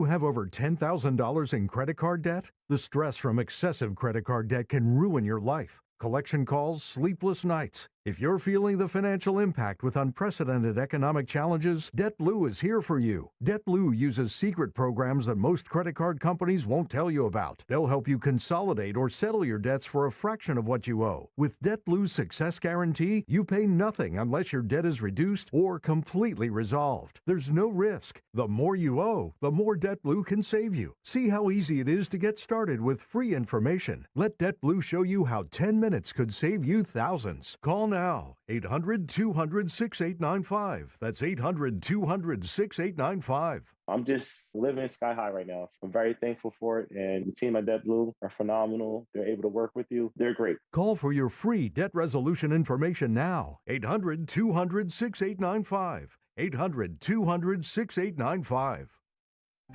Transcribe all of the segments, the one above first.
You have over $10,000 in credit card debt? The stress from excessive credit card debt can ruin your life. Collection calls, sleepless nights. If you're feeling the financial impact with unprecedented economic challenges, DebtBlue is here for you. DebtBlue uses secret programs that most credit card companies won't tell you about. They'll help you consolidate or settle your debts for a fraction of what you owe. With DebtBlue's Success Guarantee, you pay nothing unless your debt is reduced or completely resolved. There's no risk. The more you owe, the more DebtBlue can save you. See how easy it is to get started with free information. Let DebtBlue show you how 10 minutes could save you thousands. Call now. 800-200-6895. That's 800-200-6895. I'm just living sky high right now. I'm very thankful for it. And the team at DebtBlue are phenomenal. They're able to work with you. They're great. Call for your free debt resolution information now. 800-200-6895. 800-200-6895.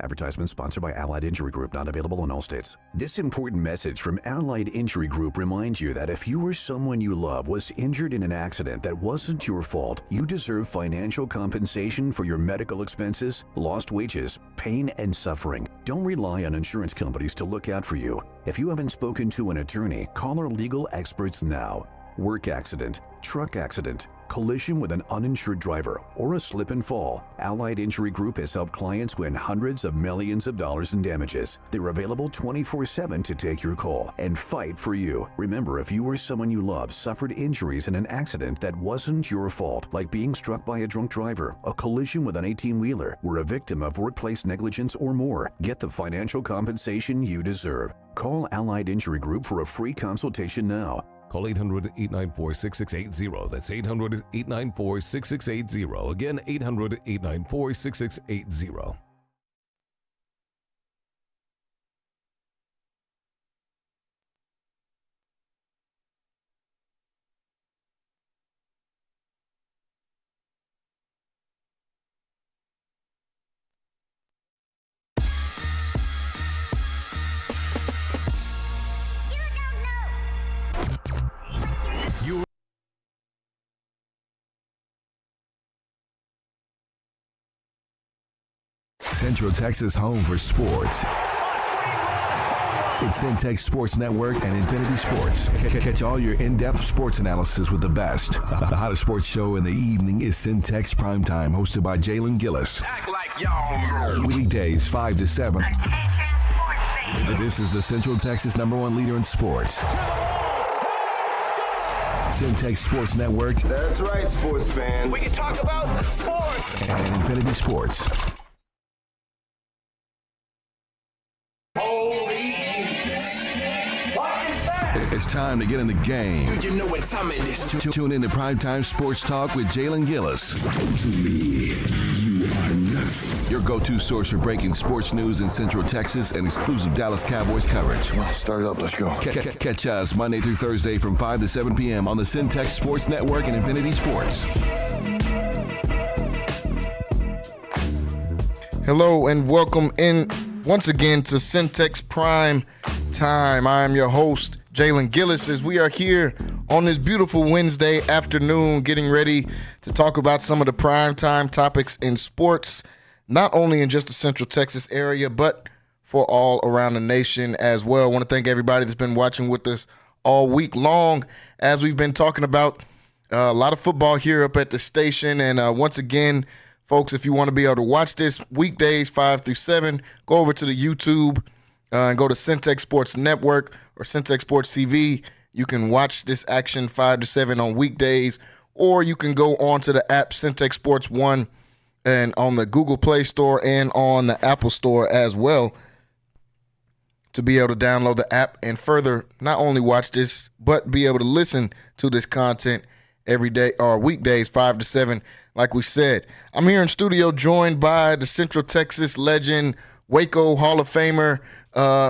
Advertisement sponsored by Allied Injury Group, not available in all states. This important message from Allied Injury Group reminds you that if you or someone you love was injured in an accident that wasn't your fault, you deserve financial compensation for your medical expenses, lost wages, pain, and suffering. Don't rely on insurance companies to look out for you. If you haven't spoken to an attorney, call our legal experts now. Work accident, truck accident, collision with an uninsured driver, or a slip and fall. Allied Injury Group has helped clients win hundreds of millions of dollars in damages. They're available 24/7 to take your call and fight for you. Remember, if you or someone you love suffered injuries in an accident that wasn't your fault, like being struck by a drunk driver, a collision with an 18-wheeler, were a victim of workplace negligence or more, get the financial compensation you deserve. Call Allied Injury Group for a free consultation now. Call 800-894-6680. That's 800-894-6680. Again, 800-894-6680. Central Texas home for sports. It's Centex Sports Network and Infinity Sports. Catch all your in-depth sports analysis with the best. The hottest sports show in the evening is Centex Primetime, hosted by Jalen Gillis. Act like y'all. Weekdays 5 to 7. This is the Central Texas #1 leader in sports. Centex Sports Network. That's right, sports fans. We can talk about sports. And Infinity Sports. It's time to get in the game. You know what time it is. Tune in to Primetime Sports Talk with Jalen Gillis. To me, you are nothing. Your go-to source for breaking sports news in Central Texas and exclusive Dallas Cowboys coverage. Start it up, let's go. Catch us Monday through Thursday from 5 to 7 p.m. on the Centex Sports Network and Infinity Sports. Hello and welcome in once again to Centex Prime Time. I am your host, Jalen Gillis, as we are here on this beautiful Wednesday afternoon getting ready to talk about some of the prime time topics in sports, not only in just the Central Texas area, but for all around the nation as well. I want to thank everybody that's been watching with us all week long as we've been talking about a lot of football here up at the station. And once again, folks, if you want to be able to watch this weekdays 5 through 7, go over to the YouTube and go to Centex Sports Network or Centex Sports TV. You can watch this action 5 to 7 on weekdays, or you can go onto the app Centex Sports One and on the Google Play Store and on the Apple Store as well to be able to download the app and further not only watch this, but be able to listen to this content every day or weekdays 5 to 7. Like we said, I'm here in studio joined by the Central Texas legend, Waco Hall of Famer,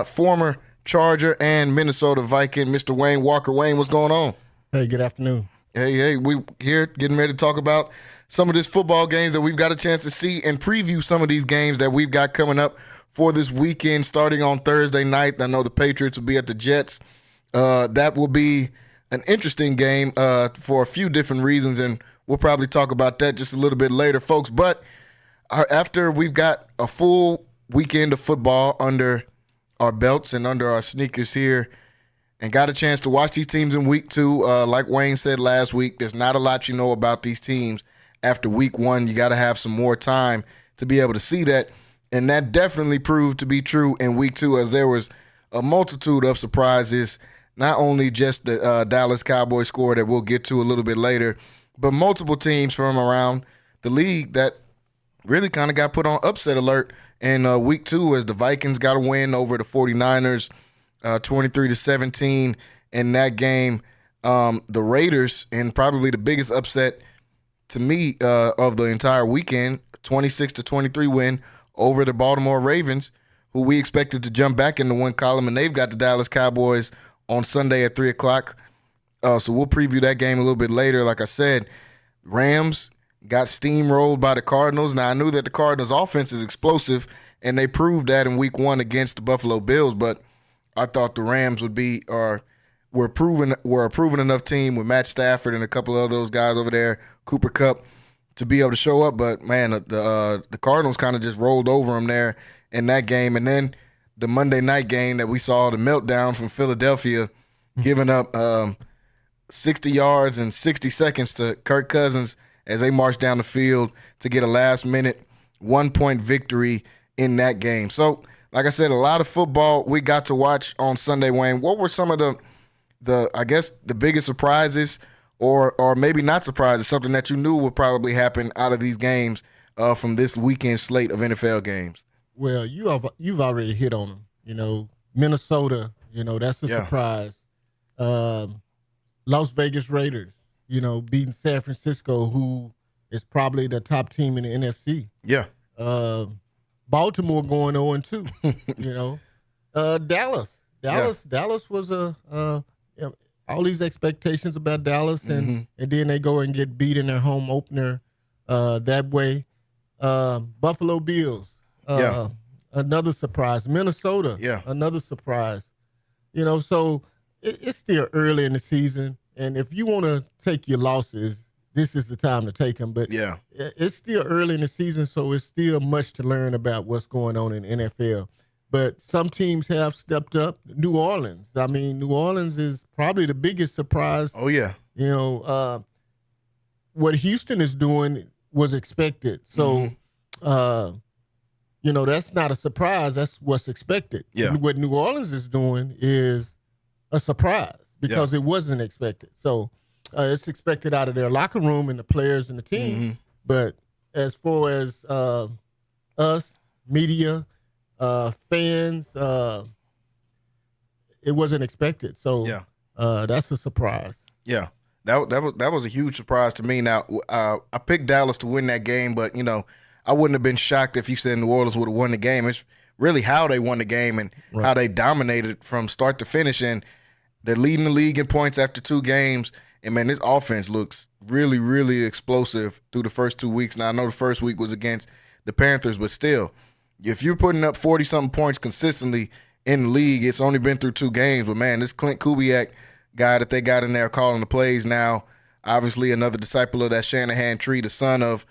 former Charger and Minnesota Viking, Mr. Wayne Walker. Wayne, what's going on? Hey, good afternoon. Hey, we here getting ready to talk about some of these football games that we've got a chance to see and preview some of these games that we've got coming up for this weekend starting on Thursday night. I know the Patriots will be at the Jets. That will be an interesting game for a few different reasons, and we'll probably talk about that just a little bit later, folks. But after we've got a full weekend of football under our belts and under our sneakers here, and got a chance to watch these teams in week 2. Like Wayne said last week, there's not a lot you know about these teams after week 1. You got to have some more time to be able to see that, and that definitely proved to be true in week 2, as there was a multitude of surprises, not only just the Dallas Cowboys score that we'll get to a little bit later, but multiple teams from around the league that really kind of got put on upset alert in week 2, as the Vikings got a win over the 49ers, 23-17 in that game. The Raiders, and probably the biggest upset to me of the entire weekend, 26-23 win over the Baltimore Ravens, who we expected to jump back into one column, and they've got the Dallas Cowboys on Sunday at 3 o'clock. So we'll preview that game a little bit later. Like I said, Rams got steamrolled by the Cardinals. Now, I knew that the Cardinals' offense is explosive, and they proved that in week 1 against the Buffalo Bills, but I thought the Rams were a proven enough team with Matt Stafford and a couple of those guys over there, Cooper Kupp, to be able to show up. But, man, the Cardinals kind of just rolled over them there in that game. And then the Monday night game that we saw, the meltdown from Philadelphia, giving up 60 yards and 60 seconds to Kirk Cousins as they marched down the field to get a last-minute 1-point victory in that game. So, like I said, a lot of football we got to watch on Sunday, Wayne. What were some of the I guess the biggest surprises, or maybe not surprises, something that you knew would probably happen out of these games from this weekend slate of NFL games? Well, you've already hit on them. You know, Minnesota, that's a surprise. Las Vegas Raiders, beating San Francisco, who is probably the top team in the NFC. Yeah. Baltimore going 0-2. Dallas was all these expectations about Dallas, and then they go and get beat in their home opener that way. Buffalo Bills, another surprise. Minnesota, another surprise. So it's still early in the season, and if you want to take your losses, this is the time to take them. But it's still early in the season, so it's still much to learn about what's going on in the NFL. But some teams have stepped up. New Orleans. I mean, New Orleans is probably the biggest surprise. Oh, yeah. What Houston is doing was expected. So, that's not a surprise. That's what's expected. Yeah. What New Orleans is doing is a surprise because it wasn't expected. So, it's expected out of their locker room and the players and the team. But as far as us, media, fans, it wasn't expected. So that's a surprise. Yeah, that was a huge surprise to me. Now, I picked Dallas to win that game, but, I wouldn't have been shocked if you said New Orleans would have won the game. It's really how they won the game and how they dominated from start to finish. And they're leading the league in points after 2 games. And, man, this offense looks really, really explosive through the first 2 weeks. Now, I know the first week was against the Panthers, but still, if you're putting up 40-something points consistently in the league, it's only been through 2 games. But, man, this Clint Kubiak guy that they got in there calling the plays now, obviously another disciple of that Shanahan tree, the son of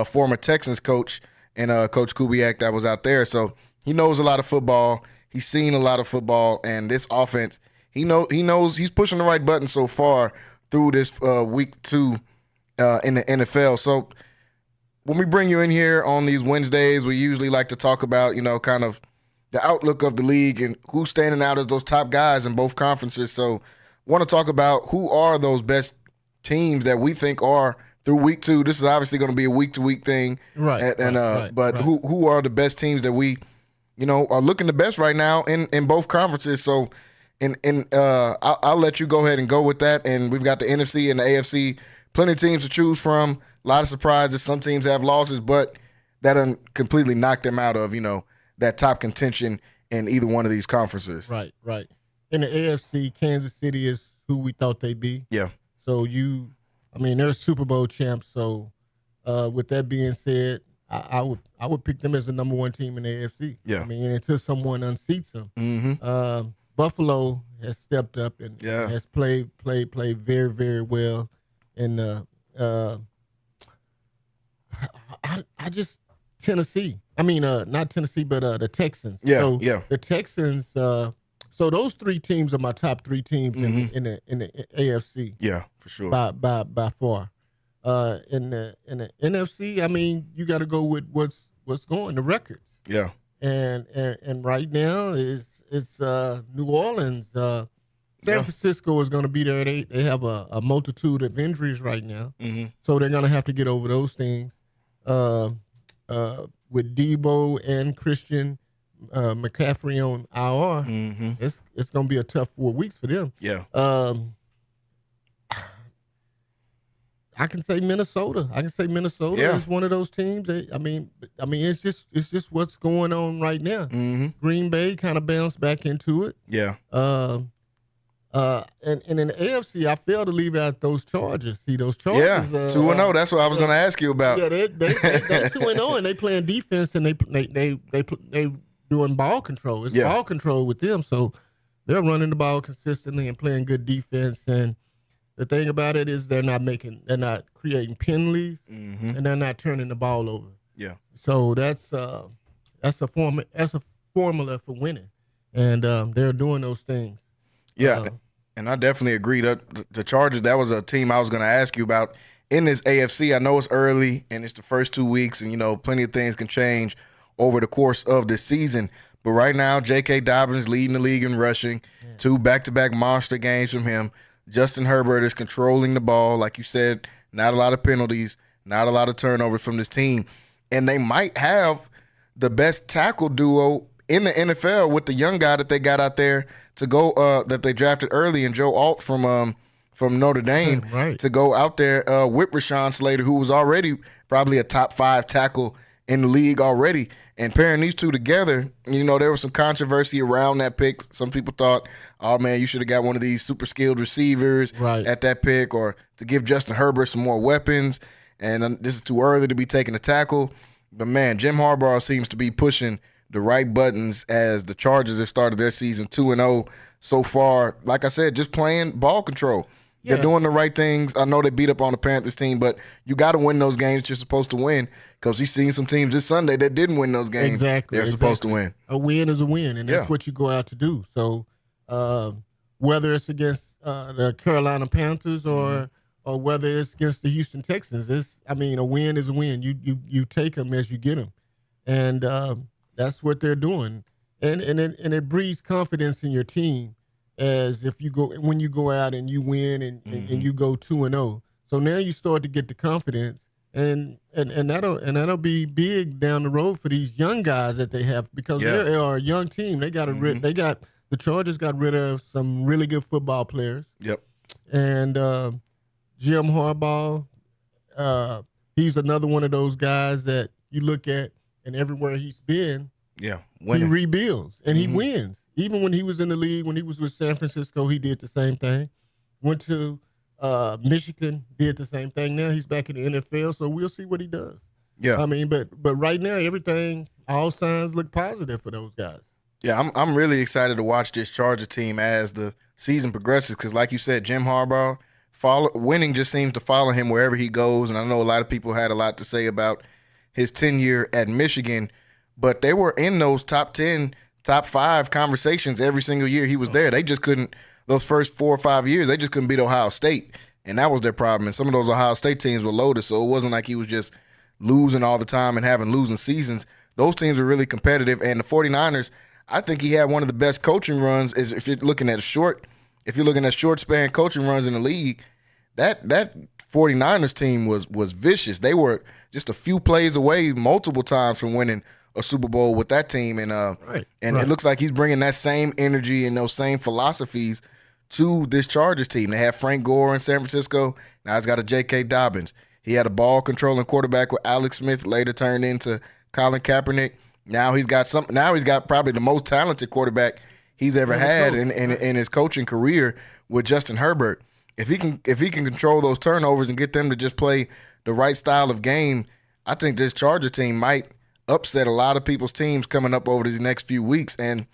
former Texans coach and Coach Kubiak that was out there. So he knows a lot of football. He's seen a lot of football. And this offense, he knows he's pushing the right button so far through this week 2 in the NFL. So when we bring you in here on these Wednesdays, we usually like to talk about, kind of the outlook of the league and who's standing out as those top guys in both conferences. So want to talk about who are those best teams that we think are through week 2. This is obviously going to be a week-to-week thing. Right. But who are the best teams that we, are looking the best right now in both conferences. So I'll let you go ahead and go with that. And we've got the NFC and the AFC, plenty of teams to choose from. A lot of surprises. Some teams have losses, but that completely knocked them out of, that top contention in either one of these conferences. Right. In the AFC, Kansas City is who we thought they'd be. Yeah. So they're Super Bowl champs. So with that being said, I would pick them as the number 1 team in the AFC. Yeah. Until someone unseats them. Mm-hmm. Buffalo has stepped up and has played very, very well. And I just Tennessee. I mean, not Tennessee, but the Texans. Yeah, so yeah. The Texans. So those three teams are my top three teams in the AFC. Yeah, for sure. By far. In the NFC, I mean, you got to go with what's going, the records. Yeah. And right now it's New Orleans. San Francisco is going to be there. They have a multitude of injuries right now, so they're going to have to get over those things. With Debo and Christian McCaffrey on IR, it's going to be a tough 4 weeks for them. Yeah. I can say Minnesota. Yeah. Is one of those teams. I mean, it's just what's going on right now. Green Bay kind of bounced back into it. Yeah. And in the AFC, I failed to leave out those Chargers. See those Chargers? Yeah, 2-0. That's what I was going to ask you about. Yeah, they're 2-0, and they playing defense, and they doing ball control. It's ball control with them, so they're running the ball consistently and playing good defense. And the thing about it is they're not creating penalties, and they're not turning the ball over. Yeah. So that's a formula for winning, and they're doing those things. Yeah, and I definitely agree that the Chargers, that was a team I was going to ask you about in this AFC. I know it's early and it's the first 2 weeks, and, plenty of things can change over the course of this season. But right now, J.K. Dobbins leading the league in rushing, 2 back-to-back monster games from him. Justin Herbert is controlling the ball. Like you said, not a lot of penalties, not a lot of turnovers from this team. And they might have the best tackle duo in the NFL with the young guy that they got out there to go that they drafted early, and Joe Alt from Notre Dame to go out there with Rashawn Slater, who was already probably a top 5 tackle in the league already. And pairing these two together, there was some controversy around that pick. Some people thought, oh, man, you should have got one of these super skilled receivers at that pick, or to give Justin Herbert some more weapons. And this is too early to be taking a tackle. But, man, Jim Harbaugh seems to be pushing the right buttons as the Chargers have started their season 2-0 so far. Like I said, just playing ball control. Yeah. They're doing the right things. I know they beat up on the Panthers team, but you got to win those games you're supposed to win, because he's seen some teams this Sunday that didn't win those games they're supposed to win. A win is a win, and that's what you go out to do. So whether it's against the Carolina Panthers or whether it's against the Houston Texans, a win is a win. You take them as you get them. And that's what they're doing. And it breeds confidence in your team as when you go out and you win and you go 2-0. So now you start to get the confidence, and that'll be big down the road for these young guys that they have, because they are a young team. They got the Chargers got rid of some really good football players. Yep. And Jim Harbaugh, he's another one of those guys that you look at, and everywhere he's been, winning. He rebuilds and he wins. Even when he was in the league, when he was with San Francisco, he did the same thing. Went to Michigan, did the same thing. Now he's back in the NFL, so we'll see what he does. Yeah. But right now, all signs look positive for those guys. Yeah, I'm really excited to watch this Charger team as the season progresses, because like you said, Jim Harbaugh, winning just seems to follow him wherever he goes. And I know a lot of people had a lot to say about his tenure at Michigan, but they were in those top 10, top 5 conversations every single year he was there. They just couldn't, those first 4 or 5 years, they just couldn't beat Ohio State, and that was their problem. And some of those Ohio State teams were loaded, so it wasn't like he was just losing all the time and having losing seasons. Those teams were really competitive, and the 49ers, I think he had one of the best coaching runs. Is if you're looking at short span coaching runs in the league, that 49ers team was vicious. They were just a few plays away multiple times from winning a Super Bowl with that team. And it looks like he's bringing that same energy and those same philosophies to this Chargers team. They have Frank Gore in San Francisco. Now he's got a J.K. Dobbins. He had a ball-controlling quarterback with Alex Smith, later turned into Colin Kaepernick. Now he's got probably the most talented quarterback he's ever had in his coaching career with Justin Herbert. If he can control those turnovers and get them to just play the right style of game, I think this Charger team might upset a lot of people's teams coming up over these next few weeks. And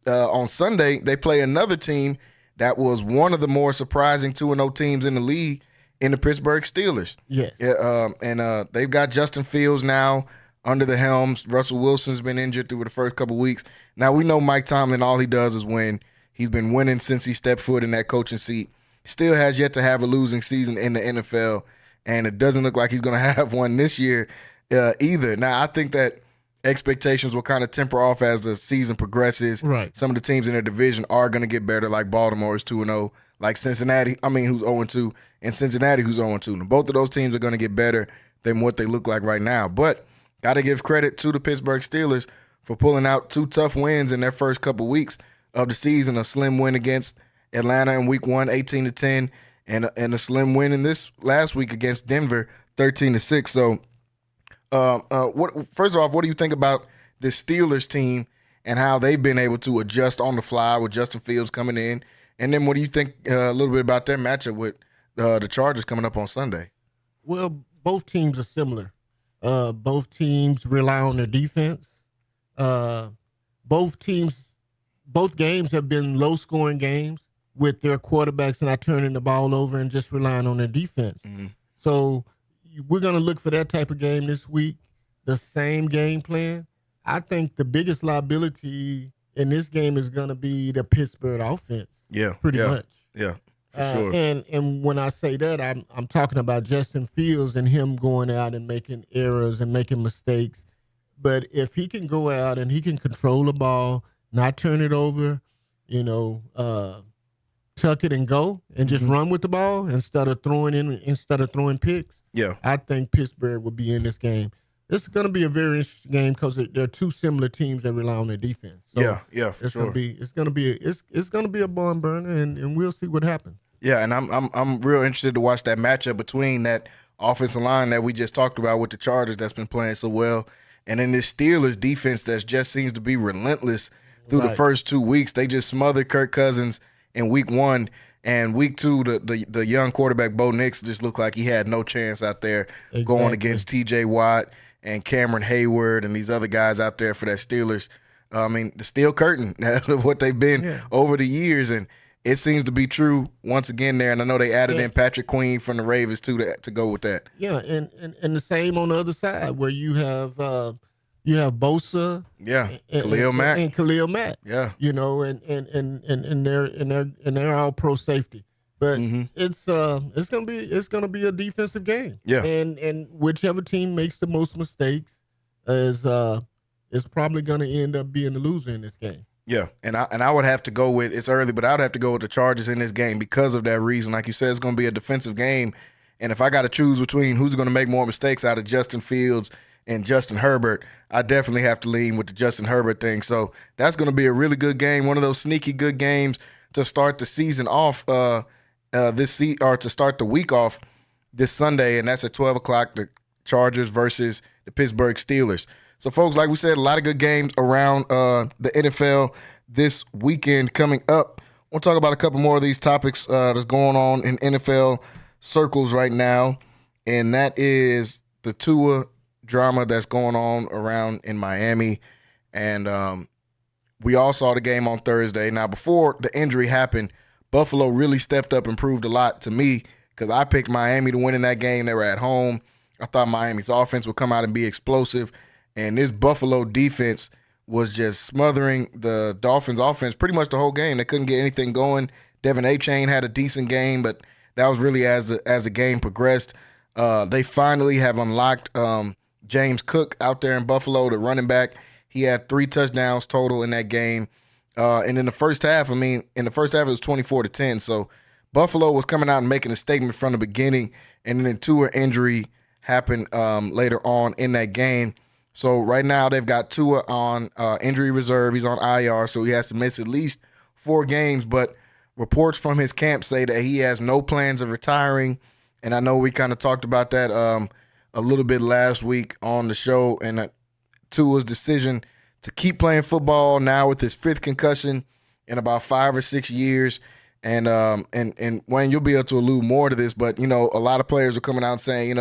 on Sunday, they play another team that was one of the more surprising 2-0 teams in the league, in the Pittsburgh Steelers. Yes. And they've got Justin Fields now. under the helms. Russell Wilson's been injured through the first couple weeks. Now, we know Mike Tomlin, all he does is win. He's been winning since he stepped foot in that coaching seat. Still has yet to have a losing season in the NFL, and it doesn't look like he's going to have one this year either. Now, I think that expectations will kind of temper off as the season progresses. Right. Some of the teams in their division are going to get better, like Baltimore is 2-0, like Cincinnati, who's 0-2, and Cincinnati, who's 0-2. Now, both of those teams are going to get better than what they look like right now. But got to give credit to the Pittsburgh Steelers for pulling out 2 tough wins in their first couple weeks of the season. A slim win against Atlanta in week 1, 18-10, and a slim win in this last week against Denver, 13-6. So, first off, what do you think about the Steelers team and how they've been able to adjust on the fly with Justin Fields coming in? And then what do you think a little bit about their matchup with the Chargers coming up on Sunday? Well, both teams are similar. Both teams rely on their defense. Both games have been low-scoring games with their quarterbacks not turning the ball over and just relying on their defense. Mm-hmm. So we're going to look for that type of game this week, the same game plan. I think the biggest liability in this game is going to be the Pittsburgh offense. Yeah, pretty much. Yeah, for sure. And when I say that, I'm talking about Justin Fields and him going out and making errors and making mistakes. But if he can go out and he can control the ball, not turn it over, tuck it and go and just run with the ball instead of throwing picks. Yeah, I think Pittsburgh will be in this game. This is going to be a very interesting game because they're two similar teams that rely on their defense. So yeah, for sure. It's going to be a barn burner, and we'll see what happens. Yeah, and I'm real interested to watch that matchup between that offensive line that we just talked about with the Chargers that's been playing so well, and then this Steelers defense that just seems to be relentless through the first 2 weeks. They just smothered Kirk Cousins in week 1, and week 2, the young quarterback Bo Nix just looked like he had no chance out there going against T.J. Watt and Cameron Hayward and these other guys out there for that Steelers. The steel curtain of what they've been over the years, and it seems to be true once again there. And I know they added in Patrick Queen from the Ravens too to go with that. Yeah, and the same on the other side where you have Bosa, Khalil Mack, and Khalil Mack. Yeah, and they're all pro safety. But it's gonna be a defensive game. Yeah, and whichever team makes the most mistakes is probably gonna end up being the loser in this game. Yeah, and I would have to go with, it's early, but I would have to go with the Chargers in this game because of that reason. Like you said, it's going to be a defensive game, and if I got to choose between who's going to make more mistakes out of Justin Fields and Justin Herbert, I definitely have to lean with the Justin Herbert thing. So that's going to be a really good game, one of those sneaky good games to start the season off or to start the week off this Sunday, and that's at 12 o'clock, the Chargers versus the Pittsburgh Steelers. So, folks, like we said, a lot of good games around the NFL this weekend coming up. We'll talk about a couple more of these topics that's going on in NFL circles right now, and that is the Tua drama that's going on around in Miami. And we all saw the game on Thursday. Now, before the injury happened, Buffalo really stepped up and proved a lot to me because I picked Miami to win in that game. They were at home. I thought Miami's offense would come out and be explosive. And this Buffalo defense was just smothering the Dolphins' offense pretty much the whole game. They couldn't get anything going. Devin Achane had a decent game, but that was really as the game progressed. They finally have unlocked James Cook out there in Buffalo, the running back. He had 3 touchdowns total in that game. And in the first half, it was 24-10. So Buffalo was coming out and making a statement from the beginning, and then Tua injury happened later on in that game. So right now they've got Tua on injury reserve. He's on IR, so he has to miss at least 4 games. But reports from his camp say that he has no plans of retiring. And I know we kind of talked about that a little bit last week on the show. And Tua's decision to keep playing football now with his 5th concussion in about 5 or 6 years. And Wayne, you'll be able to allude more to this, but a lot of players are coming out saying,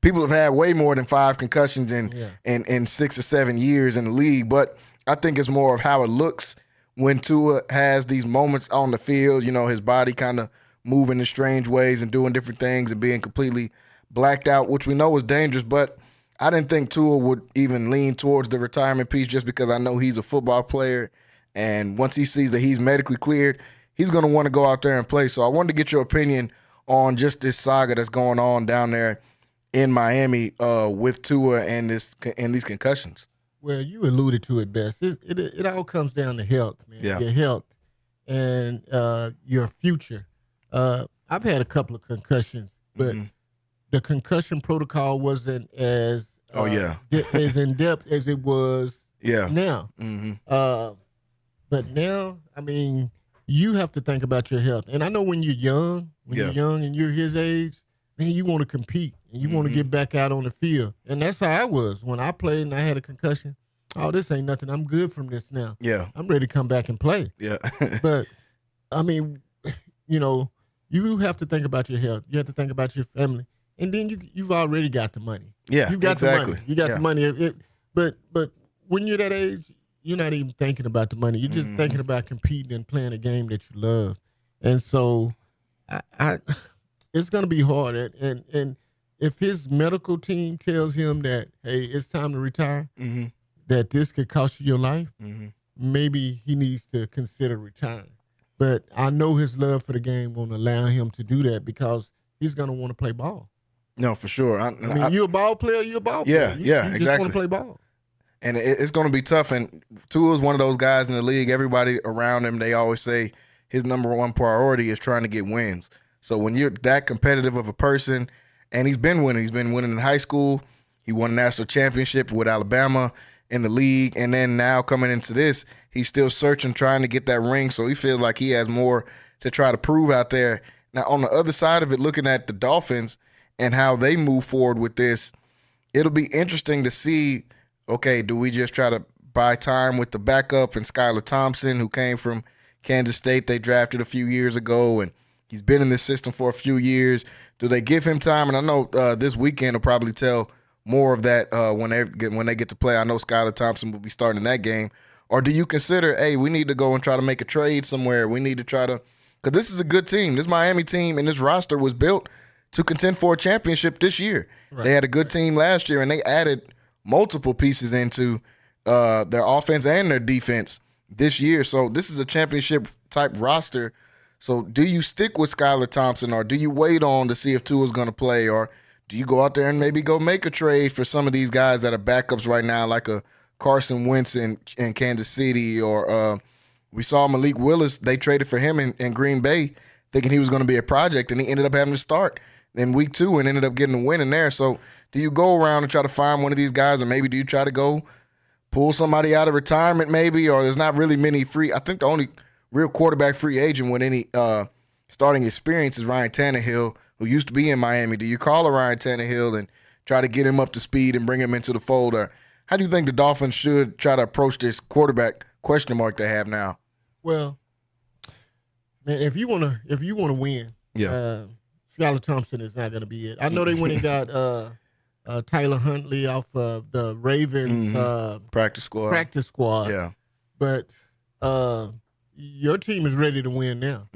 people have had way more than 5 concussions in 6 or 7 years in the league, but I think it's more of how it looks when Tua has these moments on the field, his body kind of moving in strange ways and doing different things and being completely blacked out, which we know is dangerous. But I didn't think Tua would even lean towards the retirement piece just because I know he's a football player. And once he sees that he's medically cleared, he's going to want to go out there and play. So I wanted to get your opinion on just this saga that's going on down there in Miami with Tua and these concussions. Well, you alluded to it best. It all comes down to health, man. Yeah. Your health and your future. I've had a couple of concussions, but the concussion protocol wasn't as as in depth as it was now. But now, I mean, you have to think about your health. And I know when you're young, and you're his age, man, you want to compete and you want to get back out on the field. And that's how I was when I played and I had a concussion. Oh, this ain't nothing. I'm good from this now. Yeah. I'm ready to come back and play. Yeah. But, I mean, you have to think about your health. You have to think about your family. And then you've already got the money. Yeah, You've got exactly. the money. You got the money. But when you're that age, you're not even thinking about the money. You're just thinking about competing and playing a game that you love. And so it's going to be hard. And if his medical team tells him that, hey, it's time to retire, that this could cost you your life, maybe he needs to consider retiring. But I know his love for the game won't allow him to do that because he's going to want to play ball. No, for sure. I mean, you're a ball player, you're a ball player. You exactly. just want to play ball. And it's going to be tough. And Tua is one of those guys in the league. Everybody around him, they always say his number one priority is trying to get wins. So when you're that competitive of a person, and he's been winning in high school. He won a national championship with Alabama in the league. And then now coming into this, he's still searching, trying to get that ring. So he feels like he has more to try to prove out there. Now, on the other side of it, looking at the Dolphins and how they move forward with this, it'll be interesting to see, okay, do we just try to buy time with the backup and Skylar Thompson, who came from Kansas State they drafted a few years ago, and he's been in this system for a few years. Do they give him time? And I know this weekend will probably tell more of that when they get to play. I know Skylar Thompson will be starting in that game. Or do you consider, hey, we need to go and try to make a trade somewhere? We need to try to – because this is a good team. This Miami team and this roster was built to contend for a championship this year. Right. They had a good team last year, and they added multiple pieces into their offense and their defense this year. So this is a championship-type roster. So do you stick with Skylar Thompson, or do you wait on to see if Tua's going to play, or do you go out there and maybe go make a trade for some of these guys that are backups right now, like a Carson Wentz in Kansas City, or we saw Malik Willis. They traded for him in Green Bay thinking he was going to be a project, and he ended up having to start in week 2 and ended up getting a win in there. So do you go around and try to find one of these guys, or maybe do you try to go pull somebody out of retirement maybe, or there's not really many free – I think the only – real quarterback free agent with any starting experience is Ryan Tannehill, who used to be in Miami. Do you call a Ryan Tannehill and try to get him up to speed and bring him into the fold? Or how do you think the Dolphins should try to approach this quarterback question mark they have now? Well, man, if you wanna win, Skylar Thompson is not gonna be it. I know they went and got Tyler Huntley off of the Ravens practice squad. Yeah, but your team is ready to win now.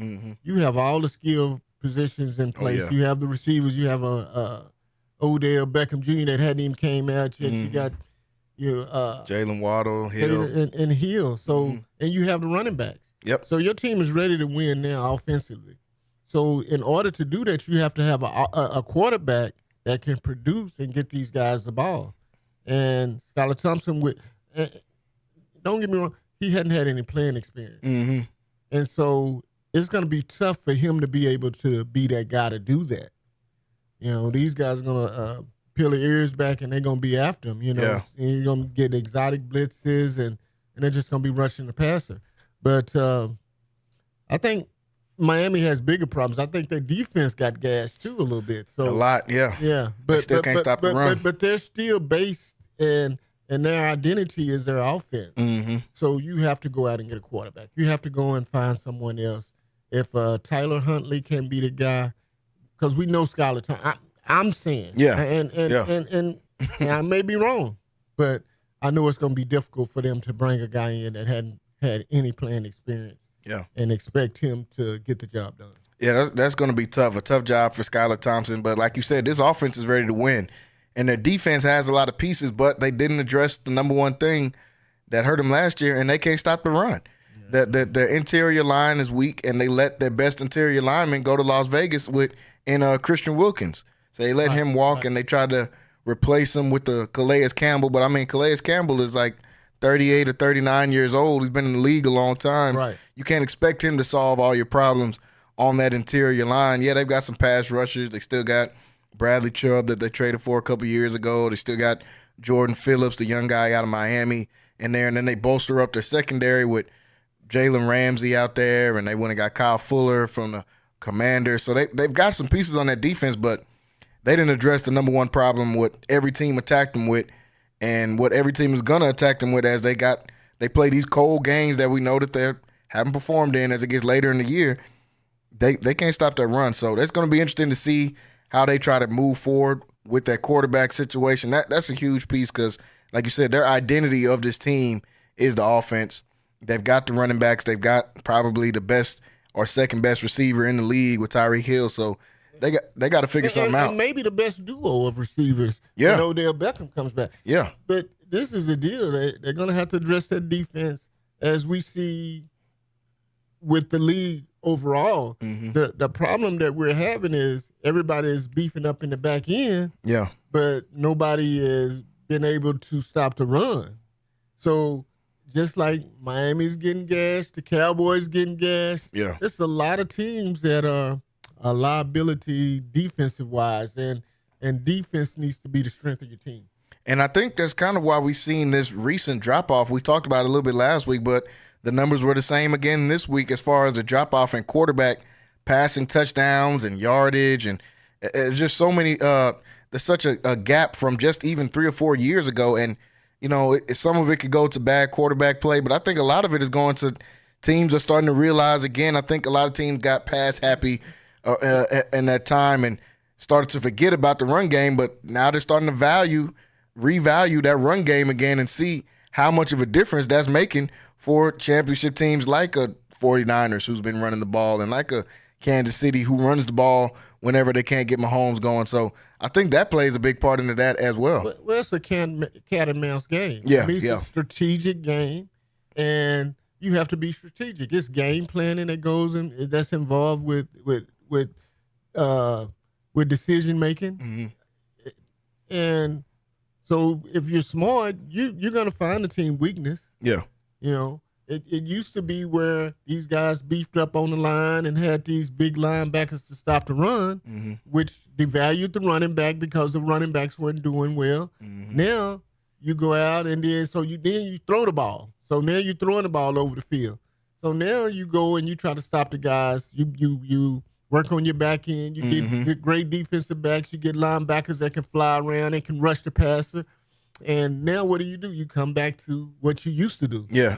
You have all the skill positions in place. You have the receivers. You have Odell Beckham Jr. that hadn't even came out yet. You got your Jalen Waddle, Hill, and Hill. So and you have the running backs. Yep. So your team is ready to win now offensively. So in order to do that, you have to have a quarterback that can produce and get these guys the ball. And Skylar Thompson don't get me wrong, he hadn't had any playing experience. And so it's going to be tough for him to be able to be that guy to do that. You know, these guys are going to peel their ears back and they're going to be after him, and you're going to get exotic blitzes and they're just going to be rushing the passer. But I think Miami has bigger problems. I think their defense got gashed too a little bit. So a lot, yeah. But they still can't stop the run. But they're still based in their identity is their offense. So you have to go out and get a quarterback. You have to go and find someone else. If Tyler Huntley can be the guy, because we know Skylar Thompson. I'm saying, and I may be wrong, but I know it's going to be difficult for them to bring a guy in that hadn't had any playing experience. And expect him to get the job done. Yeah, that's going to be tough. A tough job for Skylar Thompson. But like you said, this offense is ready to win. and their defense has a lot of pieces, but they didn't address the number one thing that hurt them last year, and they can't stop the run. Yeah. Their interior line is weak, and they let their best interior lineman go to Las Vegas in Christian Wilkins. So they let him walk, and they tried to replace him with the Calais Campbell. But, I mean, Calais Campbell is like 38 or 39 years old. He's been in the league a long time. Right. You can't expect him to solve all your problems on that interior line. Yeah, they've got some pass rushers. They still got Bradley Chubb that they traded for a couple years ago. They still got Jordan Phillips, the young guy out of Miami, in there. And then they bolster up their secondary with Jalen Ramsey out there, and they went and got Kyle Fuller from the Commanders. So they've got some pieces on that defense, but they didn't address the number one problem what every team attacked them with, and what every team is going to attack them with as they play these cold games that we know that they haven't performed in as it gets later in the year. They can't stop that run. So that's going to be interesting to see how they try to move forward with that quarterback situation. That's a huge piece because, like you said, their identity of this team is the offense. They've got the running backs. They've got probably the best or second best receiver in the league with Tyreek Hill. So they got to figure something out. And maybe the best duo of receivers. Yeah. When Odell Beckham comes back. Yeah. But this is the deal. They're going to have to address that defense as we see with the league overall. Mm-hmm. The problem that we're having is everybody is beefing up in the back end. Yeah. But nobody has been able to stop the run. So just like Miami's getting gashed, the Cowboys getting gashed. Yeah. There's a lot of teams that are a liability defensive-wise, and defense needs to be the strength of your team. And I think that's kind of why we've seen this recent drop-off. We talked about it a little bit last week, but the numbers were the same again this week as far as the drop-off in quarterback passing touchdowns and yardage. And it's just so many there's such a gap from just even 3 or 4 years ago. And, you know, some of it could go to bad quarterback play, but I think a lot of it is going to teams are starting to realize, again, I think a lot of teams got pass happy in that time and started to forget about the run game, but now they're starting to revalue that run game again and see how much of a difference that's making for championship teams like a 49ers who's been running the ball and like a Kansas City who runs the ball whenever they can't get Mahomes going. So I think that plays a big part into that as well. Well, it's a cat and mouse game. Yeah, I mean, it's a strategic game, and you have to be strategic. It's game planning that goes in that's involved with decision making, Mm-hmm. and so if you're smart, you're gonna find a team weakness. Yeah, you know, it used to be where these guys beefed up on the line and had these big linebackers to stop the run, mm-hmm. which devalued the running back because the running backs weren't doing well. Mm-hmm. Now you go out and then you throw the ball. So now you're throwing the ball over the field. So now you go and you try to stop the guys. You work on your back end. You Mm-hmm. get great defensive backs. You get linebackers that can fly around and can rush the passer. And now what do? You come back to what you used to do. Yeah.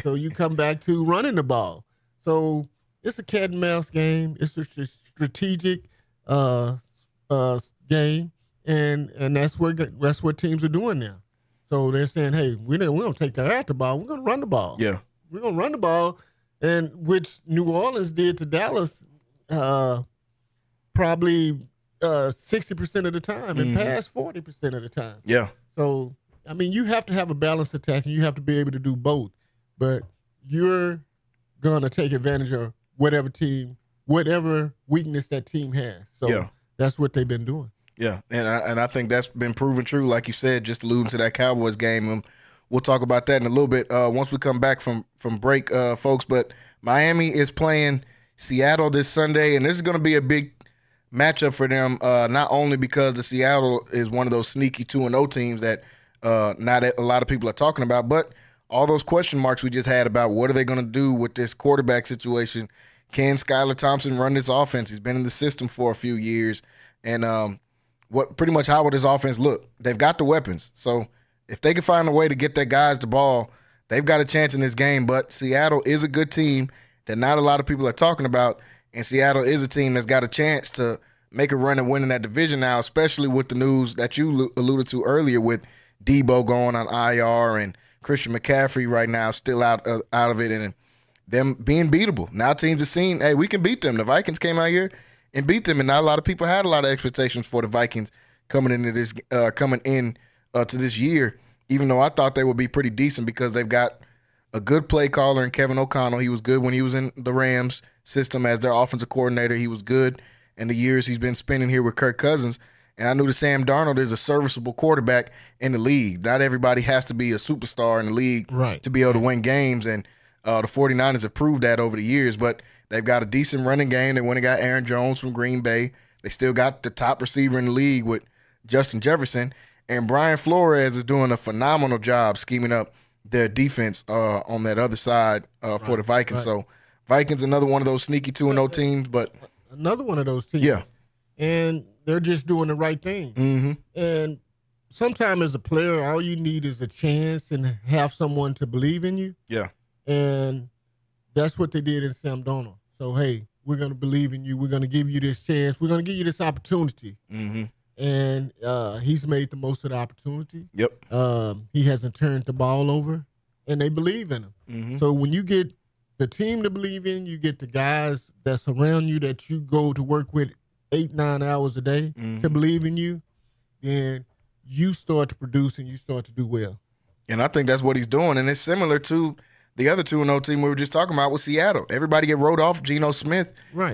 So you come back to running the ball. So it's a cat and mouse game. It's a strategic game, and that's what teams are doing now. So they're saying, hey, we don't take care of the ball. We're going to run the ball. Yeah. We're going to run the ball, and which New Orleans did to Dallas probably 60% of the time and passed 40% of the time. Yeah. So, I mean, you have to have a balanced attack, and you have to be able to do both. But you're going to take advantage of whatever weakness that team has. So that's what they've been doing. Yeah, and I think that's been proven true, like you said, just alluding to that Cowboys game. And we'll talk about that in a little bit once we come back from break, folks. But Miami is playing Seattle this Sunday, and this is going to be a big matchup for them, not only because the Seattle is one of those sneaky 2-0 teams that not a lot of people are talking about, but all those question marks we just had about what are they going to do with this quarterback situation. Can Skylar Thompson run this offense? He's been in the system for a few years, and how would this offense look? They've got the weapons. So if they can find a way to get their guys the ball, they've got a chance in this game. But Seattle is a good team that not a lot of people are talking about, and Seattle is a team that's got a chance to make a run and win in that division now, especially with the news that you alluded to earlier with Debo going on IR and Christian McCaffrey right now still out of it, and them being beatable. Now teams have seen, hey, we can beat them. The Vikings came out here and beat them, and not a lot of people had a lot of expectations for the Vikings coming in to this year, even though I thought they would be pretty decent because they've got a good play caller in Kevin O'Connell. He was good when he was in the Rams system as their offensive coordinator. He was good in the years he's been spending here with Kirk Cousins. And I knew that Sam Darnold is a serviceable quarterback in the league. Not everybody has to be a superstar in the league to be able to win games. And the 49ers have proved that over the years. But they've got a decent running game. They went and got Aaron Jones from Green Bay. They still got the top receiver in the league with Justin Jefferson. And Brian Flores is doing a phenomenal job scheming up their defense on that other side for the Vikings. Right. So Vikings, another one of those sneaky 2-0 teams. But another one of those teams. Yeah. And they're just doing the right thing. Mm-hmm. And sometimes as a player, all you need is a chance and have someone to believe in you. Yeah. And that's what they did in Sam Darnold. So, hey, we're going to believe in you. We're going to give you this chance. We're going to give you this opportunity. Mm-hmm. And he's made the most of the opportunity. Yep. He hasn't turned the ball over, and they believe in him. Mm-hmm. So when you get the team to believe in you, get the guys that surround you that you go to work with 8-9 hours a day to believe in you, then you start to produce and you start to do well. And I think that's what he's doing. And it's similar to the other 2-0 team we were just talking about with Seattle. Everybody get wrote off Geno Smith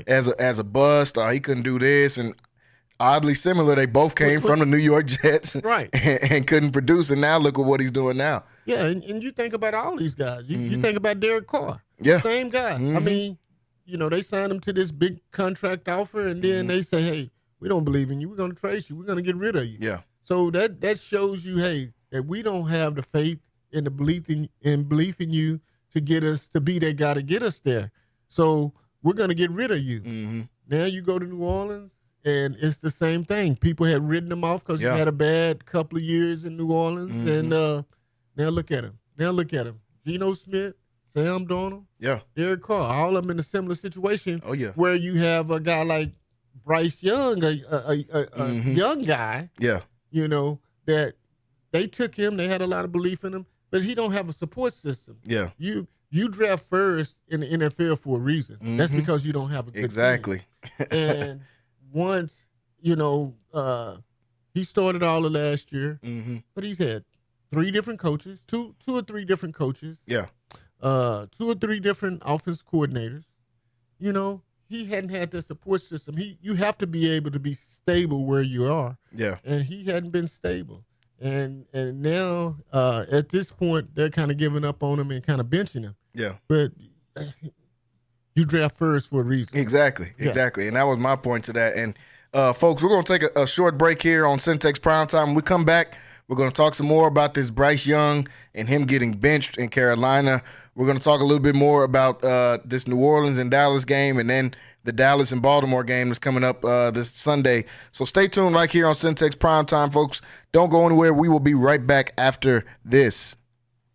as a bust. He couldn't do this. And oddly similar, they both came from the New York Jets and couldn't produce. And now look at what he's doing now. Yeah, and you think about all these guys. You think about Derek Carr. Yeah. Same guy. I mean, they signed him to this big contract offer, and then they say, hey, we don't believe in you. We're going to trade you. We're going to get rid of you. Yeah. So that shows you, hey, that we don't have the faith and the belief in you to get us to be that guy to get us there. So we're going to get rid of you. Mm-hmm. Now you go to New Orleans, and it's the same thing. People had written him off because he had a bad couple of years in New Orleans. And now look at him. Geno Smith, Sam Darnold, Derek Carr, all of them in a similar situation. Oh, yeah. Where you have a guy like Bryce Young, a young guy. Yeah. That they took him. They had a lot of belief in him, but he don't have a support system. Yeah. You draft first in the NFL for a reason. That's because you don't have a good team. And once, he started all of last year, but he's had 3 different coaches, two or three different coaches. Yeah. 2 or 3 different offense coordinators. He hadn't had the support system. You have to be able to be stable where you are. Yeah. And he hadn't been stable. And now at this point they're kind of giving up on him and kind of benching him. Yeah. But you draft first for a reason. Exactly. And that was my point to that. And folks, we're going to take a short break here on Centex Primetime. When we come back, we're going to talk some more about this Bryce Young and him getting benched in Carolina. We're going to talk a little bit more about this New Orleans and Dallas game, and then the Dallas and Baltimore game that's coming up this Sunday. So stay tuned right here on Centex Primetime, folks. Don't go anywhere. We will be right back after this.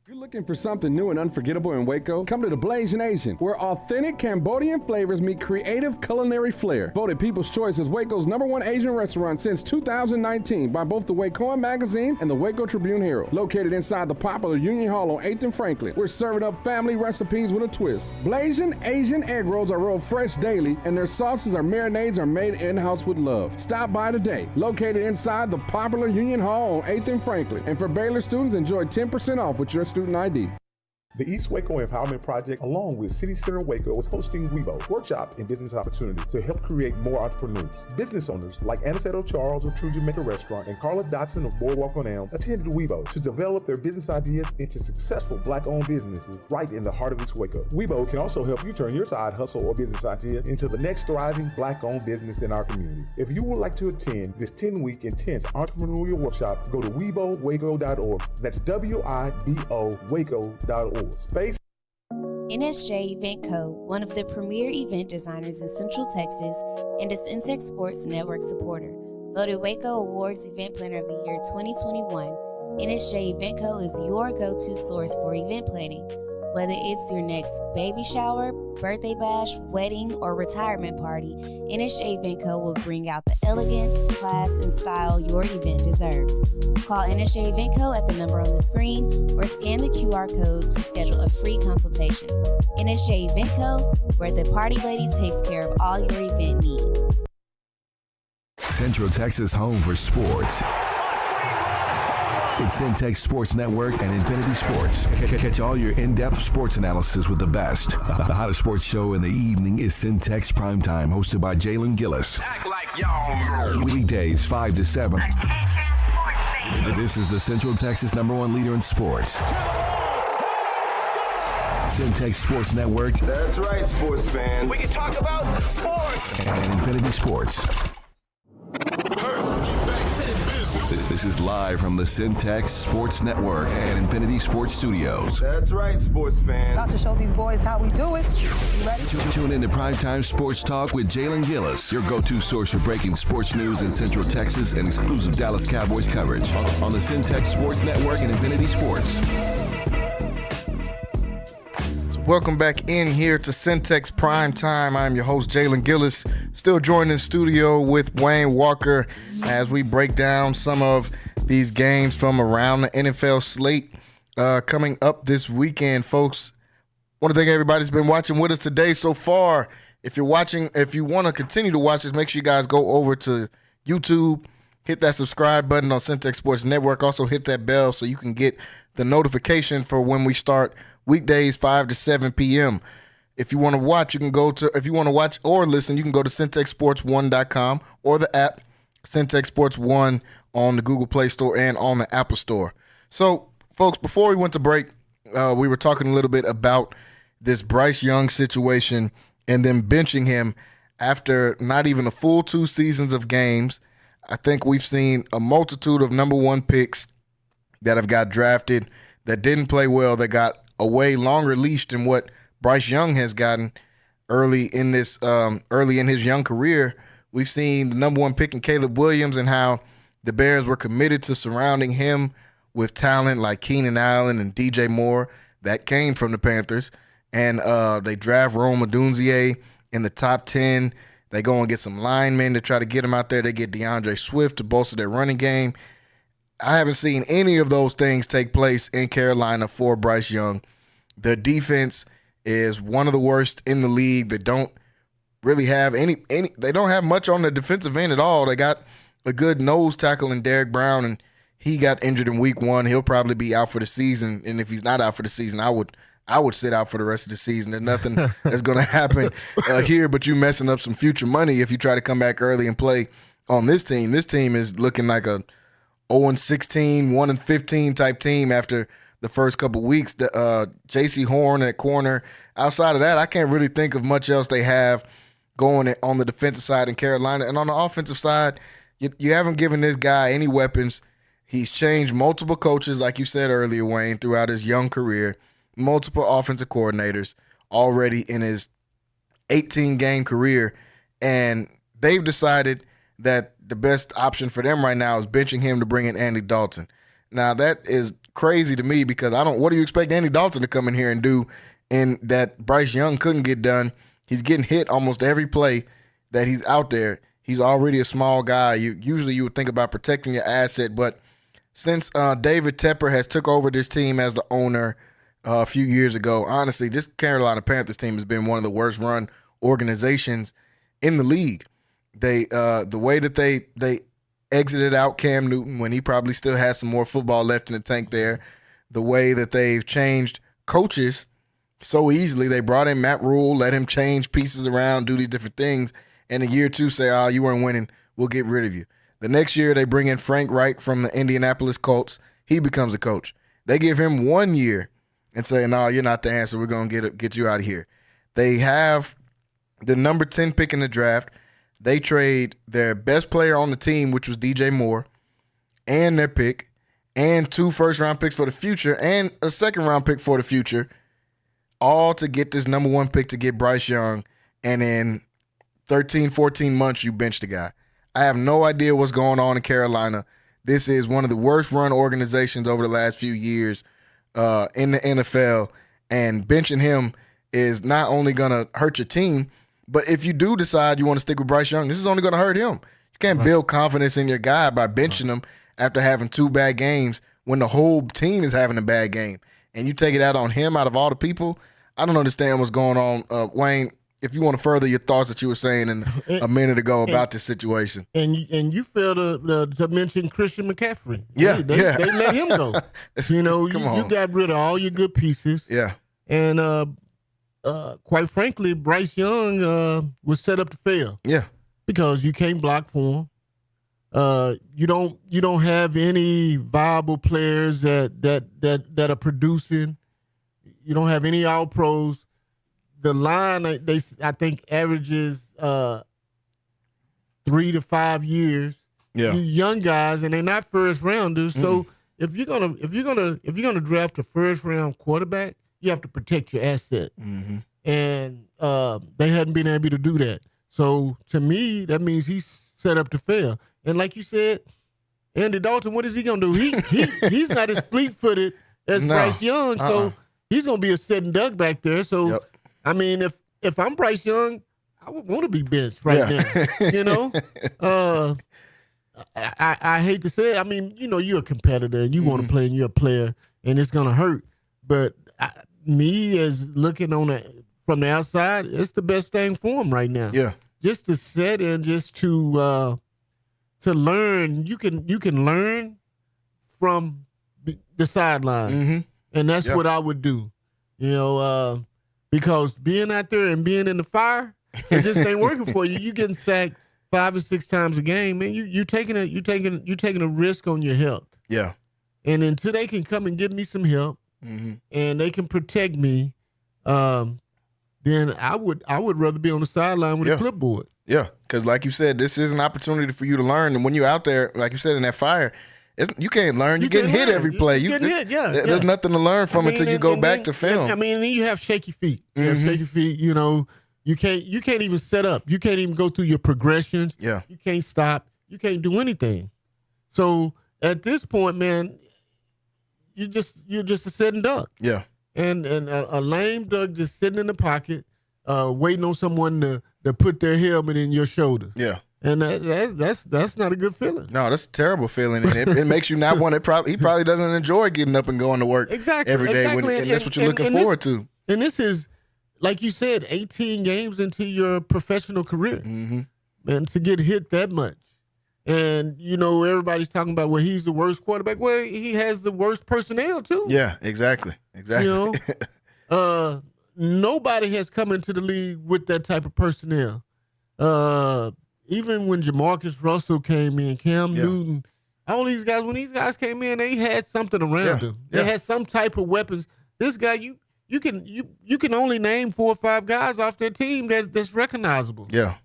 If you're looking for something new and unforgettable in Waco, come to the Blazing Asian, where authentic Cambodian flavors meet creative culinary flair. Voted People's Choice as Waco's #1 Asian restaurant since 2019 by both the Wacoan Magazine and the Waco Tribune Herald. Located inside the popular Union Hall on 8th and Franklin, we're serving up family recipes with a twist. Blazing Asian egg rolls are rolled fresh daily, and their sauces or marinades are made in-house with love. Stop by today. Located inside the popular Union Hall on 8th and Franklin. And for Baylor students, enjoy 10% off with your student ID. The East Waco Empowerment Project, along with City Center Waco, is hosting WeBo, Workshop and Business Opportunity, to help create more entrepreneurs. Business owners like Aniceto Charles of True Jamaica Restaurant and Carla Dotson of Boardwalk on Elm attended WeBo to develop their business ideas into successful Black-owned businesses right in the heart of East Waco. WeBo can also help you turn your side hustle or business idea into the next thriving Black-owned business in our community. If you would like to attend this 10-week intense entrepreneurial workshop, go to WeBoWaco.org. That's WIBO Waco.org. Space. NSJ Event Co., one of the premier event designers in Central Texas and a Centex Sports Network supporter. Voted Waco Awards Event Planner of the Year 2021, NSJ Event Co. is your go-to source for event planning. Whether it's your next baby shower, birthday bash, wedding, or retirement party, NSJ Event Co. will bring out the elegance, class, and style your event deserves. Call NSJ Event Co. at the number on the screen or scan the QR code to schedule a free consultation. NSJ Event Co., where the party lady takes care of all your event needs. Central Texas home for sports. It's Centex Sports Network and Infinity Sports. Catch all your in-depth sports analysis with the best. The hottest sports show in the evening is Centex Primetime, hosted by Jalen Gillis. Act like y'all. Weekdays 5 to 7. This is the Central Texas #1 leader in sports. Centex Sports Network. That's right, sports fans. We can talk about sports. And Infinity Sports. This is live from the Centex Sports Network and Infinity Sports Studios. That's right, sports fans. About to show these boys how we do it. You ready? Tune in to Primetime Sports Talk with Jalen Gillis, your go-to source for breaking sports news in Central Texas and exclusive Dallas Cowboys coverage on the Centex Sports Network and Infinity Sports. Welcome back in here to Centex Prime Time. I'm your host, Jalen Gillis, still joined in studio with Wayne Walker as we break down some of these games from around the NFL slate coming up this weekend, folks. Want to thank everybody that's been watching with us today so far. If you're watching, if you want to continue to watch this, make sure you guys go over to YouTube, hit that subscribe button on Centex Sports Network. Also hit that bell so you can get the notification for when we start weekdays 5 to 7 p.m. If you want to watch, you can go to, if you want to watch or listen, you can go to CentexSports1.com or the app Centex Sports 1 on the Google Play Store and on the Apple Store. So, folks, before we went to break, we were talking a little bit about this Bryce Young situation and then benching him after not even a full 2 seasons of games. I think we've seen a multitude of #1 picks that have got drafted that didn't play well, that got a way longer leash than what Bryce Young has gotten early in his young career. We've seen the #1 pick in Caleb Williams and how the Bears were committed to surrounding him with talent like Keenan Allen and DJ Moore that came from the Panthers. And they draft Rome Odunze in the top 10. They go and get some linemen to try to get him out there. They get DeAndre Swift to bolster their running game. I haven't seen any of those things take place in Carolina for Bryce Young. Their defense is one of the worst in the league. They don't really have they don't have much on the defensive end at all. They got a good nose tackle in Derek Brown, and he got injured in week 1. He'll probably be out for the season. And if he's not out for the season, I would sit out for the rest of the season. There's nothing that's going to happen here, but you messing up some future money if you try to come back early and play on this team. This team is looking like a 0-16, 1-15 type team after the first couple weeks. J.C. Horn at corner. Outside of that, I can't really think of much else they have going on the defensive side in Carolina. And on the offensive side, you haven't given this guy any weapons. He's changed multiple coaches, like you said earlier, Wayne, throughout his young career. Multiple offensive coordinators already in his 18-game career. And they've decided that the best option for them right now is benching him to bring in Andy Dalton. Now, that is crazy to me because what do you expect Andy Dalton to come in here and do and that Bryce Young couldn't get done? He's getting hit almost every play that he's out there. He's already a small guy. Usually you would think about protecting your asset, but since David Tepper has took over this team as the owner a few years ago, honestly, this Carolina Panthers team has been one of the worst run organizations in the league. They the way that they exited out Cam Newton when he probably still has some more football left in the tank there, the way that they've changed coaches so easily. They brought in Matt Rule, let him change pieces around, do these different things, and in year 2 say, oh, you weren't winning, we'll get rid of you. The next year they bring in Frank Reich from the Indianapolis Colts. He becomes a coach. They give him 1 year and say, no, you're not the answer. We're going to get you out of here. They have the number 10 pick in the draft. They trade their best player on the team, which was DJ Moore, and their pick, and 2 first-round picks for the future, and a second-round pick for the future, all to get this #1 pick to get Bryce Young. And in 13, 14 months, you bench the guy. I have no idea what's going on in Carolina. This is one of the worst-run organizations over the last few years in the NFL, and benching him is not only going to hurt your team, but if you do decide you want to stick with Bryce Young, this is only going to hurt him. You can't build confidence in your guy by benching him after having 2 bad games when the whole team is having a bad game. And you take it out on him out of all the people. I don't understand what's going on. Wayne, if you want to further your thoughts that you were saying a minute ago about this situation. And you failed to mention Christian McCaffrey. Yeah, they let him go. You got rid of all your good pieces. Yeah. And quite frankly, Bryce Young was set up to fail. Yeah. Because you can't block for him. You don't have any viable players that are producing. You don't have any all pros. The line I think averages 3 to 5 years. Yeah, young guys, and they're not first rounders. So if you're gonna draft a first round quarterback, you have to protect your asset. Mm-hmm. And they hadn't been able to do that. So to me, that means he's set up to fail. And like you said, Andy Dalton, what is he gonna do? He's not as fleet-footed as Bryce Young, so he's gonna be a sitting duck back there. So I mean, if I'm Bryce Young, I would want to be benched right now. I hate to say it. I mean, you're a competitor and you want to play and you're a player and it's gonna hurt. But me as looking from the outside, it's the best thing for him right now. Yeah, just to sit and just to learn. You can learn from the sideline, and that's what I would do. Because being out there and being in the fire, it just ain't working for you. You getting sacked 5 or 6 times a game, man. You taking a risk on your health. Yeah. And until they can come and give me some help, and they can protect me, then I would rather be on the sideline with a clipboard. Yeah, because like you said, this is an opportunity for you to learn. And when you're out there, like you said, in that fire, you can't learn. You're getting hit every play. You're getting hit, There's nothing to learn from until you go back to film. And then you have shaky feet. You have shaky feet. You can't even set up. You can't even go through your progressions. Yeah. You can't stop. You can't do anything. So at this point, man, you're just a sitting duck. Yeah. And a lame duck just sitting in the pocket, waiting on someone to put their helmet in your shoulder. Yeah. And that's not a good feeling. No, that's a terrible feeling, and it makes you not want to. He probably doesn't enjoy getting up and going to work every day, and that's what you're looking forward to. And this is, like you said, 18 games into your professional career, and to get hit that much, and everybody's talking about, well, he's the worst quarterback. Well, he has the worst personnel too. Yeah, exactly. Nobody has come into the league with that type of personnel. Even when Jamarcus Russell came in, Cam Newton, all these guys, when these guys came in, they had something around them. They had some type of weapons. This guy, you can only name 4 or 5 guys off their team that's recognizable. Yeah.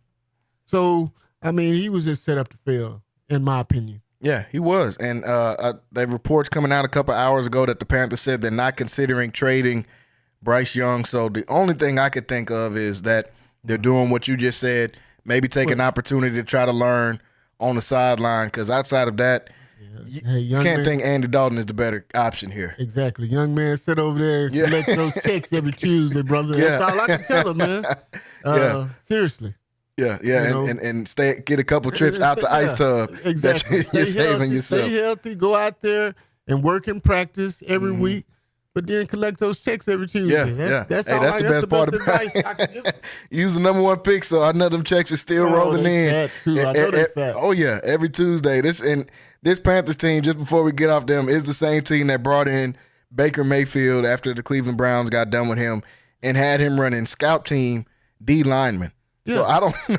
So, I mean, he was just set up to fail, in my opinion. Yeah, he was. And there were reports coming out a couple hours ago that the Panthers said they're not considering trading Bryce Young. So the only thing I could think of is that they're doing what you just said, maybe take an opportunity to try to learn on the sideline, because outside of that, you can't think Andy Dalton is the better option here. Exactly. Young man, sit over there and collect those checks every Tuesday, brother. That's all I can tell him, man. Seriously. Yeah, and get a couple trips out the ice tub. Exactly. That you're saving yourself. Stay healthy, go out there and work in practice every week, but then collect those checks every Tuesday. That's the best part advice I can give. You was the number 1 pick, so I know them checks are still rolling in. Fat too. I know they're fat. Oh yeah, every Tuesday. This Panthers team, just before we get off them, is the same team that brought in Baker Mayfield after the Cleveland Browns got done with him and had him running scout team D lineman. Yeah. So I don't know.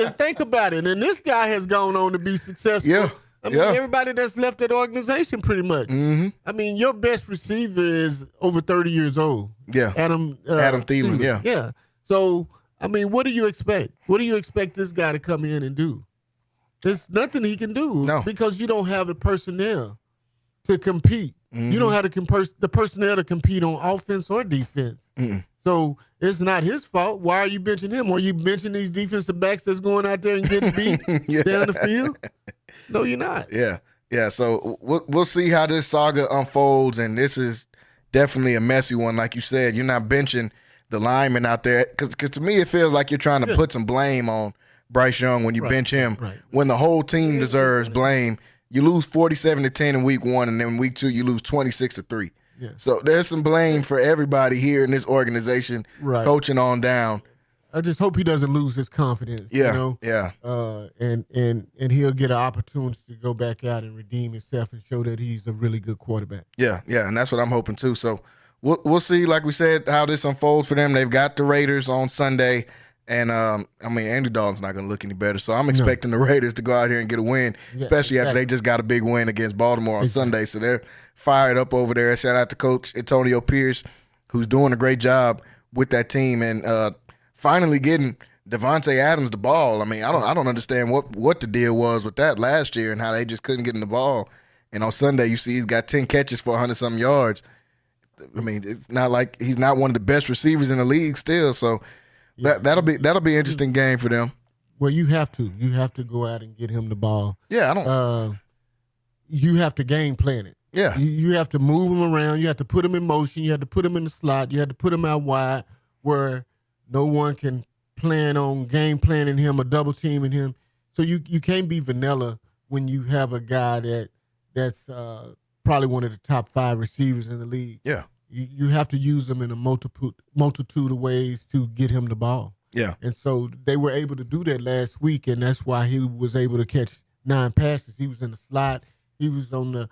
and think about it. And this guy has gone on to be successful. Yeah. I mean, everybody that's left that organization pretty much. I mean, your best receiver is over 30 years old. Yeah. Adam Thielen, yeah. Yeah. So, I mean, what do you expect? What do you expect this guy to come in and do? There's nothing he can do because you don't have the personnel to compete. You don't have the personnel to compete on offense or defense. So it's not his fault. Why are you benching him? Or are you benching these defensive backs that's going out there and getting beat down the field? No, you're not. Yeah. So we'll see how this saga unfolds, and this is definitely a messy one. Like you said, you're not benching the lineman out there because to me it feels like you're trying to put some blame on Bryce Young when you bench him. When the whole team deserves blame. You lose 47-10 in week 1, and then week 2 you lose 26-3. Yeah. So there's some blame for everybody here in this organization, coaching on down. I just hope he doesn't lose his confidence. Yeah, and he'll get an opportunity to go back out and redeem himself and show that he's a really good quarterback. Yeah, and that's what I'm hoping too. So we'll see, like we said, how this unfolds for them. They've got the Raiders on Sunday, and Andy Dalton's not going to look any better. So I'm expecting the Raiders to go out here and get a win, especially after they just got a big win against Baltimore on Sunday. So they're fired up over there. Shout out to Coach Antonio Pierce, who's doing a great job with that team and finally getting Devontae Adams the ball. I mean, I don't understand what the deal was with that last year and how they just couldn't get him the ball. And on Sunday, you see he's got 10 catches for 100-something yards. I mean, it's not like he's not one of the best receivers in the league still. So that'll be an interesting game for them. Well, you have to go out and get him the ball. Yeah, I don't. You have to game plan it. Yeah, you have to move him around. You have to put him in motion. You have to put him in the slot. You have to put him out wide where no one can plan on game planning him or double teaming him. So you can't be vanilla when you have a guy that's probably one of the top 5 receivers in the league. Yeah. You have to use him in a multitude of ways to get him the ball. Yeah. And so they were able to do that last week, and that's why he was able to catch 9 passes. He was in the slot. He was on the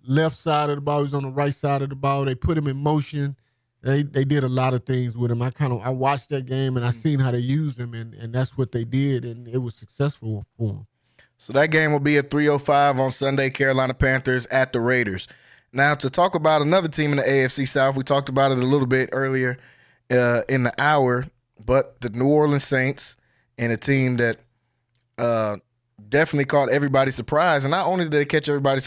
left side of the ball. He was on the right side of the ball. They put him in motion. They did a lot of things with him. I watched that game, and I seen how they used him, and that's what they did, and it was successful for him. So that game will be at 3:05 on Sunday, Carolina Panthers at the Raiders. Now, to talk about another team in the AFC South, we talked about it a little bit earlier in the hour, but the New Orleans Saints and a team that definitely caught everybody surprised. And not only did they catch everybody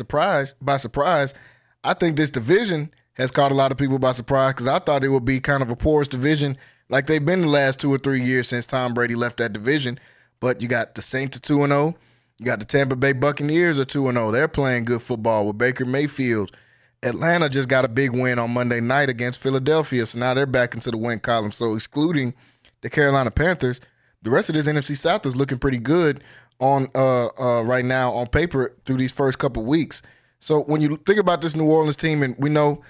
by surprise, I think this division has caught a lot of people by surprise because I thought it would be kind of a porous division like they've been the last 2 or 3 years since Tom Brady left that division. But you got the Saints at 2-0. You got the Tampa Bay Buccaneers at 2-0. They're playing good football with Baker Mayfield. Atlanta just got a big win on Monday night against Philadelphia, so now they're back into the win column. So excluding the Carolina Panthers, the rest of this NFC South is looking pretty good on right now on paper through these first couple weeks. So when you think about this New Orleans team, and we know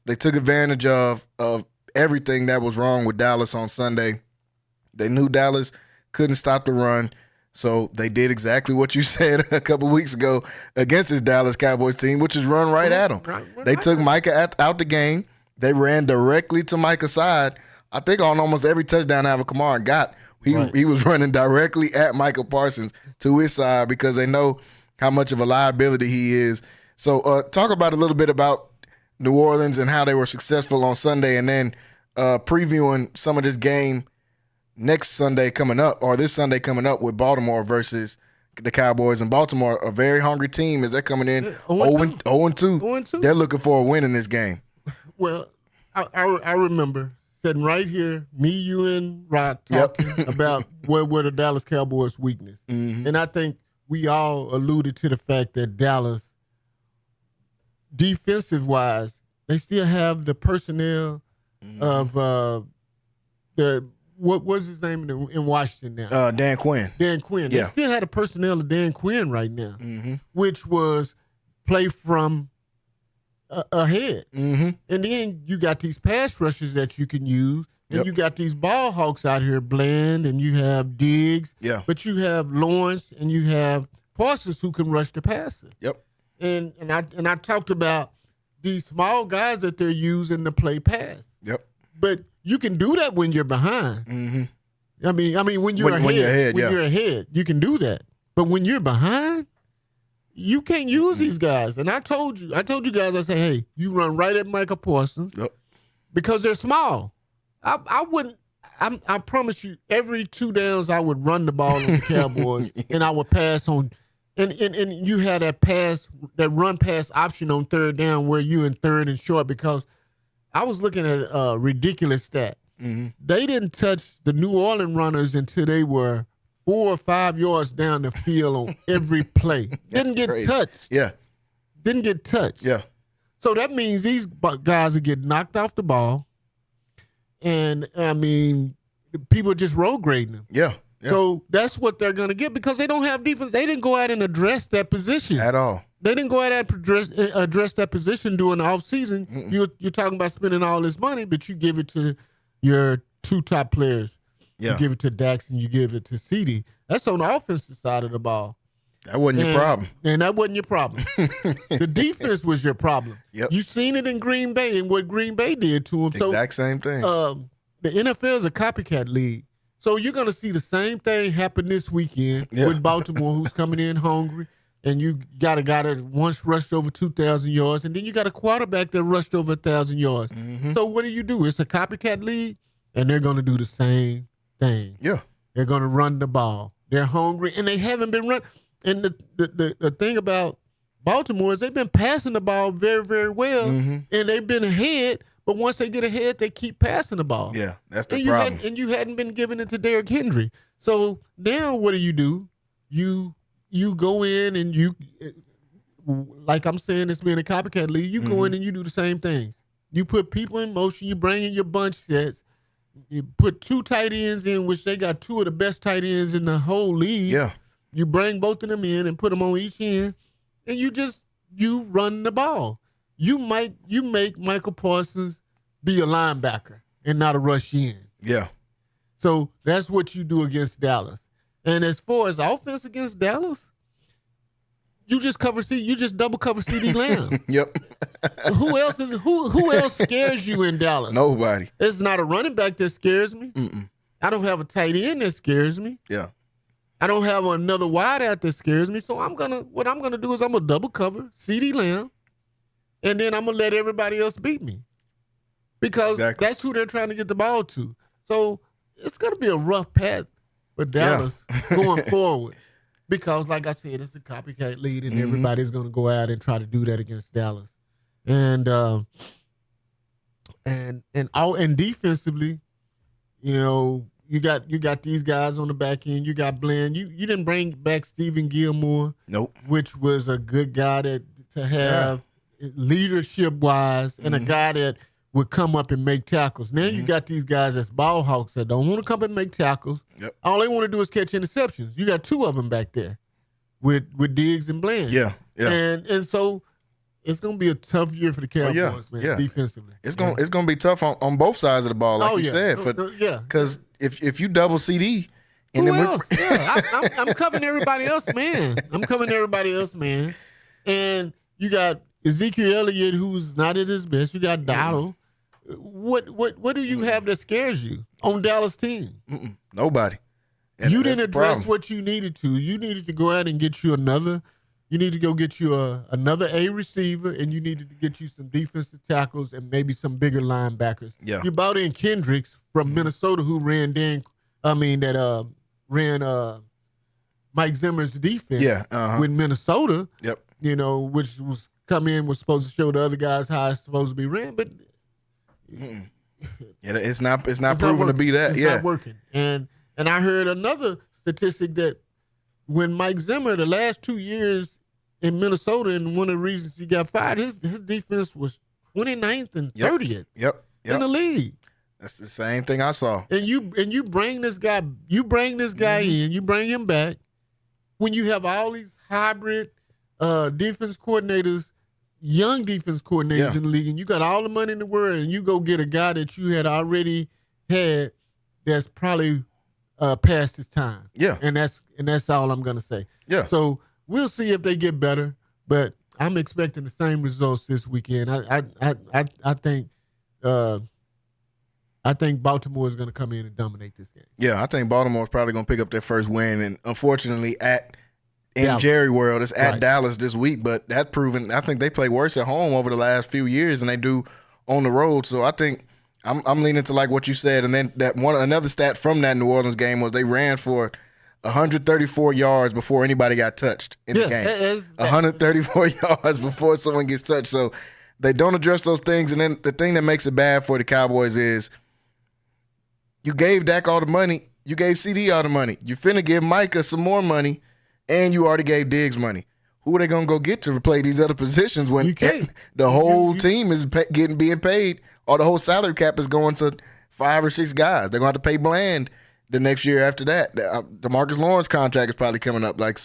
they took advantage of everything that was wrong with Dallas on Sunday. They knew Dallas couldn't stop the run, so they did exactly what you said a couple weeks ago against this Dallas Cowboys team, which is run right at them. They took Micah out the game. They ran directly to Micah's side. I think on almost every touchdown Alvin Kamara got, he was running directly at Micah Parsons to his side because they know how much of a liability he is. So talk about a little bit about New Orleans and how they were successful on Sunday, and then previewing some of this game next Sunday coming up, or this Sunday coming up with Baltimore versus the Cowboys. And Baltimore, a very hungry team as they're coming in 0-2. They're looking for a win in this game. Well, I remember sitting right here, me, you, and Rod talking about what were the Dallas Cowboys' weakness. Mm-hmm. And I think we all alluded to the fact that Dallas, defensive-wise, they still have the personnel of what was his name in Washington now? Dan Quinn. Dan Quinn. Yeah. They still had the personnel of Dan Quinn right now, which was play from ahead. Mm-hmm. And then you got these pass rushers that you can use, and you got these ball hawks out here, Bland, and you have Diggs. Yeah. But you have Lawrence and you have Parsons who can rush the passer. Yep. And I talked about these small guys that they're using to play pass. Yep. But you can do that when you're behind. Mm-hmm. I mean, when you're ahead, you can do that. But when you're behind, you can't use these guys. And I told you guys, I said, hey, you run right at Micah Parsons because they're small. I wouldn't. I promise you, every 2 downs I would run the ball on the Cowboys and I would pass on. And you had that run pass option on 3rd down where you in 3rd and short, because I was looking at a ridiculous stat. Mm-hmm. They didn't touch the New Orleans runners until they were 4 or 5 yards down the field on every play. Didn't get touched. Yeah. Didn't get touched. Yeah. So that means these guys are getting knocked off the ball. And, I mean, people are just road grading them. Yeah. So that's what they're going to get because they don't have defense. They didn't go out and address that position. At all. They didn't go out and address that position during the offseason. You're talking about spending all this money, but you give it to your 2 top players. Yeah. You give it to Dax and you give it to CD. That's on the offensive side of the ball. That wasn't your problem. And that wasn't your problem. The defense was your problem. Yep. You seen it in Green Bay and what Green Bay did to them. Exact same thing. The NFL is a copycat league. So you're going to see the same thing happen this weekend with Baltimore, who's coming in hungry. And you got a guy that once rushed over 2,000 yards. And then you got a quarterback that rushed over 1,000 yards. Mm-hmm. So what do? It's a copycat league. And they're going to do the same thing. Yeah. They're going to run the ball. They're hungry. And they haven't been run. And the thing about Baltimore is they've been passing the ball very, very well. Mm-hmm. And they've been ahead. But once they get ahead, they keep passing the ball. Yeah, that's the problem. And you hadn't been giving it to Derrick Henry. So now what do? You go in and you, like I'm saying, it's being a copycat league. You go in and you do the same things. You put people in motion. You bring in your bunch sets. You put 2 tight ends in, which they got 2 of the best tight ends in the whole league. Yeah. You bring both of them in and put them on each end, and you run the ball. You make Michael Parsons be a linebacker and not a rush in. Yeah. So that's what you do against Dallas. And as far as offense against Dallas, you just double cover CD Lamb. Yep. Who else scares you in Dallas? Nobody. It's not a running back that scares me. Mm-mm. I don't have a tight end that scares me. Yeah. I don't have another wideout that scares me. So what I'm gonna do is I'm gonna double cover CD Lamb, and then I'm gonna let everybody else beat me. Because that's who they're trying to get the ball to. So it's gonna be a rough path for Dallas going forward. Because, like I said, it's a copycat lead, and everybody's going to go out and try to do that against Dallas. And defensively, you got these guys on the back end. You got Bland. You didn't bring back Stephen Gilmore. Nope. Which was a good guy to have leadership wise, and a guy that would come up and make tackles. Now you got these guys that's ball hawks that don't want to come and make tackles. Yep. All they want to do is catch interceptions. You got 2 of them back there with Diggs and Bland. Yeah. And so it's going to be a tough year for the Cowboys, man, defensively. It's going to be tough on both sides of the ball, like you said. Because if you double CD, and who else? I'm covering everybody else, man. And you got Ezekiel Elliott, who's not at his best. You got Donald. What do you have that scares you on Dallas team? Nobody. And you didn't address what you needed to. You needed to go out and get you another. You need to go get you another A receiver, and you needed to get you some defensive tackles and maybe some bigger linebackers. Yeah. You brought in Kendricks from Minnesota, who ran Mike Zimmer's defense with Minnesota. Yep. Which was supposed to show the other guys how it's supposed to be ran, but it's not proven to be that. It's not working. And I heard another statistic that when Mike Zimmer, the last 2 years in Minnesota, and one of the reasons he got fired, his defense was 29th and 30th in the league. That's the same thing I saw. And you bring this guy, in, you bring him back when you have all these hybrid defense coordinators, young defense coordinators in the league, and you got all the money in the world, and you go get a guy that you had already had that's probably past his time. Yeah. And that's all I'm gonna say. Yeah. So we'll see if they get better, but I'm expecting the same results this weekend. I think Baltimore is gonna come in and dominate this game. Yeah, I think Baltimore is probably gonna pick up their first win, and unfortunately in Jerry World, it's at Dallas this week, but that's proven. I think they play worse at home over the last few years than they do on the road. So I think I'm leaning to like what you said. And then another stat from that New Orleans game was they ran for 134 yards before anybody got touched in the game. 134 yards before someone gets touched. So they don't address those things. And then the thing that makes it bad for the Cowboys is you gave Dak all the money. You gave CD all the money. You finna give Micah some more money. And you already gave Diggs money. Who are they going to go get to play these other positions when the whole team is being paid, or the whole salary cap is going to 5 or 6 guys? They're going to have to pay Bland the next year after that. The Marcus Lawrence contract is probably coming up. It's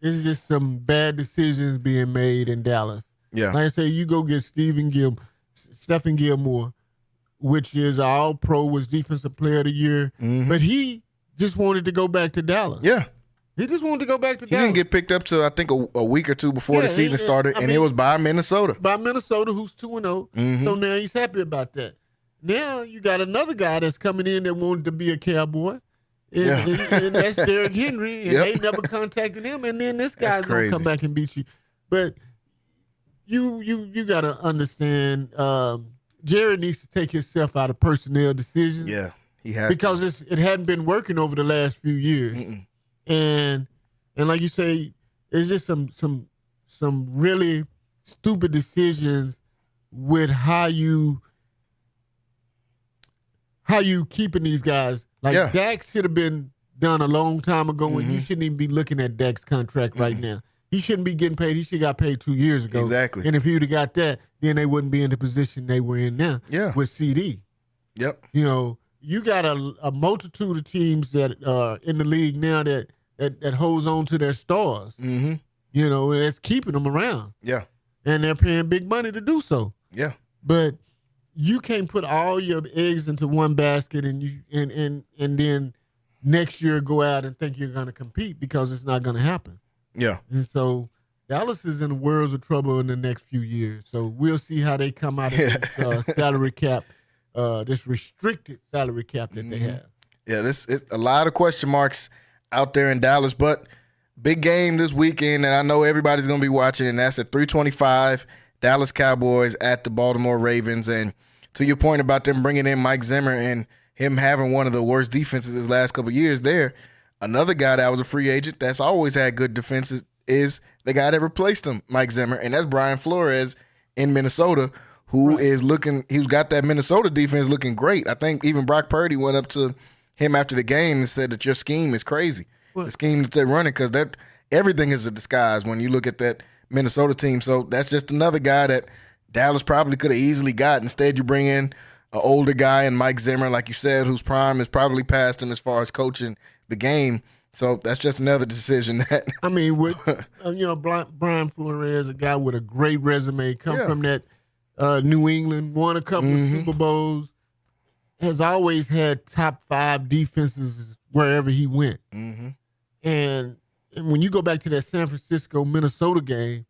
just some bad decisions being made in Dallas. Yeah. Like I say, you go get Stephen Gilmore. which is All-Pro, was Defensive Player of the Year. But he just wanted to go back to Dallas. Yeah. He just wanted to go back to Dallas. He didn't get picked up till, I think, a week or two before the season started, and it was by Minnesota. By Minnesota, who's 2-0. So now he's happy about that. Now you got another guy that's coming in that wanted to be a Cowboy, and that's Derrick Henry, and they never contacted him. And then this guy's going to come back and beat you. But you got to understand, Jared needs to take himself out of personnel decisions. Yeah, he has because it hadn't been working over the last few years. And like you say, it's just some really stupid decisions with how you keeping these guys. Like Dak should have been done a long time ago, and you shouldn't even be looking at Dak's contract right now. He shouldn't be getting paid. He should have got paid 2 years ago. Exactly. And if he would have got that, then they wouldn't be in the position they were in now with CD. Yep. You know, you got a multitude of teams that are in the league now that holds on to their stars. You know, and that's keeping them around. Yeah. And they're paying big money to do so. Yeah. But you can't put all your eggs into one basket and then next year go out and think you're going to compete, because it's not going to happen. Yeah. And so Dallas is in worlds of trouble in the next few years. So we'll see how they come out of this salary cap, this restricted salary cap that they have. Yeah, it's a lot of question marks out there in Dallas, but big game this weekend, and I know everybody's going to be watching, and that's at 3:25, Dallas Cowboys at the Baltimore Ravens. And to your point about them bringing in Mike Zimmer and him having one of the worst defenses his last couple of years there, another guy that was a free agent that's always had good defenses is the guy that replaced him, Mike Zimmer, and that's Brian Flores in Minnesota, who is he's got that Minnesota defense looking great. I think even Brock Purdy went up to him after the game and said that your scheme is crazy. The scheme that they're running, because everything is a disguise when you look at that Minnesota team. So that's just another guy that Dallas probably could have easily got. Instead, you bring in an older guy and Mike Zimmer, like you said, whose prime is probably past him as far as coaching the game. So that's just another decision that I mean, with Brian Flores, a guy with a great resume, come from that New England, won a couple of Super Bowls, has always had top 5 defenses wherever he went. And when you go back to that San Francisco Minnesota game,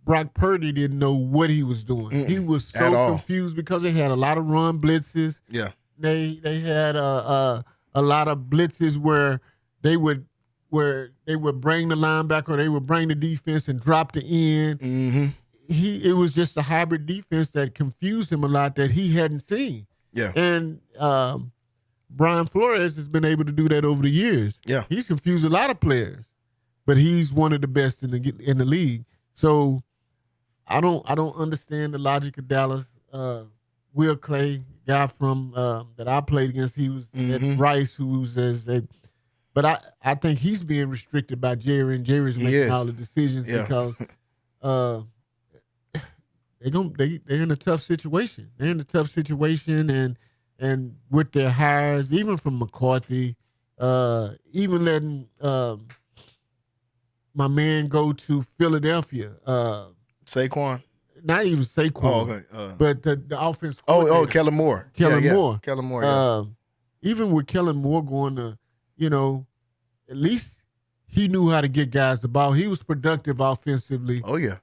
Brock Purdy didn't know what he was doing. He was so confused because they had a lot of run blitzes. Yeah, they had a lot of blitzes where they would bring the linebacker, or they would bring the defense and drop the end. It was just a hybrid defense that confused him a lot that he hadn't seen. Yeah, and Brian Flores has been able to do that over the years. Yeah, he's confused a lot of players, but he's one of the best in the league. So I don't understand the logic of Dallas. Will Clay, guy from that I played against, he was at Rice, but I think he's being restricted by Jerry, and Jerry's making all the decisions because they're in a tough situation. They're in a tough situation, and with their hires, even from McCarthy, even letting my man go to Philadelphia. Saquon. Not even Saquon. Oh, okay. But the offense. Kellen Moore. Kellen Moore. Kellen Moore, yeah. Even with Kellen Moore going to, at least he knew how to get guys the ball. He was productive offensively. Oh, yeah.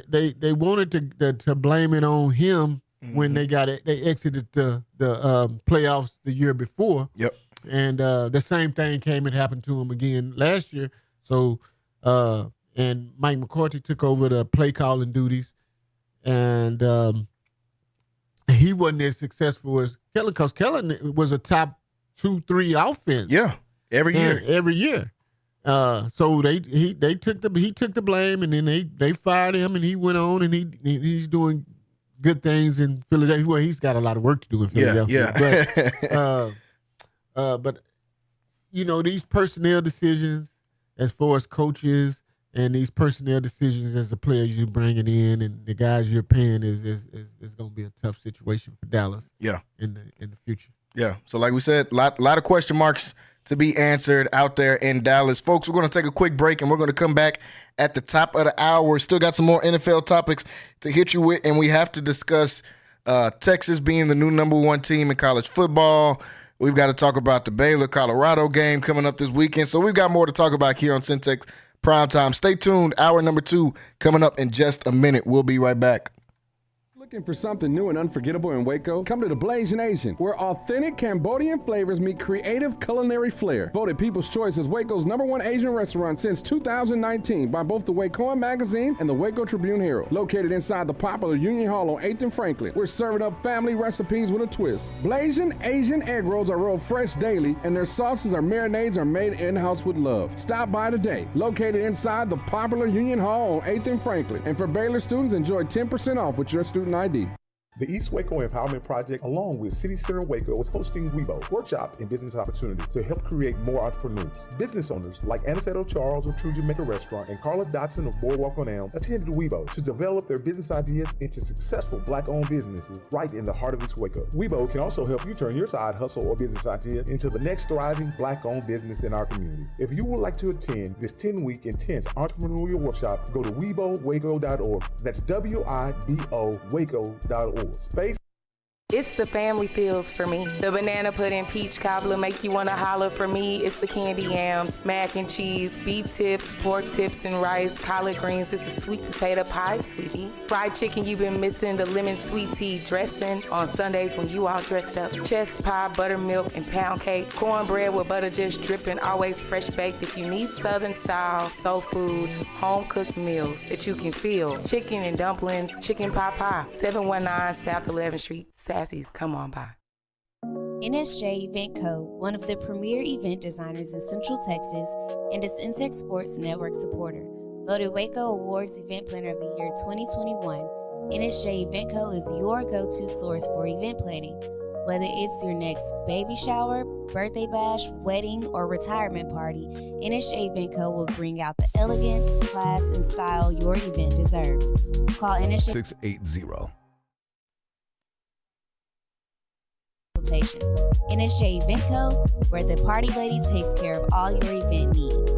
They wanted to blame it on him when they exited the playoffs the year before. Yep. And the same thing came and happened to him again last year. So, and Mike McCarthy took over the play calling duties, and he wasn't as successful as Kellen, because Kellen was a top 2-3 offense. Yeah, every year. So he took the blame, and then they fired him, and he went on, and he's doing good things in Philadelphia. Well, he's got a lot of work to do in Philadelphia. Yeah. But these personnel decisions as far as coaches, and these personnel decisions as the players you're bringing in and the guys you're paying is going to be a tough situation for Dallas. Yeah. In the future. Yeah. So like we said, lot of question marks to be answered out there in Dallas. Folks, we're going to take a quick break, and we're going to come back at the top of the hour. Still got some more NFL topics to hit you with, and we have to discuss Texas being the new number one team in college football. We've got to talk about the Baylor-Colorado game coming up this weekend. So we've got more to talk about here on Centex Primetime. Stay tuned. Hour number 2 coming up in just a minute. We'll be right back. Looking for something new and unforgettable in Waco? Come to the Blazing Asian, where authentic Cambodian flavors meet creative culinary flair. Voted People's Choice as Waco's #1 Asian restaurant since 2019 by both the Wacoan Magazine and the Waco Tribune Herald. Located inside the popular Union Hall on 8th and Franklin, we're serving up family recipes with a twist. Blazing Asian egg rolls are rolled fresh daily, and their sauces or marinades are made in-house with love. Stop by today. Located inside the popular Union Hall on 8th and Franklin. And for Baylor students, enjoy 10% off with your student ID. The East Waco Empowerment Project, along with City Center Waco, is hosting WeBo, Workshop and Business Opportunity, to help create more entrepreneurs. Business owners like Aniceto Charles of True Jamaica Restaurant and Carla Dotson of Boardwalk on Elm attended WeBo to develop their business ideas into successful Black-owned businesses right in the heart of East Waco. WeBo can also help you turn your side hustle or business idea into the next thriving Black-owned business in our community. If you would like to attend this 10-week intense entrepreneurial workshop, go to WeBoWaco.org. That's WIBO Waco.org. Space. It's the family feels for me. The banana pudding peach cobbler make you want to holler for me. It's the candy yams, mac and cheese, beef tips, pork tips and rice, collard greens. It's the sweet potato pie, sweetie. Fried chicken you've been missing, the lemon sweet tea dressing on Sundays when you all dressed up. Chest pie, buttermilk, and pound cake. Cornbread with butter just dripping, always fresh baked. If you need Southern style, soul food, home cooked meals that you can feel. Chicken and dumplings, chicken pot pie. 719 South 11th Street. Sassy's, come on by. NSJ Event Co., one of the premier event designers in Central Texas and a Centex Sports Network supporter. Voted Waco Awards Event Planner of the Year 2021, NSJ Event Co. is your go-to source for event planning. Whether it's your next baby shower, birthday bash, wedding, or retirement party, NSJ Event Co. will bring out the elegance, class, and style your event deserves. Call NSJ 680. NSJ Event Co., where the party lady takes care of all your event needs.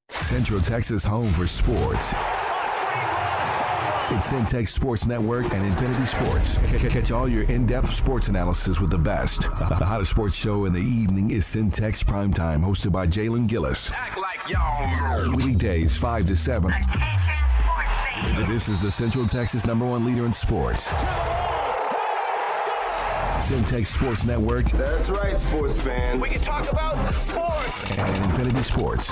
Central Texas home for sports. It's Centex Sports Network and Infinity Sports. Catch all your in-depth sports analysis with the best. The hottest sports show in the evening is Centex Primetime, hosted by Jalen Gillis. Act like y'all. Weekdays 5 to 7. This is the Central Texas #1 leader in sports. Centex Sports Network. That's right, sports fans. We can talk about sports. And Infinity Sports.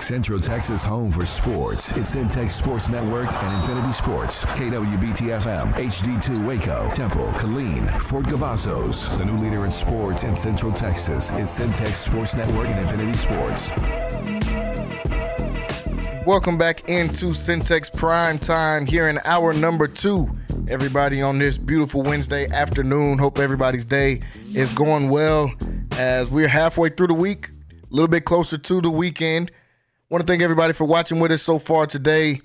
Central Texas home for sports. It's Centex Sports Network and Infinity Sports. KWBT-FM, HD2 Waco, Temple, Killeen, Fort Cavazos. The new leader in sports in Central Texas is Centex Sports Network and Infinity Sports. Welcome back into Centex Prime Time here in hour number 2. Everybody on this beautiful Wednesday afternoon. Hope everybody's day is going well as we're halfway through the week, a little bit closer to the weekend. Want to thank everybody for watching with us so far today.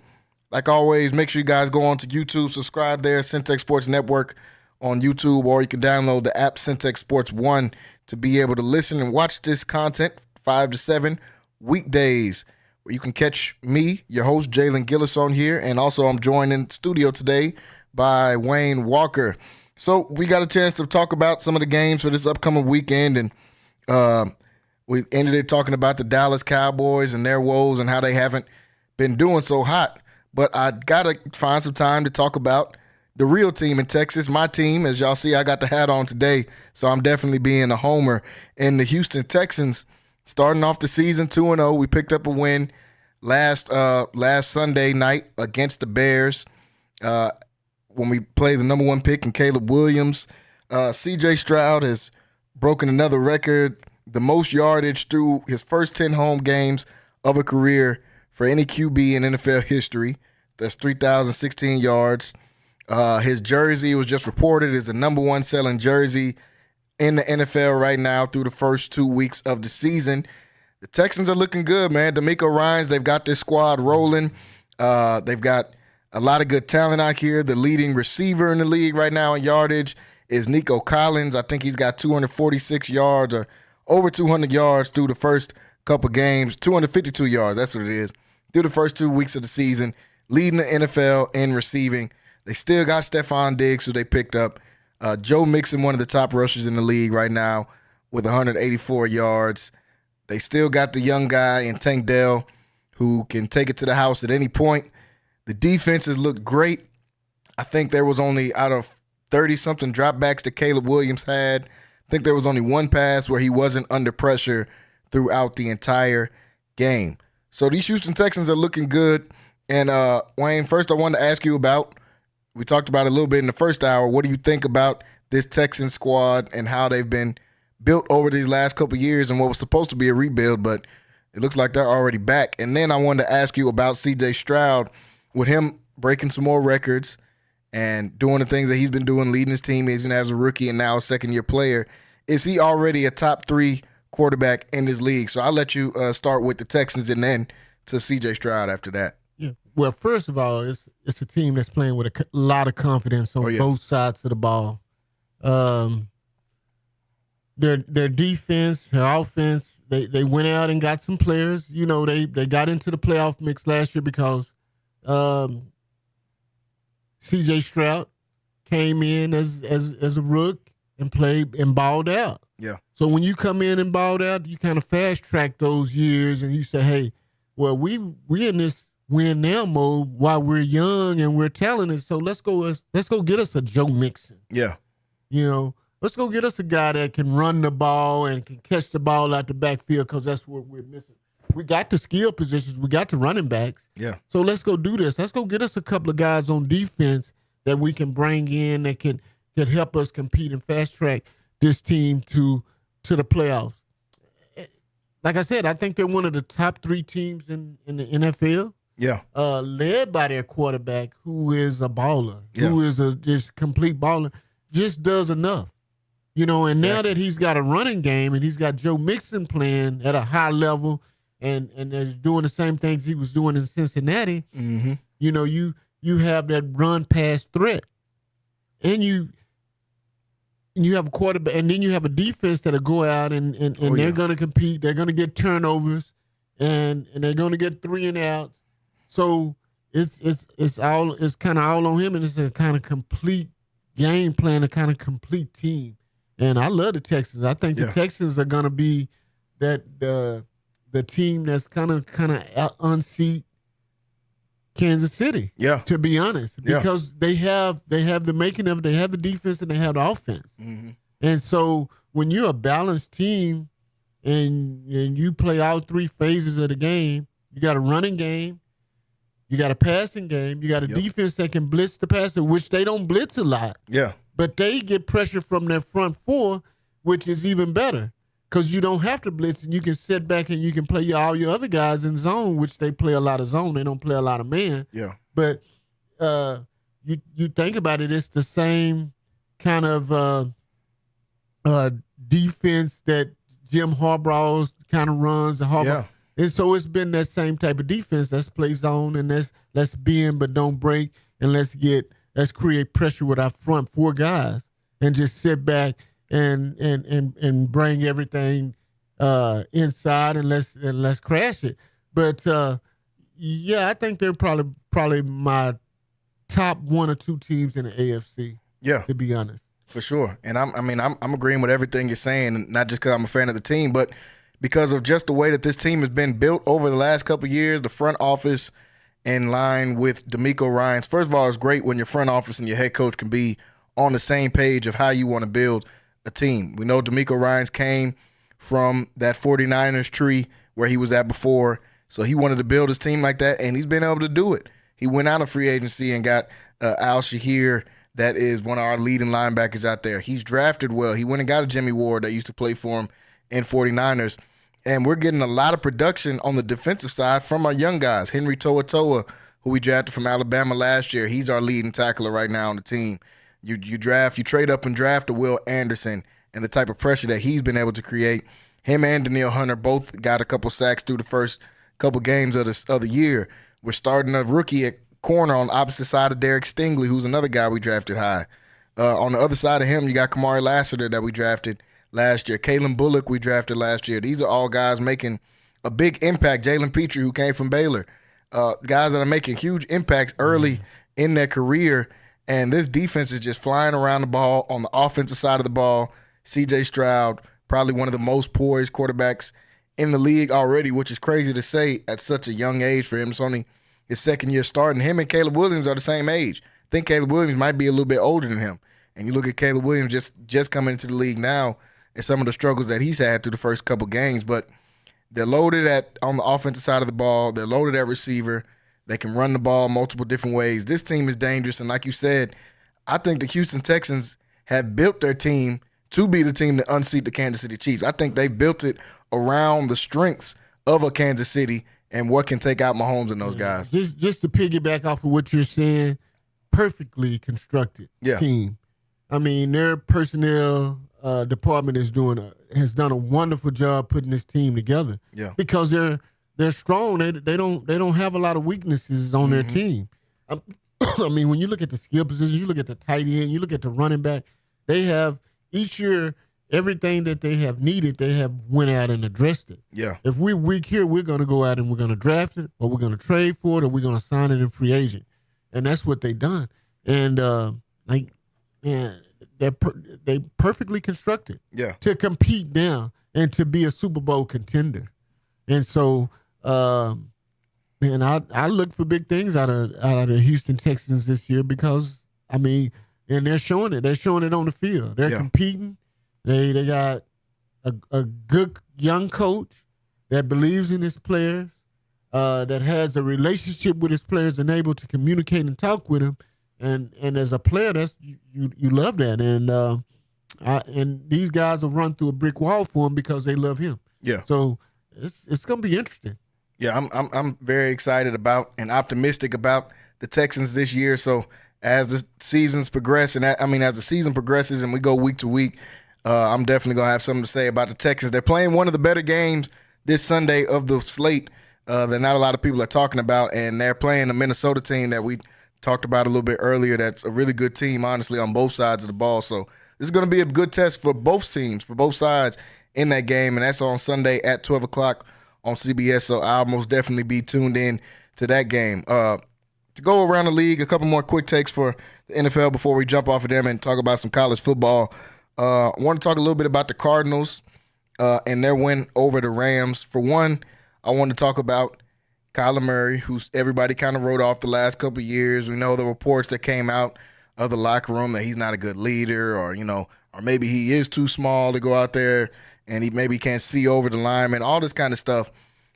Like always, make sure you guys go on to YouTube, subscribe there, Centex Sports Network on YouTube, or you can download the app Centex Sports 1 to be able to listen and watch this content 5 to 7 weekdays, where you can catch me, your host, Jalen Gillis, on here. And also I'm joined in studio today by Wayne Walker. So we got a chance to talk about some of the games for this upcoming weekend, and we ended it talking about the Dallas Cowboys and their woes and how they haven't been doing so hot. But I got to find some time to talk about the real team in Texas, my team. As y'all see, I got the hat on today, so I'm definitely being a homer. And the Houston Texans, starting off the season 2-0. We picked up a win last Sunday night against the Bears. When we play the #1 pick in Caleb Williams. C.J. Stroud has broken another record, the most yardage through his first 10 home games of a career for any QB in NFL history. That's 3,016 yards. His jersey was just reported as the #1 selling jersey in the NFL right now through the first 2 weeks of the season. The Texans are looking good, man. D'Amico Ryans, they've got this squad rolling. They've got a lot of good talent out here. The leading receiver in the league right now in yardage is Nico Collins. I think he's got 246 yards or over 200 yards through the first couple games, 252 yards, that's what it is, through the first 2 weeks of the season, leading the NFL in receiving. They still got Stephon Diggs, who they picked up. Joe Mixon, one of the top rushers in the league right now with 184 yards. They still got the young guy in Tank Dell who can take it to the house at any point. The defenses looked great. I think there was only, out of 30-something dropbacks that Caleb Williams had, I think there was only one pass where he wasn't under pressure throughout the entire game. So these Houston Texans are looking good. And Wayne, first I wanted to ask you about, we talked about it a little bit in the first hour, what do you think about this Texan squad and how they've been built over these last couple of years and what was supposed to be a rebuild, but it looks like they're already back. And then I wanted to ask you about C.J. Stroud, with him breaking some more records and doing the things that he's been doing, leading his team as a rookie and now a second-year player. Is he already a top 3 quarterback in this league? So I'll let you start with the Texans and then to C.J. Stroud after that. Yeah. Well, first of all, it's a team that's playing with a lot of confidence on both sides of the ball. Their defense, their offense, they went out and got some players. You know, they got into the playoff mix last year because C.J. Stroud came in as a rook and played and balled out. Yeah. So when you come in and balled out, you kind of fast track those years and you say, hey, well, we in this win now mode while we're young and we're talented. So let's go get us a Joe Mixon. Yeah. You know, let's go get us a guy that can run the ball and can catch the ball out the backfield, because that's what we're missing. We got the skill positions. We got the running backs. Yeah. So let's go do this. Let's go get us a couple of guys on defense that we can bring in that can help us compete and fast track this team to the playoffs. Like I said, I think they're one of the top 3 teams in the NFL. Yeah. Led by their quarterback, who is a baller, yeah. who is a just complete baller, just does enough. You know, and now that he's got a running game and he's got Joe Mixon playing at a high level and is doing the same things he was doing in Cincinnati, mm-hmm. you know, you have that run-pass threat. And you have a quarterback, and then you have a defense that'll go out and they're going to compete. They're going to get turnovers, and they're going to get 3 and outs. So it's kind of all on him, and it's a kind of complete game plan, a kind of complete team. And I love the Texans. I think the Texans are going to be that the team that's kind of unseat Kansas City. Yeah. To be honest, because they have the making of it. They have the defense and they have the offense. Mm-hmm. And so when you're a balanced team and you play all 3 phases of the game, you got a running game, you got a passing game, you got a defense that can blitz the passer, which they don't blitz a lot. Yeah. But they get pressure from their front 4, which is even better because you don't have to blitz and you can sit back and you can play all your other guys in zone, which they play a lot of zone. They don't play a lot of man. Yeah. But you think about it, it's the same kind of defense that Jim Harbaugh kind of runs. Yeah. And so it's been that same type of defense. Let's play zone and let's bend but don't break, and let's create pressure with our front 4 guys and just sit back and bring everything inside and let's crash it. But I think they're probably my top 1 or 2 teams in the AFC. Yeah, to be honest, for sure. And I'm agreeing with everything you're saying, not just because I'm a fan of the team, but because of just the way that this team has been built over the last couple of years. The front office, in line with DeMeco Ryans. First of all, it's great when your front office and your head coach can be on the same page of how you want to build a team. We know DeMeco Ryans came from that 49ers tree where he was at before, so he wanted to build his team like that, and he's been able to do it. He went out of free agency and got Al Shahir, that is one of our leading linebackers out there. He's drafted well. He went and got a Jimmy Ward that used to play for him in 49ers. And we're getting a lot of production on the defensive side from our young guys. Henry To'oTo'o, who we drafted from Alabama last year, he's our leading tackler right now on the team. You trade up and draft a Will Anderson, and the type of pressure that he's been able to create. Him and Danielle Hunter both got a couple sacks through the first couple games of the year. We're starting a rookie at corner on the opposite side of Derek Stingley, who's another guy we drafted high. On the other side of him, you got Kamari Lassiter that we drafted last year. Kalen Bullock we drafted last year. These are all guys making a big impact. Jalen Petrie, who came from Baylor. Guys that are making huge impacts early in their career. And this defense is just flying around the ball on the offensive side of the ball. C.J. Stroud, probably one of the most poised quarterbacks in the league already, which is crazy to say at such a young age for him. It's only his second year starting. Him and Caleb Williams are the same age. I think Caleb Williams might be a little bit older than him. And you look at Caleb Williams just coming into the league now and some of the struggles that he's had through the first couple games. But they're loaded on the offensive side of the ball. They're loaded at receiver. They can run the ball multiple different ways. This team is dangerous. And like you said, I think the Houston Texans have built their team to be the team to unseat the Kansas City Chiefs. I think they built it around the strengths of a Kansas City and what can take out Mahomes and those guys. Just to piggyback off of what you're saying, perfectly constructed team. I mean, their personnel department has done a wonderful job putting this team together. Yeah, because they're strong. They don't have a lot of weaknesses on their team. I mean, when you look at the skill position, you look at the tight end, you look at the running back. They have each year everything that they have needed. They have went out and addressed it. Yeah. If we're weak here, we're going to go out and we're going to draft it, or we're going to trade for it, or we're going to sign it in free agent, and that's what they've done. And they perfectly constructed. Yeah. To compete now and to be a Super Bowl contender. And so, man, I look for big things out of the Houston Texans this year because, I mean, and they're showing it. They're showing it on the field. They're competing. They got a good young coach that believes in his players, that has a relationship with his players and able to communicate and talk with them. And as a player, that's you love that. And these guys will run through a brick wall for him because they love him. Yeah. So it's going to be interesting. Yeah, I'm very excited about and optimistic about the Texans this year. So as the seasons progress, as the season progresses and we go week to week, I'm definitely going to have something to say about the Texans. They're playing one of the better games this Sunday of the slate that not a lot of people are talking about, and they're playing a Minnesota team that we talked about a little bit earlier. That's a really good team, honestly, on both sides of the ball. So this is going to be a good test for both teams, for both sides in that game, and that's on Sunday at 12 o'clock on CBS. So I'll most definitely be tuned in to that game. To go around the league, a couple more quick takes for the NFL before we jump off of them and talk about some college football. I want to talk a little bit about the Cardinals and their win over the Rams. For one, I want to talk about Kyler Murray, who everybody kind of wrote off the last couple of years. We know the reports that came out of the locker room that he's not a good leader, or maybe he is too small to go out there and he maybe can't see over the lineman, all this kind of stuff.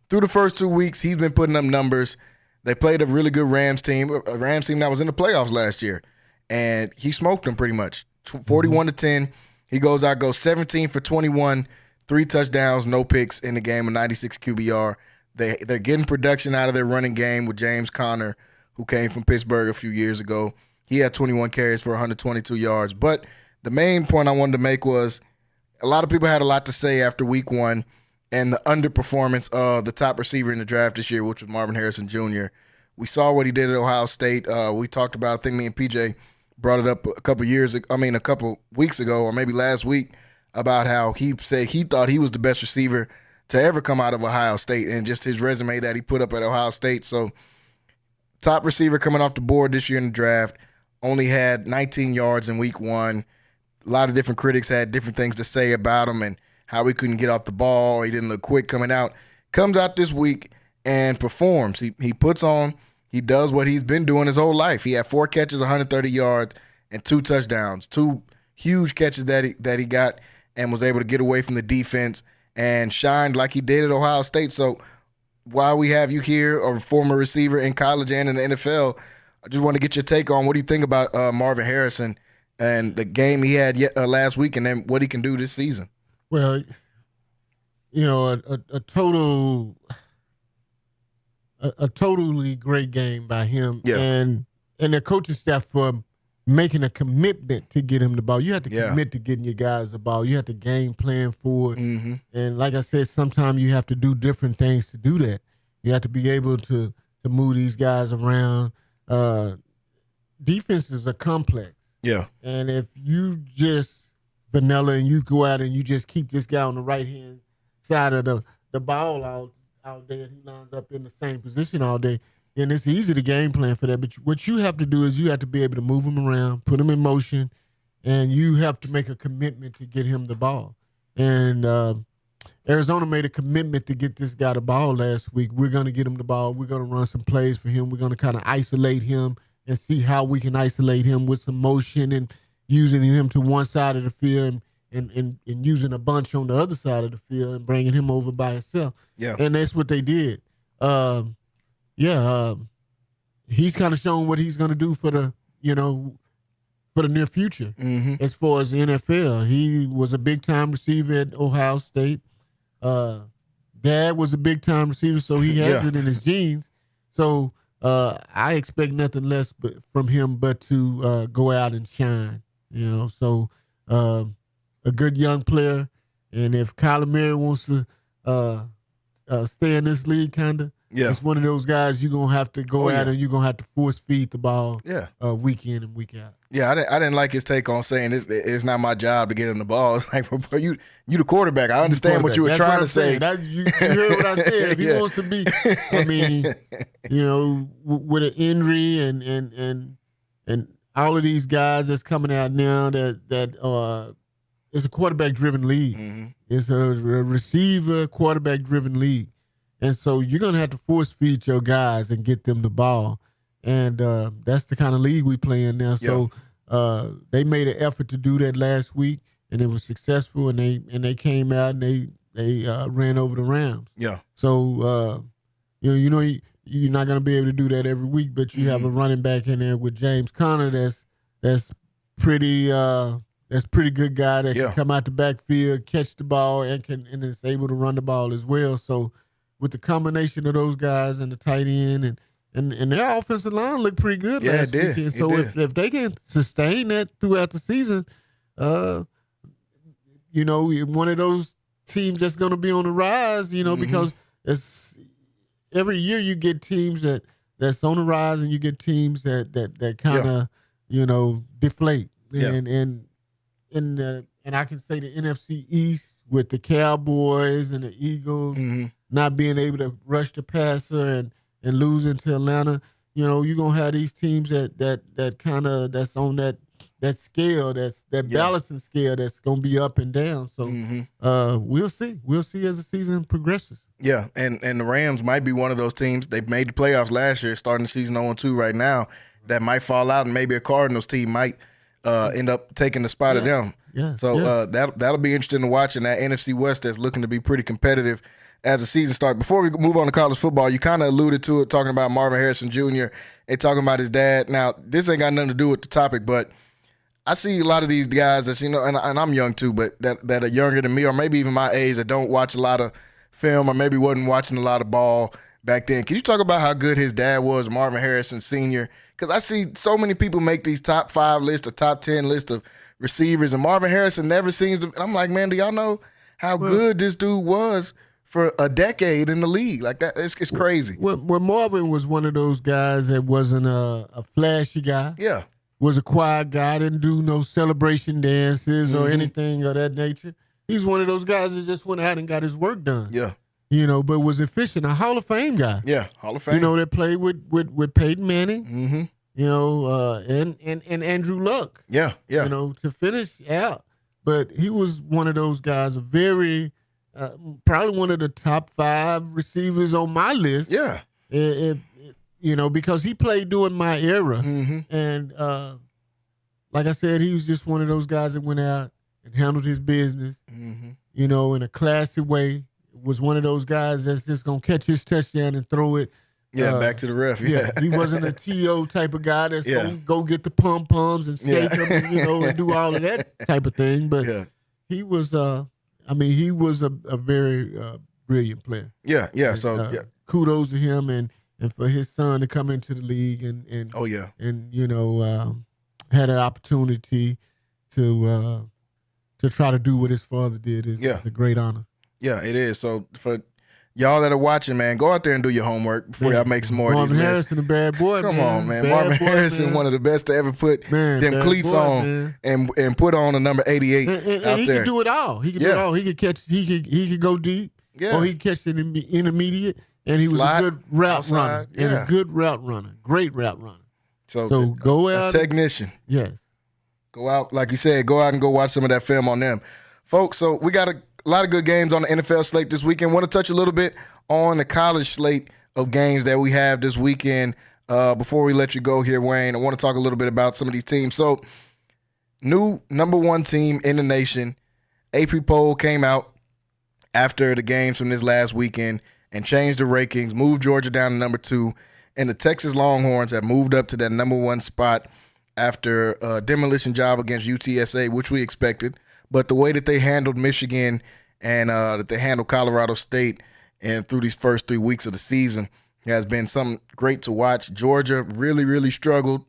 Through the first 2 weeks, he's been putting up numbers. They played a really good Rams team, a Rams team that was in the playoffs last year, and he smoked them pretty much, 41-10. He goes 17 for 21, 3 touchdowns, no picks in the game, a 96 QBR. They're getting production out of their running game with James Conner, who came from Pittsburgh a few years ago. He had 21 carries for 122 yards. But the main point I wanted to make was a lot of people had a lot to say after week 1 and the underperformance of the top receiver in the draft this year, which was Marvin Harrison Jr. We saw what he did at Ohio State. We talked about, I think me and PJ brought it up a couple weeks ago, or maybe last week, about how he said he thought he was the best receiver to ever come out of Ohio State, and just his resume that he put up at Ohio State. So top receiver coming off the board this year in the draft, only had 19 yards in week 1. A lot of different critics had different things to say about him and how he couldn't get off the ball. He didn't look quick coming out. Comes out this week and performs. He puts on. He does what he's been doing his whole life. He had 4 catches, 130 yards, and 2 touchdowns. 2 huge catches that he got and was able to get away from the defense and shined like he did at Ohio State. So while we have you here, a former receiver in college and in the NFL, I just want to get your take on what do you think about Marvin Harrison and the game he had last week, and then what he can do this season. Well, a totally great game by him, and the coaching staff for making a commitment to get him the ball. You have to commit to getting your guys the ball. You have to game plan for it. Mm-hmm. And like I said, sometimes you have to do different things to do that. You have to be able to move these guys around. Defenses are complex. Yeah. And if you just vanilla, and you go out and you just keep this guy on the right hand side of the ball out there, and he lines up in the same position all day. And it's easy to game plan for that. But what you have to do is you have to be able to move him around, put him in motion, and you have to make a commitment to get him the ball. And Arizona made a commitment to get this guy the ball last week. We're going to get him the ball. We're going to run some plays for him. We're going to kind of isolate him and see how we can isolate him with some motion and using him to one side of the field and using a bunch on the other side of the field and bringing him over by himself. Yeah. And that's what they did. He's kind of shown what he's going to do for the near future. As far as the NFL. He was a big-time receiver at Ohio State. Dad was a big-time receiver, so he has it in his genes. So I expect nothing less from him but to go out and shine. So a good young player. And if Kyler Murray wants to stay in this league, kind of, it's one of those guys you're going to have to go out and you're going to have to force feed the ball week in and week out. Yeah, I didn't like his take on saying it's not my job to get him the ball. It's like, bro, you the quarterback. I understand what you were trying to say. You heard what I said. If he wants to be, with an injury and all of these guys that's coming out now that it's a quarterback-driven league. It's a receiver quarterback-driven league. And so you're going to have to force feed your guys and get them the ball. And that's the kind of league we play in now. So they made an effort to do that last week, and it was successful. And they came out and they ran over the Rams. Yeah. So you're not going to be able to do that every week, but you have a running back in there with James Conner that's pretty good guy that can come out the backfield, catch the ball, and is able to run the ball as well. So with the combination of those guys and the tight end and their offensive line looked pretty good last weekend. So if they can sustain that throughout the season, one of those teams that's going to be on the rise, because it's every year you get teams that's on the rise and you get teams that kind of deflate. And I can say the NFC East with the Cowboys and the Eagles not being able to rush the passer and losing to Atlanta, you're gonna have these teams that kind of that's on that scale, that balancing scale that's gonna be up and down. So we'll see as the season progresses. Yeah, and the Rams might be one of those teams. They made the playoffs last year, starting the season 0-2 right now. That might fall out, and maybe a Cardinals team might end up taking the spot of them. Yeah. So that'll be interesting to watch in that NFC West that's looking to be pretty competitive as the season starts. Before we move on to college football, you kind of alluded to it, talking about Marvin Harrison Jr. and talking about his dad. Now, this ain't got nothing to do with the topic, but I see a lot of these guys that, and I'm young too, but that are younger than me or maybe even my age that don't watch a lot of film or maybe wasn't watching a lot of ball back then. Can you talk about how good his dad was, Marvin Harrison Sr.? Because I see so many people make these top 5 lists or top 10 lists of receivers, and Marvin Harrison never seems to. And I'm like, man, do y'all know how good this dude was for a decade in the league? Like that, it's crazy. Well, Marvin was one of those guys that wasn't a flashy guy. Yeah. Was a quiet guy, didn't do no celebration dances or anything of that nature. He's one of those guys that just went out and got his work done. Yeah. But was efficient, a Hall of Fame guy. Yeah, Hall of Fame. That played with Peyton Manning. And Andrew Luck. Yeah. To finish out. But he was one of those guys, a very probably one of the top 5 receivers on my list. Yeah. Because he played during my era. And like I said, he was just one of those guys that went out and handled his business, in a classy way. Was one of those guys that's just going to catch his touchdown and throw it. Back to the ref. Yeah. He wasn't a T.O. type of guy that's going to go get the pom-poms and shake them, and do all of that type of thing. But he was, he was a very brilliant player. Yeah. And, kudos to him and for his son to come into the league and had an opportunity to try to do what his father did is a great honor. Yeah, it is. So for y'all that are watching, man, go out there and do your homework before y'all make some more of these lists. Marvin Harrison, a bad boy, Come on, man. Bad Marvin boy, Harrison, man. one of the best to ever put them cleats on and put on a number 88 and out he there. can do it all. He can do it all. He can catch. He could go deep. Yeah. Or he could catch it in the intermediate. And he was a good route runner. And a good route runner. Great route runner. So go out. A technician. Yes. Go out, like you said, go out and go watch some of that film on them. Folks, so we got a lot of good games on the NFL slate this weekend. Want to touch a little bit on the college slate of games that we have this weekend. Before we let you go here, Wayne, I want to talk a little bit about some of these teams. So, new number 1 team in the nation. AP poll came out after the games from this last weekend and changed the rankings, moved Georgia down to number 2, and the Texas Longhorns have moved up to that number 1 spot after a demolition job against UTSA, which we expected. But the way that they handled Michigan and that they handled Colorado State and through these first 3 weeks of the season has been something great to watch. Georgia really, really struggled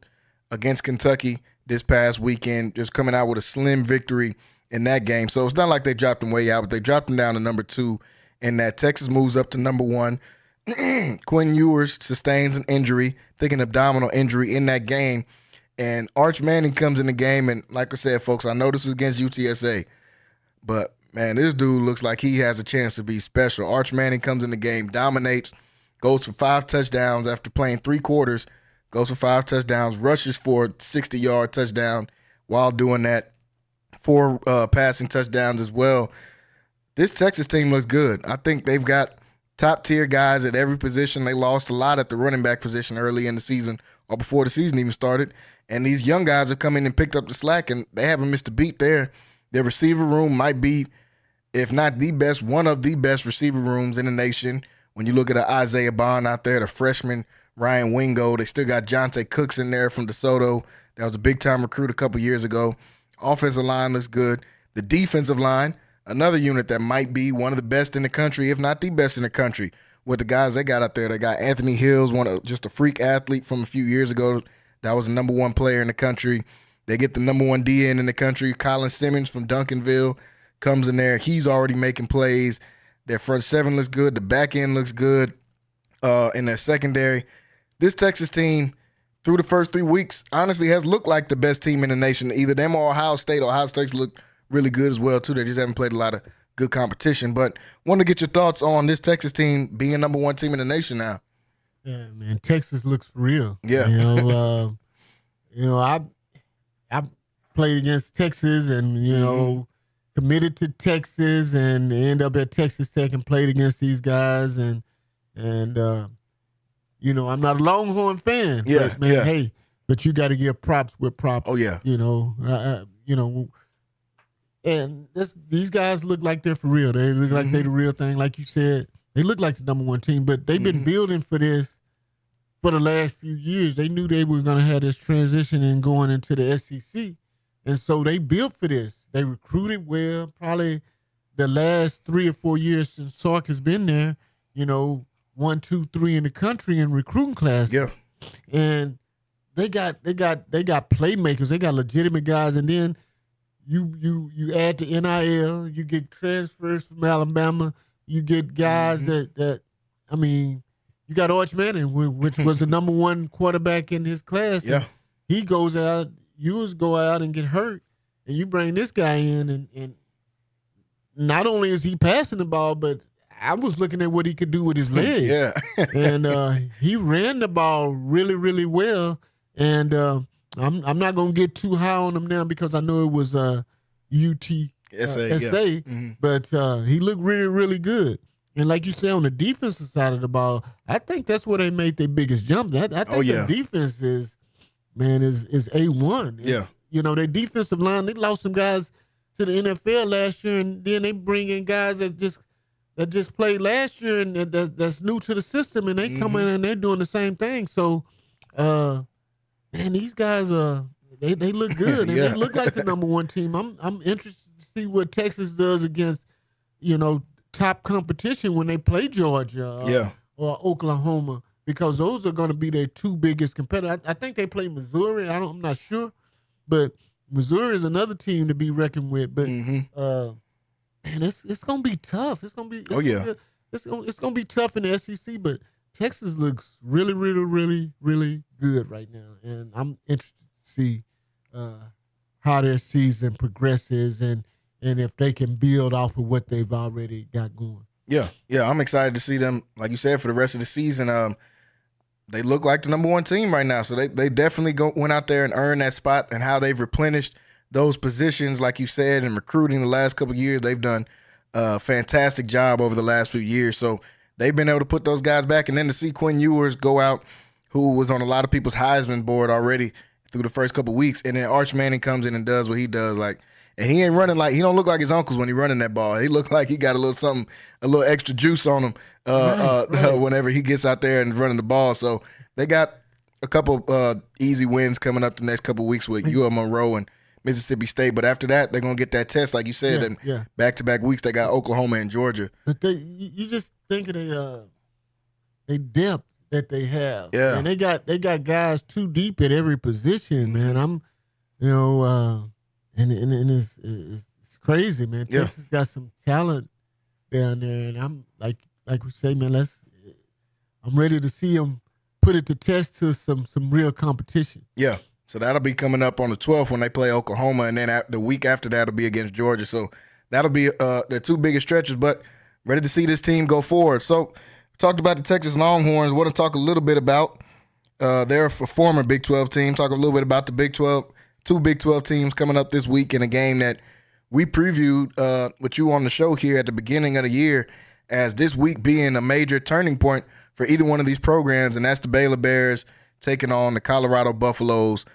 against Kentucky this past weekend, just coming out with a slim victory in that game. So it's not like they dropped them way out, but they dropped them down to number 2. And that Texas moves up to number 1. Quinn Ewers sustains an injury, I think an abdominal injury in that game. And Arch Manning comes in the game. And like I said, folks, I know this was against UTSA. But, man, this dude looks like he has a chance to be special. Arch Manning comes in the game, dominates, goes for 5 touchdowns after playing 3 quarters, goes for 5 touchdowns, rushes for a 60-yard touchdown while doing that, 4 passing touchdowns as well. This Texas team looks good. I think they've got top-tier guys at every position. They lost a lot at the running back position early in the season or before the season even started. And these young guys have come in and picked up the slack, and they haven't missed a beat there. Their receiver room might be, if not the best, one of the best receiver rooms in the nation. When you look at Isaiah Bond out there, the freshman Ryan Wingo, they still got Jonte Cooks in there from DeSoto. That was a big-time recruit a couple years ago. Offensive line looks good. The defensive line, another unit that might be one of the best in the country, if not the best in the country. With the guys they got out there, they got Anthony Hills, just a freak athlete from a few years ago. That was the number 1 player in the country. They get the number 1 DN in the country. Colin Simmons from Duncanville comes in there. He's already making plays. Their front 7 looks good. The back end looks good in their secondary. This Texas team, through the first 3 weeks, honestly has looked like the best team in the nation. Either them or Ohio State. Ohio State's looked really good as well, too. They just haven't played a lot of good competition. But want to get your thoughts on this Texas team being number 1 team in the nation now. Yeah, man, Texas looks for real. Yeah. I played against Texas and, committed to Texas and end up at Texas Tech and played against these guys. And I'm not a Longhorn fan. Yeah, but, man, hey, but you got to give props with props. Oh, yeah. And these guys look like they're for real. They look like they're the real thing. Like you said, they look like the number 1 team, but they've been building for this for the last few years. They knew they were going to have this transition and going into the SEC. And so they built for this. They recruited well. Probably the last 3 or 4 years since Sark has been there, 1, 2, 3 in the country in recruiting classes. Yeah. And they got playmakers. They got legitimate guys. And then you add the NIL, you get transfers from Alabama, you get guys that you got Arch Manning, which was the number 1 quarterback in his class. Yeah. He goes out, you go out and get hurt, and you bring this guy in, and not only is he passing the ball, but I was looking at what he could do with his legs. Yeah. And he ran the ball really, really well. And I'm not going to get too high on him now because I know it was UTSA, yeah. But he looked really, really good. And like you said, on the defensive side of the ball, I think that's where they made their biggest jump. I think the defense is A1. Yeah. Their defensive line, they lost some guys to the NFL last year, and then they bring in guys that just played last year and that's new to the system, and they come in and they're doing the same thing. So, man, these guys they look good, and they look like the number 1 team. I'm interested to see what Texas does against, top competition when they play Georgia or Oklahoma, because those are going to be their 2 biggest competitors. I think they play Missouri. I'm not sure, but Missouri is another team to be reckoned with. But man, it's going to be tough. It's going to be. it's gonna be tough in the SEC, but Texas looks really, really, really, really good right now, and I'm interested to see how their season progresses and if they can build off of what they've already got going. Yeah, I'm excited to see them, like you said, for the rest of the season. They look like the number one team right now, so they definitely went out there and earned that spot, and how they've replenished those positions, like you said, in recruiting the last couple of years. They've done a fantastic job over the last few years, so they've been able to put those guys back, and then to see Quinn Ewers go out, who was on a lot of people's Heisman board already through the first couple of weeks, and then Arch Manning comes in and does what he does, and he ain't running he don't look like his uncles when he running that ball. He look like he got a little something, a little extra juice on him whenever he gets out there and running the ball. So they got a couple easy wins coming up the next couple of weeks with UL Monroe and Mississippi State. But after that, they're going to get that test, like you said, and back-to-back weeks they got Oklahoma and Georgia. But you just think of they depth that they have. Yeah. And they got guys too deep at every position, man. And it's crazy, man. Yeah. Texas got some talent down there, and I'm like we say, man. I'm ready to see them put it to test to some real competition. Yeah. So that'll be coming up on the 12th when they play Oklahoma, and then the week after that'll be against Georgia. So that'll be the two biggest stretches, but ready to see this team go forward. So talked about the Texas Longhorns. Want to talk a little bit about their former Big 12 team. Talk a little bit about the Big 12. Two Big 12 teams coming up this week in a game that we previewed with you on the show here at the beginning of the year as this week being a major turning point for either one of these programs, and that's the Baylor Bears taking on the Colorado Buffaloes.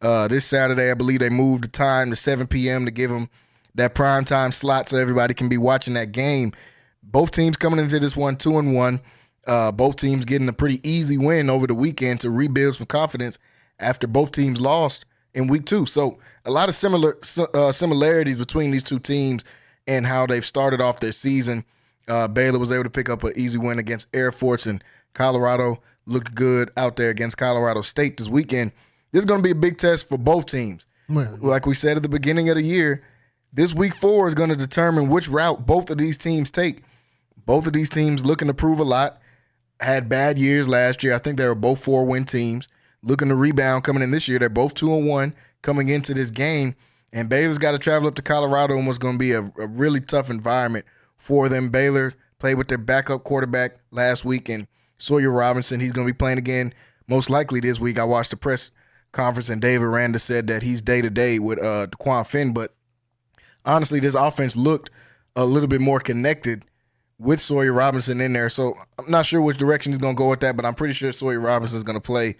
This Saturday, I believe they moved the time to 7 p.m. to give them that primetime slot so everybody can be watching that game. Both teams coming into this one 2-1. Both teams getting a pretty easy win over the weekend to rebuild some confidence after both teams lost in week 2. So a lot of similarities between these two teams and how they've started off their season. Baylor was able to pick up an easy win against Air Force, and Colorado looked good out there against Colorado State this weekend. This is going to be a big test for both teams. Man. Like we said at the beginning of the year, this week 4 is going to determine which route both of these teams take. Both of these teams looking to prove a lot. Had bad years last year. I think they were both 4-win teams. Looking to rebound coming in this year. They're both 2-1 coming into this game. And Baylor's got to travel up to Colorado in what's going to be a really tough environment for them. Baylor played with their backup quarterback last week, and Sawyer Robinson, he's going to be playing again most likely this week. I watched the press conference, and Dave Aranda said that he's day-to-day with DeQuan Finn. But honestly, this offense looked a little bit more connected with Sawyer Robinson in there. So I'm not sure which direction he's going to go with that, but I'm pretty sure Sawyer Robinson is going to play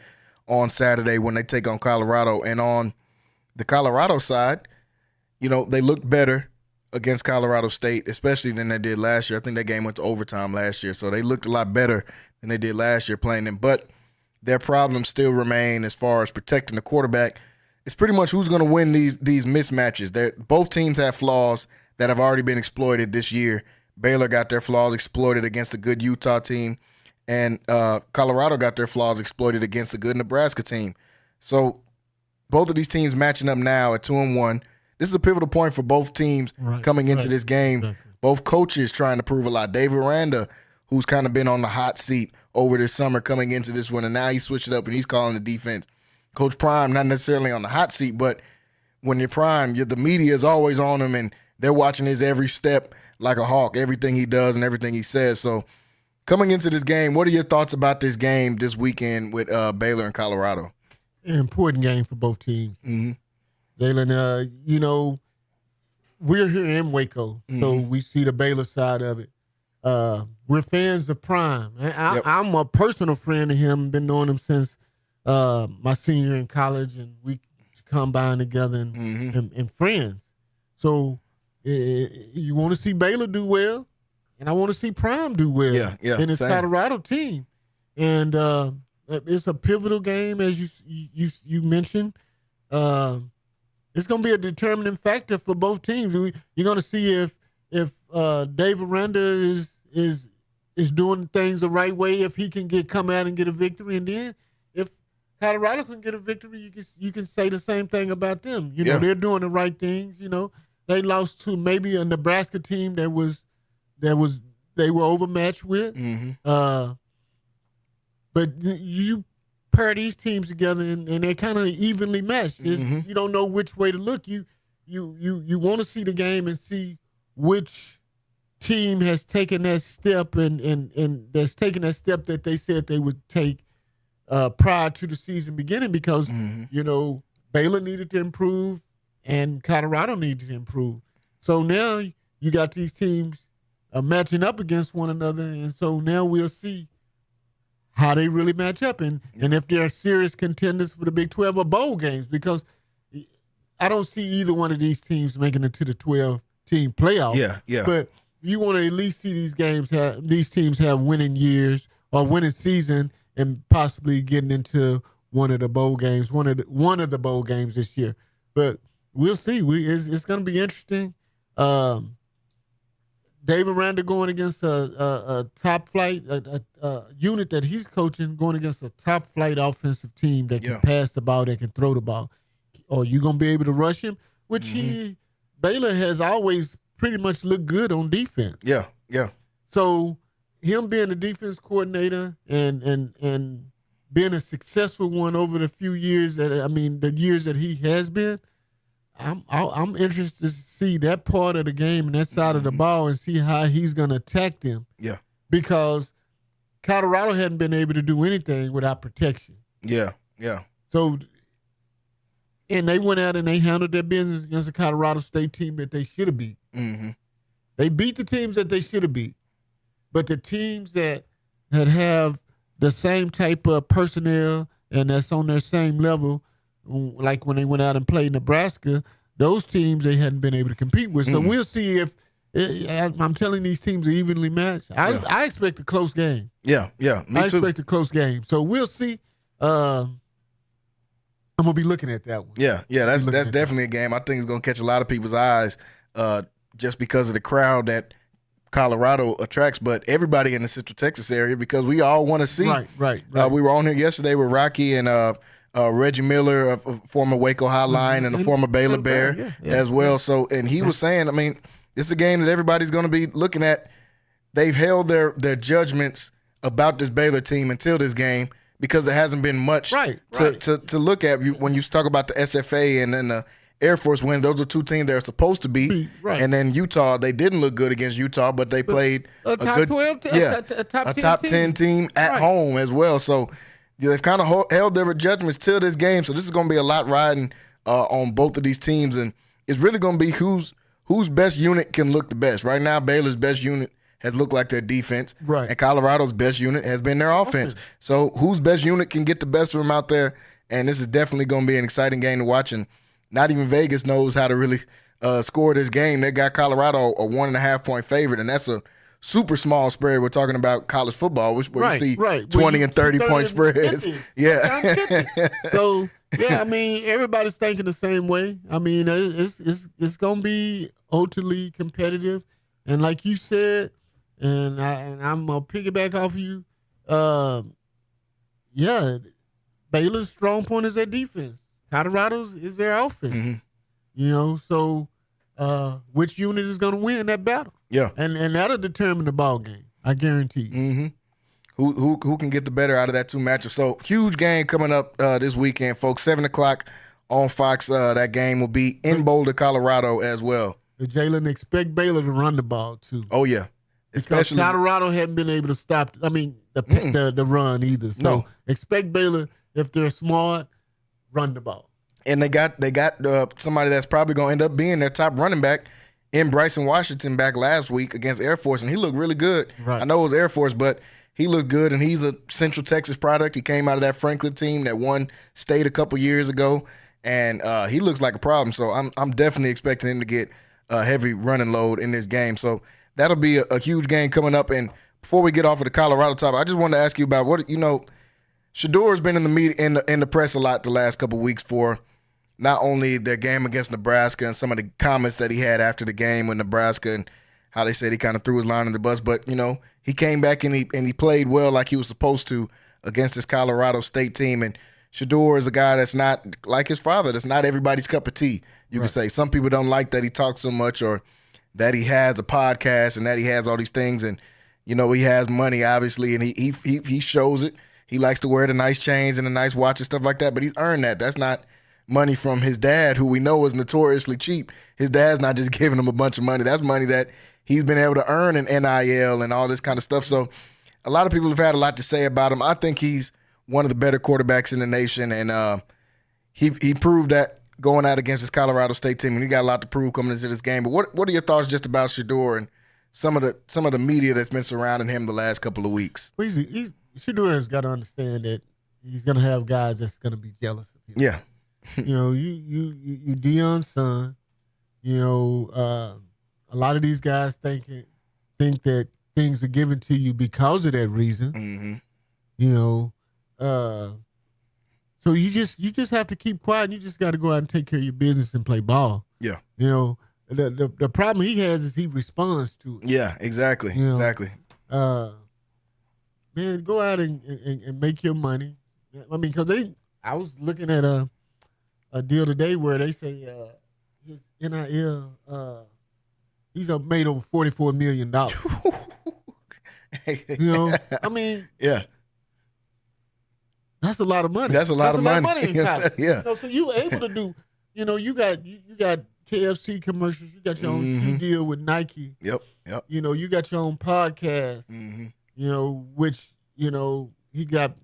on Saturday when they take on Colorado. And on the Colorado side, they looked better against Colorado State, especially than they did last year. I think that game went to overtime last year, so they looked a lot better than they did last year playing them. But their problems still remain as far as protecting the quarterback. It's pretty much who's going to win these mismatches. Both teams have flaws that have already been exploited this year. Baylor got their flaws exploited against a good Utah team, and Colorado got their flaws exploited against a good Nebraska team. So both of these teams matching up now at 2-1. This is a pivotal point for both teams coming into this game. Exactly. Both coaches trying to prove a lot. Dave Aranda, who's kind of been on the hot seat over this summer coming into this one, and now he switched it up and he's calling the defense. Coach Prime, not necessarily on the hot seat, but when you're Prime, the media is always on him, and they're watching his every step like a hawk, everything he does and everything he says. So coming into this game, what are your thoughts about this game this weekend with Baylor and Colorado? An important game for both teams. Mm-hmm. Jalen, we're here in Waco, so we see the Baylor side of it. We're fans of Prime. I'm a personal friend of him, been knowing him since my senior year in college, and we combine together and friends. So you want to see Baylor do well, and I want to see Prime do well. Yeah. And it's Colorado team. And it's a pivotal game, as you mentioned. It's going to be a determining factor for both teams. You're going to see if Dave Aranda is doing things the right way, if he can come out and get a victory, and then if Colorado can get a victory, you can say the same thing about them. They're doing the right things. They lost to maybe a Nebraska team that they were overmatched with. But you pair these teams together and they're kind of evenly matched. You don't know which way to look. You want to see the game and see which team has taken that step and that's taken that step that they said they would take prior to the season beginning, because Baylor needed to improve and Colorado needed to improve. So now you got these teams matching up against one another, and so now we'll see how they really match up and if they're serious contenders for the Big 12 or bowl games, because I don't see either one of these teams making it to the 12-team playoff. Yeah. But you want to at least see these teams have winning years or winning season and possibly getting into one of the bowl games, one of the bowl games this year. But we'll see. It's going to be interesting. David Randa going against a top flight unit that he's coaching, going against a top flight offensive team that can pass the ball, that can throw the ball. Are you going to be able to rush him? Which Baylor has always pretty much looked good on defense. Yeah. So him being a defense coordinator and being a successful one over the few years the years that he has been, I'm interested to see that part of the game and that side of the ball and see how he's going to attack them. Yeah. Because Colorado hadn't been able to do anything without protection. Yeah. So, and they went out and they handled their business against a Colorado State team that they should have beat. They beat the teams that they should have beat. But the teams that have the same type of personnel and that's on their same level, like when they went out and played Nebraska, those teams they hadn't been able to compete with. So we'll see if I'm telling these teams are evenly matched. I expect a close game. Yeah, me too. I expect a close game. So we'll see. I'm gonna be looking at that one. Yeah, that's definitely a game I think is gonna catch a lot of people's eyes, just because of the crowd that Colorado attracts, but everybody in the Central Texas area, because we all want to see. Right. We were on here yesterday with Rocky and Reggie Miller, a former Waco Hotline and a former Baylor Bear as well. So, and he was saying, it's a game that everybody's going to be looking at. They've held their judgments about this Baylor team until this game, because there hasn't been much to look at. When you talk about the SFA and then the Air Force win, those are two teams they're supposed to beat. And then Utah, they didn't look good against Utah, but they played a top 10 team at home as well. So they've kind of held their judgments till this game. So this is going to be a lot riding on both of these teams, and it's really going to be whose best unit can look the best. Right now, Baylor's best unit has looked like their defense, and Colorado's best unit has been their offense. So whose best unit can get the best of them out there? And this is definitely going to be an exciting game to watch. And not even Vegas knows how to really score this game. They got Colorado a 1.5-point favorite, and that's a super small spread. We're talking about college football, where you see 20 and 30-point spreads. So, everybody's thinking the same way. It's going to be ultimately competitive. And like you said, and I'm going to piggyback off of you, Baylor's strong point is their defense. Colorado's is their offense. So which unit is going to win that battle? Yeah. And that'll determine the ball game, I guarantee you. Who can get the better out of that two matchups? So huge game coming up this weekend, folks. 7 o'clock on Fox. That game will be in Boulder, Colorado as well. Jalen, expect Baylor to run the ball too. Oh yeah, especially Colorado hadn't been able to stop. The run either. So expect Baylor, if they're smart, run the ball. And they got somebody that's probably going to end up being their top running back in Bryson Washington back last week against Air Force, and he looked really good. I know it was Air Force, but he looked good, and he's a Central Texas product. He came out of that Franklin team that won state a couple years ago, and he looks like a problem. So I'm definitely expecting him to get a heavy running load in this game. So that'll be a huge game coming up. And before we get off of the Colorado topic, I just wanted to ask you about Shador's been in the media in the press a lot the last couple of weeks for not only their game against Nebraska and some of the comments that he had after the game with Nebraska and how they said he kind of threw his line in the bus, but he came back and he played well like he was supposed to against this Colorado State team. And Shador is a guy that's not like his father. That's not everybody's cup of tea. You can say some people don't like that he talks so much or that he has a podcast and that he has all these things. And You know, he has money, obviously, and he shows it. He likes to wear the nice chains and the nice watch and stuff like that, but he's earned that. That's not money from his dad, who we know is notoriously cheap. His dad's not just giving him a bunch of money. That's money that he's been able to earn in NIL and all this kind of stuff. So a lot of people have had a lot to say about him. I think he's one of the better quarterbacks in the nation, and he proved that going out against this Colorado State team, and he got a lot to prove coming into this game. But what are your thoughts just about Shedeur and some of the media that's been surrounding him the last couple of weeks? Well, Shedeur has got to understand that he's going to have guys that's going to be jealous of him. Yeah. You know, you Deion's son. You know, a lot of these guys think that things are given to you because of that reason. Mm-hmm. You know, so you just have to keep quiet. And you just got to go out and take care of your business and play ball. Yeah. You know, the problem he has is he responds to it. Yeah, exactly. You know, exactly. Man, go out and make your money. I mean, because I was looking at a deal today where they say his NIL, he's made over $44 million. You know, I mean, yeah, that's a lot of money. That's a lot of money in college. Yeah. You know, so you able to do, you know, you got KFC commercials, you got your own shoe deal with Nike. Yep. You know, you got your own podcast. Mm-hmm. You know, which, you know, he got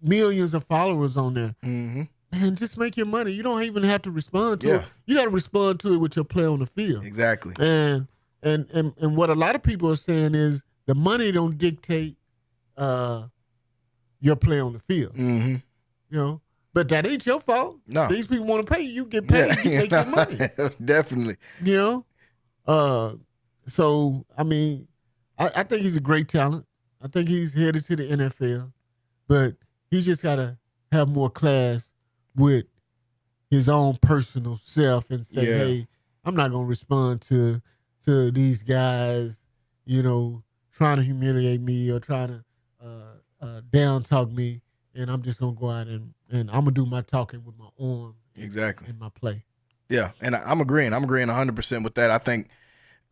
millions of followers on there. Mm-hmm. Man, just make your money. You don't even have to respond to it. You got to respond to it with your play on the field. Exactly. And what a lot of people are saying is the money don't dictate your play on the field. Mm-hmm. You know, but that ain't your fault. No. These people want to pay you. You get paid. You make your money. Definitely. You know? So, I mean, I think he's a great talent. I think he's headed to the NFL. But he just got to have more class with his own personal self and say, hey, I'm not going to respond to these guys, you know, trying to humiliate me or trying to down talk me, and I'm just going to go out and I'm going to do my talking with my arm in my play. Yeah, and I'm agreeing. I'm agreeing 100% with that. I think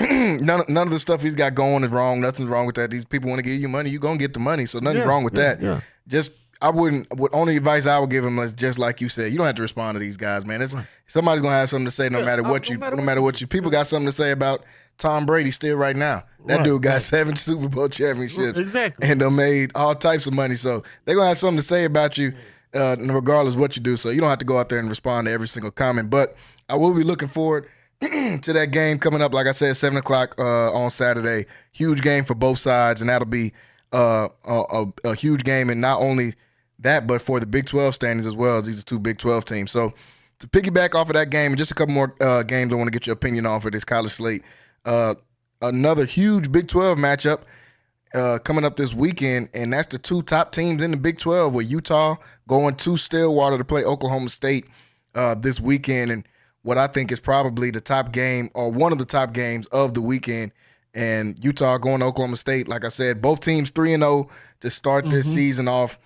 none of the stuff he's got going is wrong. Nothing's wrong with that. These people want to give you money. You're going to get the money, so nothing's wrong with that. Yeah. Just only advice I would give him is just like you said, you don't have to respond to these guys, man. Somebody's gonna have something to say no matter what you. People got something to say about Tom Brady still right now. That dude got 7 Super Bowl championships. Exactly. And made all types of money. So they're gonna have something to say about you, regardless of what you do. So you don't have to go out there and respond to every single comment. But I will be looking forward to that game coming up, like I said, 7 o'clock on Saturday. Huge game for both sides, and that'll be a huge game, and not only that, but for the Big 12 standings as well, as these are two Big 12 teams. So to piggyback off of that game, and just a couple more games I want to get your opinion on for this college slate. Another huge Big 12 matchup coming up this weekend, and that's the two top teams in the Big 12, with Utah going to Stillwater to play Oklahoma State this weekend, and what I think is probably the top game, or one of the top games of the weekend. And Utah going to Oklahoma State, like I said, both teams 3-0 to start this season off.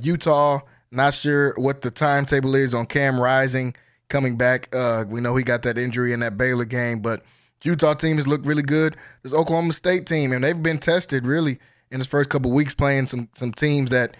Utah, not sure what the timetable is on Cam Rising coming back. We know he got that injury in that Baylor game, but Utah team has looked really good. This Oklahoma State team, and they've been tested really in his first couple of weeks playing some teams that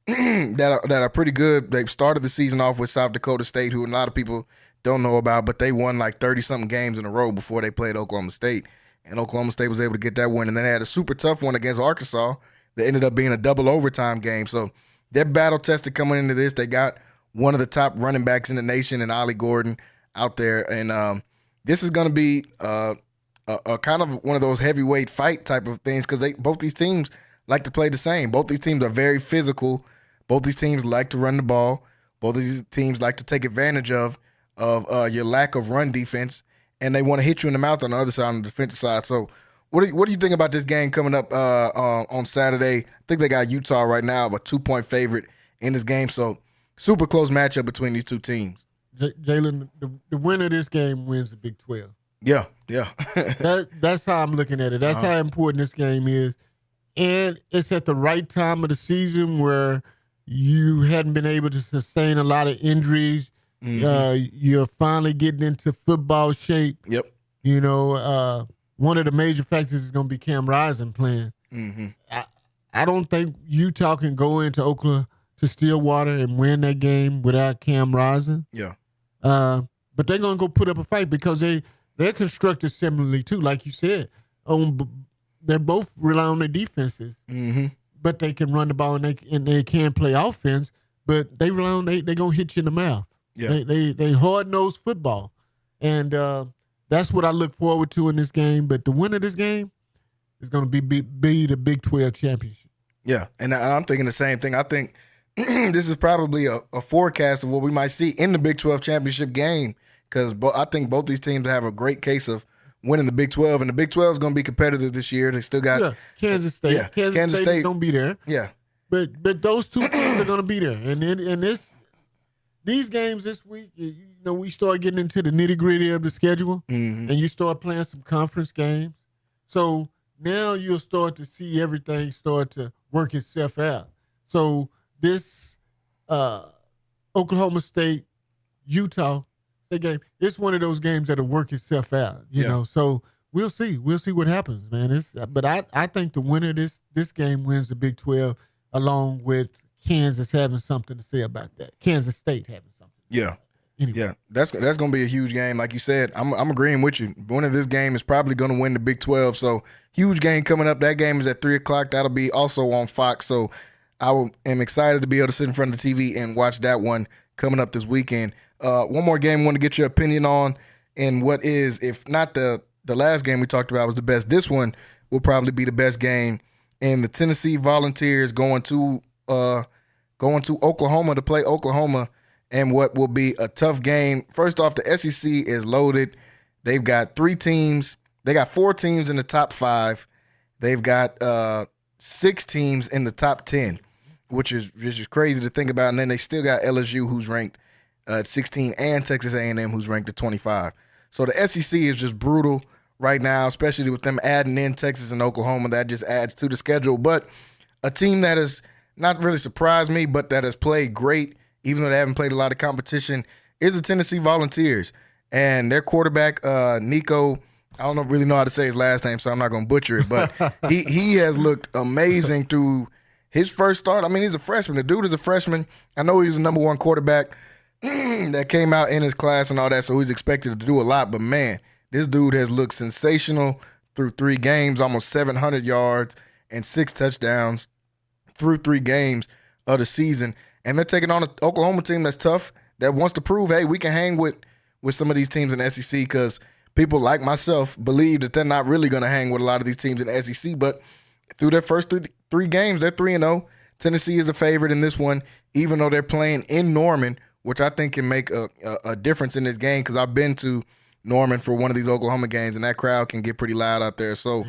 that are pretty good. They've started the season off with South Dakota State, who a lot of people don't know about, but they won like 30-something games in a row before they played Oklahoma State. And Oklahoma State was able to get that win. And then they had a super tough one against Arkansas that ended up being a double overtime game. So they're battle tested coming into this. They got one of the top running backs in the nation, and Ollie Gordon out there. And this is going to be a kind of one of those heavyweight fight type of things, because both these teams like to play the same. Both these teams are very physical. Both these teams like to run the ball. Both of these teams like to take advantage of your lack of run defense, and they want to hit you in the mouth on the other side, on the defensive side. So what do you think about this game coming up on Saturday? I think they got Utah right now, a 2-point favorite in this game. So super close matchup between these two teams. Jalen, the winner of this game wins the Big 12. Yeah. That's how I'm looking at it. That's how important this game is. And it's at the right time of the season where you hadn't been able to sustain a lot of injuries. You're finally getting into football shape. Yep. You know, one of the major factors is going to be Cam Rising playing. Mm-hmm. I don't think Utah can go into Oklahoma to Stillwater and win that game without Cam Rising. Yeah. But they're going to go put up a fight because they're constructed similarly too, like you said. They both rely on their defenses, but they can run the ball and they can play offense. But they rely on they're going to hit you in the mouth. Yeah. They hard-nosed football, and that's what I look forward to in this game. But the winner of this game is going to be the Big 12 championship. Yeah, and I'm thinking the same thing. I think this is probably a forecast of what we might see in the Big 12 championship game because I think both these teams have a great case of winning the Big 12, and the Big 12 is going to be competitive this year. They still got Kansas State. Yeah, Kansas State is going to be there. Yeah, but those two teams are going to be there, and these games this week, we start getting into the nitty-gritty of the schedule, and you start playing some conference games. So now you'll start to see everything start to work itself out. So this Oklahoma State, Utah game, it's one of those games that'll work itself out, you know. So we'll see. We'll see what happens, man. But I think the winner of this game wins the Big 12, along with Kansas having something to say about that. Kansas State having something. Yeah. Anyway. Yeah, that's going to be a huge game. Like you said, I'm agreeing with you. Winner of this game is probably going to win the Big 12. So huge game coming up. That game is at 3 o'clock. That'll be also on Fox. So I am excited to be able to sit in front of the TV and watch that one coming up this weekend. One more game I want to get your opinion on, and what is, if not the last game we talked about was the best, this one will probably be the best game. And the Tennessee Volunteers going to Oklahoma to play Oklahoma, and what will be a tough game. First off, the SEC is loaded. They've got 3 teams. They got 4 teams in the top 5. They've got 6 teams in the top 10, which is crazy to think about. And then they still got LSU, who's ranked at 16, and Texas A&M, who's ranked at 25. So the SEC is just brutal right now, especially with them adding in Texas and Oklahoma. That just adds to the schedule. But a team that has not really surprised me, but that has played great, even though they haven't played a lot of competition, is the Tennessee Volunteers. And their quarterback, Nico, I don't really know how to say his last name, so I'm not going to butcher it, but he has looked amazing through his first start. I mean, he's a freshman. The dude is a freshman. I know he's the number 1 quarterback that came out in his class and all that, so he's expected to do a lot. But, man, this dude has looked sensational through 3 games, almost 700 yards and 6 touchdowns through 3 games of the season. And they're taking on an Oklahoma team that's tough, that wants to prove, hey, we can hang with some of these teams in the SEC, because people like myself believe that they're not really going to hang with a lot of these teams in the SEC. But through their first 3 games, they're 3-0. Tennessee is a favorite in this one, even though they're playing in Norman, which I think can make a difference in this game, because I've been to Norman for one of these Oklahoma games, and that crowd can get pretty loud out there. So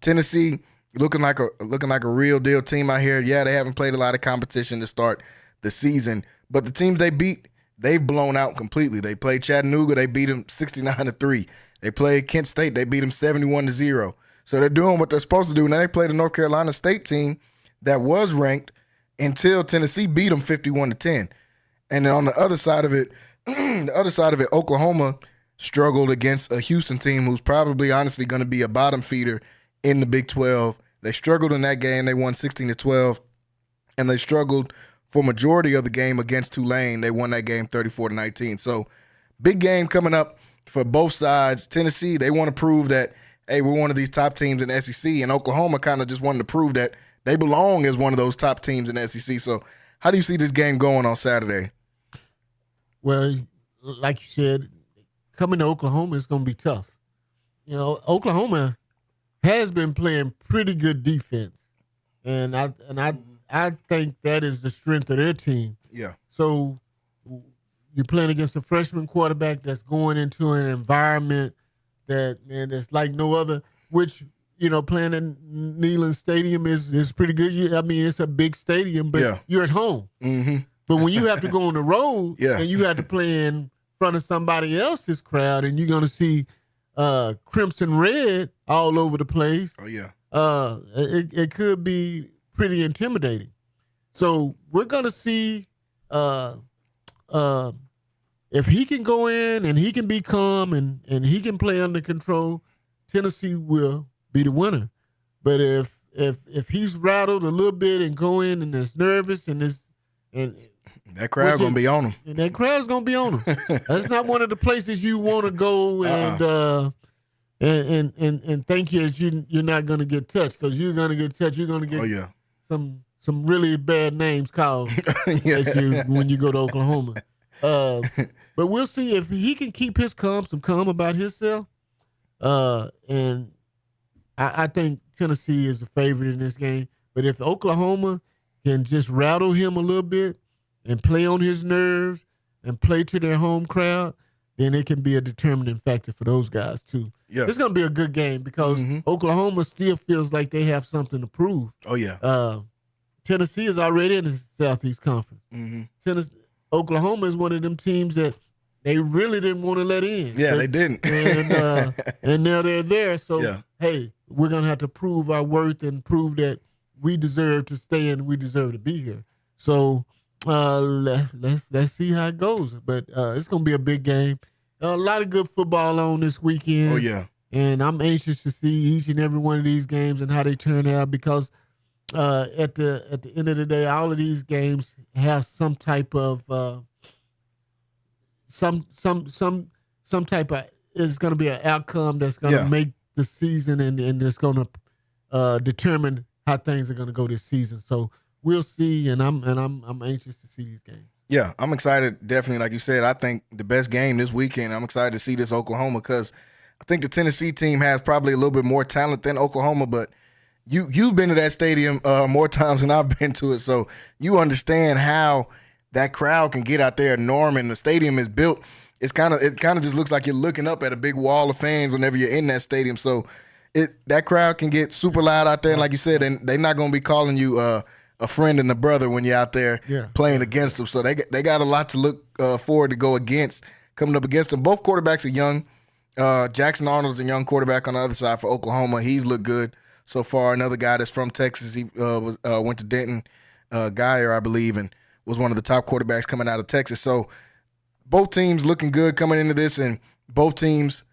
Tennessee looking like a real deal team out here. Yeah, they haven't played a lot of competition to start the season, but the teams they beat, they've blown out completely. They played Chattanooga, they beat them 69-3. They played Kent State, they beat them 71-0. So they're doing what they're supposed to do. Now they played a North Carolina State team that was ranked until Tennessee beat them 51-10. And then on the other side of it, Oklahoma struggled against a Houston team who's probably honestly going to be a bottom feeder in the Big 12. They struggled in that game. They won 16-12, and they struggled for majority of the game against Tulane. They won that game 34-19. So big game coming up for both sides. Tennessee, they want to prove that, hey, we're one of these top teams in the SEC, and Oklahoma kind of just wanted to prove that they belong as one of those top teams in the SEC. So how do you see this game going on Saturday? Well, like you said, coming to Oklahoma is going to be tough. You know, Oklahoma has been playing pretty good defense, and I think that is the strength of their team. Yeah. So you're playing against a freshman quarterback that's going into an environment that's like no other, which, you know, playing in Neyland Stadium is pretty good. I mean, it's a big stadium, but you're at home. Mm-hmm. But when you have to go on the road and you have to play in front of somebody else's crowd, and you're going to see crimson red all over the place. Oh, yeah. It could be pretty intimidating. So we're going to see if he can go in and he can be calm and he can play under control, Tennessee will be the winner. But if he's rattled a little bit and go in and is nervous and that crowd gonna be on him. And that crowd's gonna be on him. That's not one of the places you want to go and think you're not gonna get touched, because you're gonna get touched. You're gonna get some really bad names called when you go to Oklahoma. But we'll see if he can keep his calm about himself. And I think Tennessee is the favorite in this game. But if Oklahoma can just rattle him a little bit and play on his nerves and play to their home crowd, then it can be a determining factor for those guys too. Yeah. It's going to be a good game because Oklahoma still feels like they have something to prove. Oh, yeah. Tennessee is already in the Southeast Conference. Oklahoma is one of them teams that they really didn't want to let in. Yeah, they didn't. And now they're there. So, hey, we're going to have to prove our worth and prove that we deserve to stay and we deserve to be here. So let's see how it goes. But it's going to be a big game. A lot of good football on this weekend. Oh, yeah. And I'm anxious to see each and every one of these games and how they turn out, because at the end of the day, all of these games have some type of some type of, is going to be an outcome that's going to make the season and it's going to determine how things are going to go this season. So we'll see, and I'm anxious to see these games. Yeah, I'm excited. Definitely, like you said, I think the best game this weekend. I'm excited to see this Oklahoma, because I think the Tennessee team has probably a little bit more talent than Oklahoma, but you've been to that stadium more times than I've been to it, so you understand how that crowd can get out there. Norman, the stadium is built. It kind of just looks like you're looking up at a big wall of fans whenever you're in that stadium. So that crowd can get super loud out there, and like you said, they're not going to be calling you a friend and a brother when you're out there playing against them. So they got a lot to look forward to go against, coming up against them. Both quarterbacks are young. Jackson Arnold's a young quarterback on the other side for Oklahoma. He's looked good so far. Another guy that's from Texas. He went to Denton, Geyer, I believe, and was one of the top quarterbacks coming out of Texas. So both teams looking good coming into this, and both teams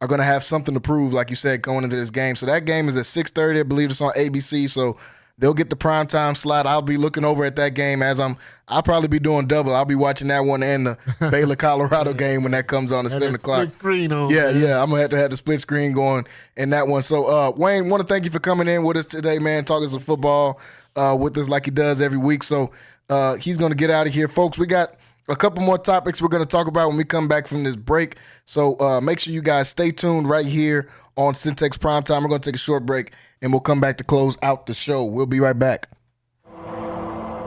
are going to have something to prove, like you said, going into this game. So that game is at 6:30. I believe it's on ABC. So they'll get the primetime slot. I'll be looking over at that game I'll probably be doing double. I'll be watching that one and the Baylor, Colorado game when that comes on at 7 o'clock. Split screen on. Yeah. I'm going to have the split screen going in that one. So, Wayne, want to thank you for coming in with us today, man, talking some football with us like he does every week. So he's going to get out of here. Folks, we got a couple more topics we're going to talk about when we come back from this break. So make sure you guys stay tuned right here on Centex Primetime. We're going to take a short break, and we'll come back to close out the show. We'll be right back.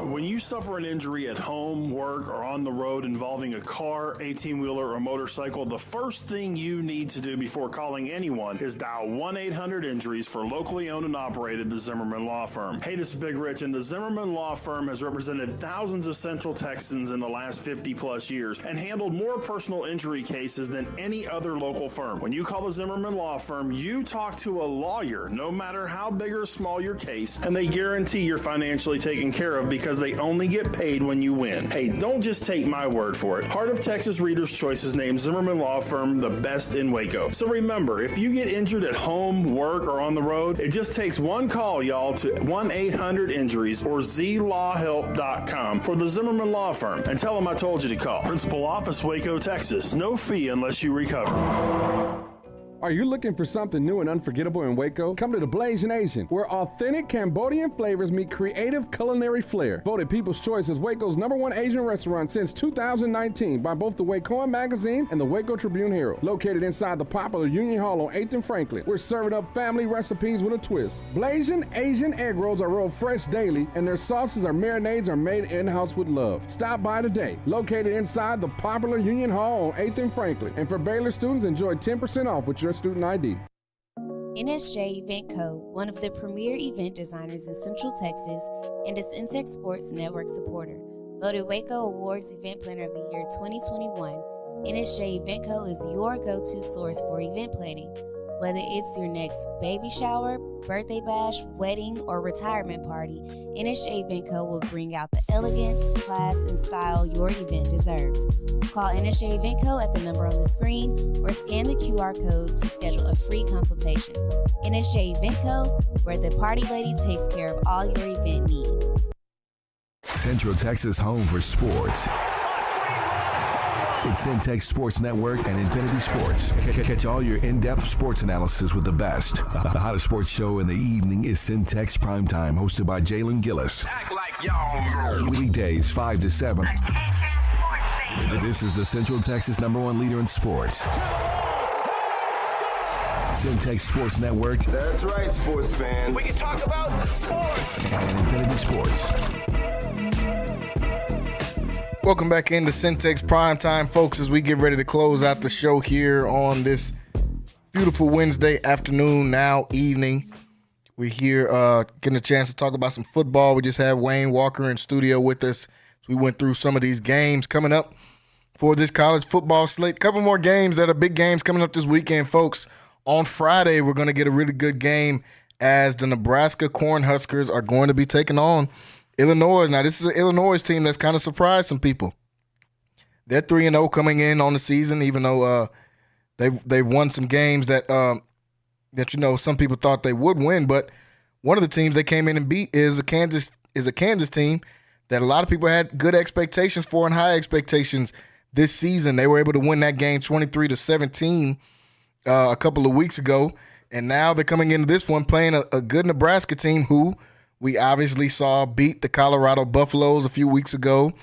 When you suffer an injury at home, work, or on the road involving a car, 18-wheeler, or motorcycle, the first thing you need to do before calling anyone is dial 1-800-INJURIES for locally owned and operated the Zimmerman Law Firm. Hey, this is Big Rich, and the Zimmerman Law Firm has represented thousands of Central Texans in the last 50-plus years and handled more personal injury cases than any other local firm. When you call the Zimmerman Law Firm, you talk to a lawyer, no matter how big or small your case, and they guarantee you're financially taken care of because they only get paid when you win. Hey, don't just take my word for it. Heart of Texas Reader's Choice has named Zimmerman Law Firm the best in Waco. So remember, if you get injured at home, work, or on the road, it just takes one call, y'all, to 1-800-INJURIES or zlawhelp.com for the Zimmerman Law Firm and tell them I told you to call. Principal Office, Waco, Texas. No fee unless you recover. Are you looking for something new and unforgettable in Waco? Come to the Blazing Asian, where authentic Cambodian flavors meet creative culinary flair. Voted People's Choice as Waco's #1 Asian restaurant since 2019 by both the Wacoan Magazine and the Waco Tribune Herald. Located inside the popular Union Hall on 8th and Franklin, we're serving up family recipes with a twist. Blazing Asian egg rolls are rolled fresh daily, and their sauces or marinades are made in-house with love. Stop by today. Located inside the popular Union Hall on 8th and Franklin. And for Baylor students, enjoy 10% off with your student ID. NSJ Event Co., one of the premier event designers in Central Texas and a Centex Sports Network supporter. Voted Waco Awards Event Planner of the Year 2021, NSJ Event Co. is your go-to source for event planning. Whether it's your next baby shower, birthday bash, wedding, or retirement party, NSJ Event Co. will bring out the elegance, class, and style your event deserves. Call NSJ Event Co. at the number on the screen or scan the QR code to schedule a free consultation. NSJ Event Co., where the party lady takes care of all your event needs. Central Texas home for sports. It's Centex Sports Network and Infinity Sports. Catch all your in-depth sports analysis with the best. The hottest sports show in the evening is Centex Primetime, hosted by Jalen Gillis. Act like y'all. Weekdays 5 to 7. This is the Central Texas #1 leader in sports. Centex Sports Network. That's right, sports fans. We can talk about sports. And Infinity Sports. Welcome back into Centex Primetime, folks, as we get ready to close out the show here on this beautiful Wednesday afternoon, now evening. We're here getting a chance to talk about some football. We just had Wayne Walker in studio with us. We went through some of these games coming up for this college football slate. A couple more games that are big games coming up this weekend, folks. On Friday, we're going to get a really good game as the Nebraska Cornhuskers are going to be taking on Illinois. Now, this is an Illinois team that's kind of surprised some people. They're 3-0 coming in on the season, even though they won some games that some people thought they would win. But one of the teams they came in and beat is a Kansas team that a lot of people had good expectations for and high expectations this season. They were able to win that game 23-17 a couple of weeks ago, and now they're coming into this one playing a good Nebraska team who we obviously saw beat the Colorado Buffaloes a few weeks ago.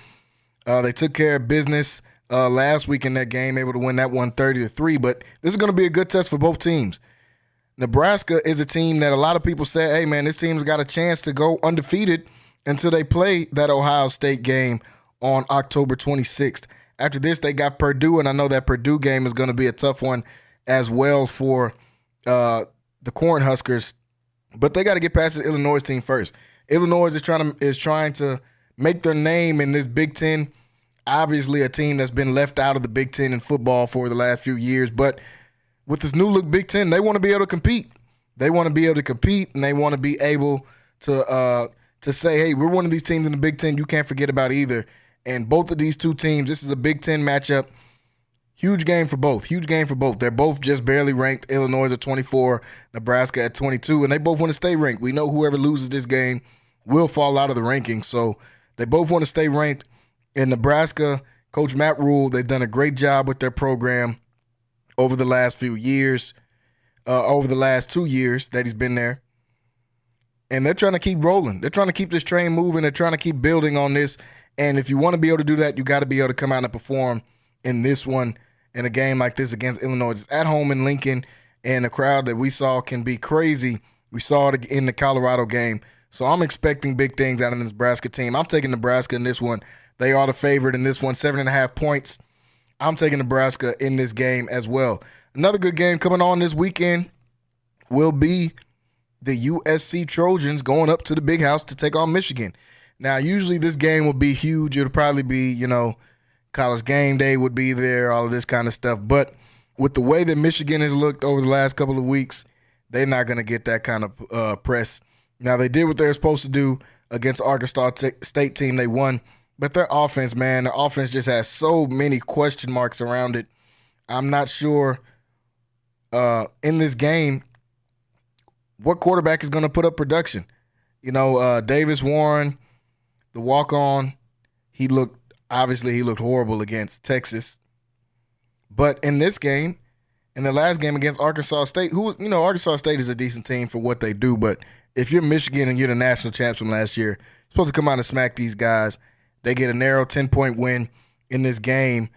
They took care of business last week in that game, able to win that one 30-3. But this is going to be a good test for both teams. Nebraska is a team that a lot of people say, hey, man, this team's got a chance to go undefeated until they play that Ohio State game on October 26th. After this, they got Purdue, and I know that Purdue game is going to be a tough one as well for the Cornhuskers. But they got to get past the Illinois team first. Illinois is trying to make their name in this Big Ten. Obviously, a team that's been left out of the Big Ten in football for the last few years. But with this new look Big Ten, they want to be able to compete. They want to be able to compete, and they want to be able to say, hey, we're one of these teams in the Big Ten you can't forget about either. And both of these two teams, this is a Big Ten matchup. Huge game for both. Huge game for both. They're both just barely ranked. Illinois at 24, Nebraska at 22, and they both want to stay ranked. We know whoever loses this game will fall out of the rankings, so they both want to stay ranked. In Nebraska, Coach Matt Rule, they've done a great job with their program over the last few years, over the last 2 years that he's been there, and they're trying to keep rolling. They're trying to keep this train moving. They're trying to keep building on this, and if you want to be able to do that, you got to be able to come out and perform in this one. In a game like this against Illinois. It's at home in Lincoln, and the crowd that we saw can be crazy. We saw it in the Colorado game. So I'm expecting big things out of the Nebraska team. I'm taking Nebraska in this one. They are the favorite in this one, 7.5 points. I'm taking Nebraska in this game as well. Another good game coming on this weekend will be the USC Trojans going up to the Big House to take on Michigan. Now, usually this game will be huge. It'll probably be, College Game Day would be there, all of this kind of stuff. But with the way that Michigan has looked over the last couple of weeks, they're not going to get that kind of press. Now, they did what they were supposed to do against Arkansas State team. They won. But their offense, man, their offense just has so many question marks around it. I'm not sure in this game what quarterback is going to put up production. Davis Warren, the walk-on, he looked horrible against Texas. But in this game, in the last game against Arkansas State, Arkansas State is a decent team for what they do. But if you're Michigan and you're the national champs from last year, you're supposed to come out and smack these guys. They get a narrow 10-point win in this game.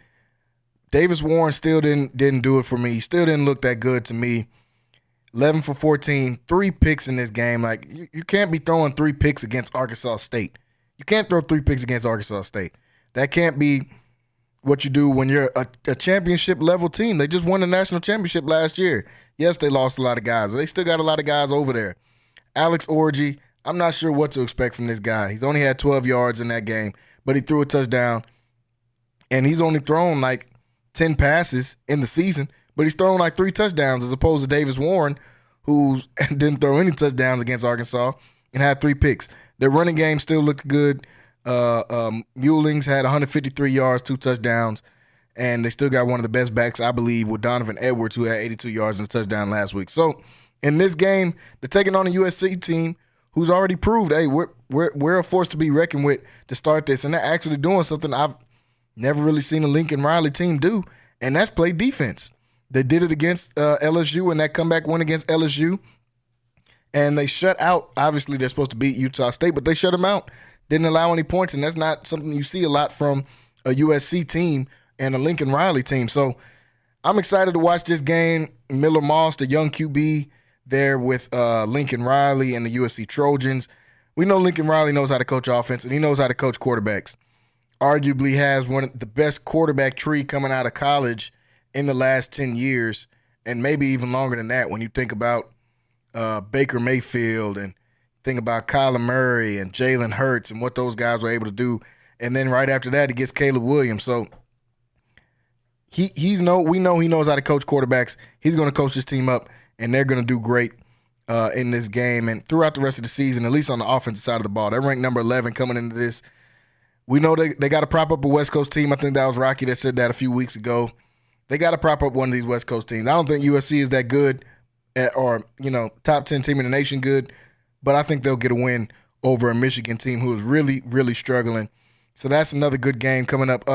Davis Warren still didn't do it for me. He still didn't look that good to me. 11 for 14, 3 picks in this game. Like, you can't be throwing 3 picks against Arkansas State. You can't throw 3 picks against Arkansas State. That can't be what you do when you're a championship-level team. They just won the national championship last year. Yes, they lost a lot of guys, but they still got a lot of guys over there. Alex Orji, I'm not sure what to expect from this guy. He's only had 12 yards in that game, but he threw a touchdown, and he's only thrown like 10 passes in the season, but he's thrown like 3 touchdowns as opposed to Davis Warren, who didn't throw any touchdowns against Arkansas and had 3 picks. Their running game still looked good. Mullings had 153 yards, 2 touchdowns, and they still got one of the best backs, I believe, with Donovan Edwards, who had 82 yards and a touchdown last week. So in this game, they're taking on a USC team who's already proved, hey, we're a force to be reckoned with to start this, and they're actually doing something I've never really seen a Lincoln Riley team do, and that's play defense. They did it against LSU in that comeback win against LSU, and they shut out, obviously they're supposed to beat Utah State, but they shut them out, didn't allow any points, and that's not something you see a lot from a USC team and a Lincoln Riley team. So I'm excited to watch this game. Miller Moss, the young QB there with Lincoln Riley and the USC Trojans. We know Lincoln Riley knows how to coach offense, and he knows how to coach quarterbacks. Arguably has one of the best quarterback tree coming out of college in the last 10 years, and maybe even longer than that when you think about Baker Mayfield and think about Kyler Murray and Jalen Hurts and what those guys were able to do. And then right after that, he gets Caleb Williams. So we know he knows how to coach quarterbacks. He's going to coach this team up, and they're going to do great in this game and throughout the rest of the season, at least on the offensive side of the ball. They're ranked number 11 coming into this. We know they got to prop up a West Coast team. I think that was Rocky that said that a few weeks ago. They got to prop up one of these West Coast teams. I don't think USC is that good or top 10 team in the nation good, but I think they'll get a win over a Michigan team who is really, really struggling. So that's another good game coming up.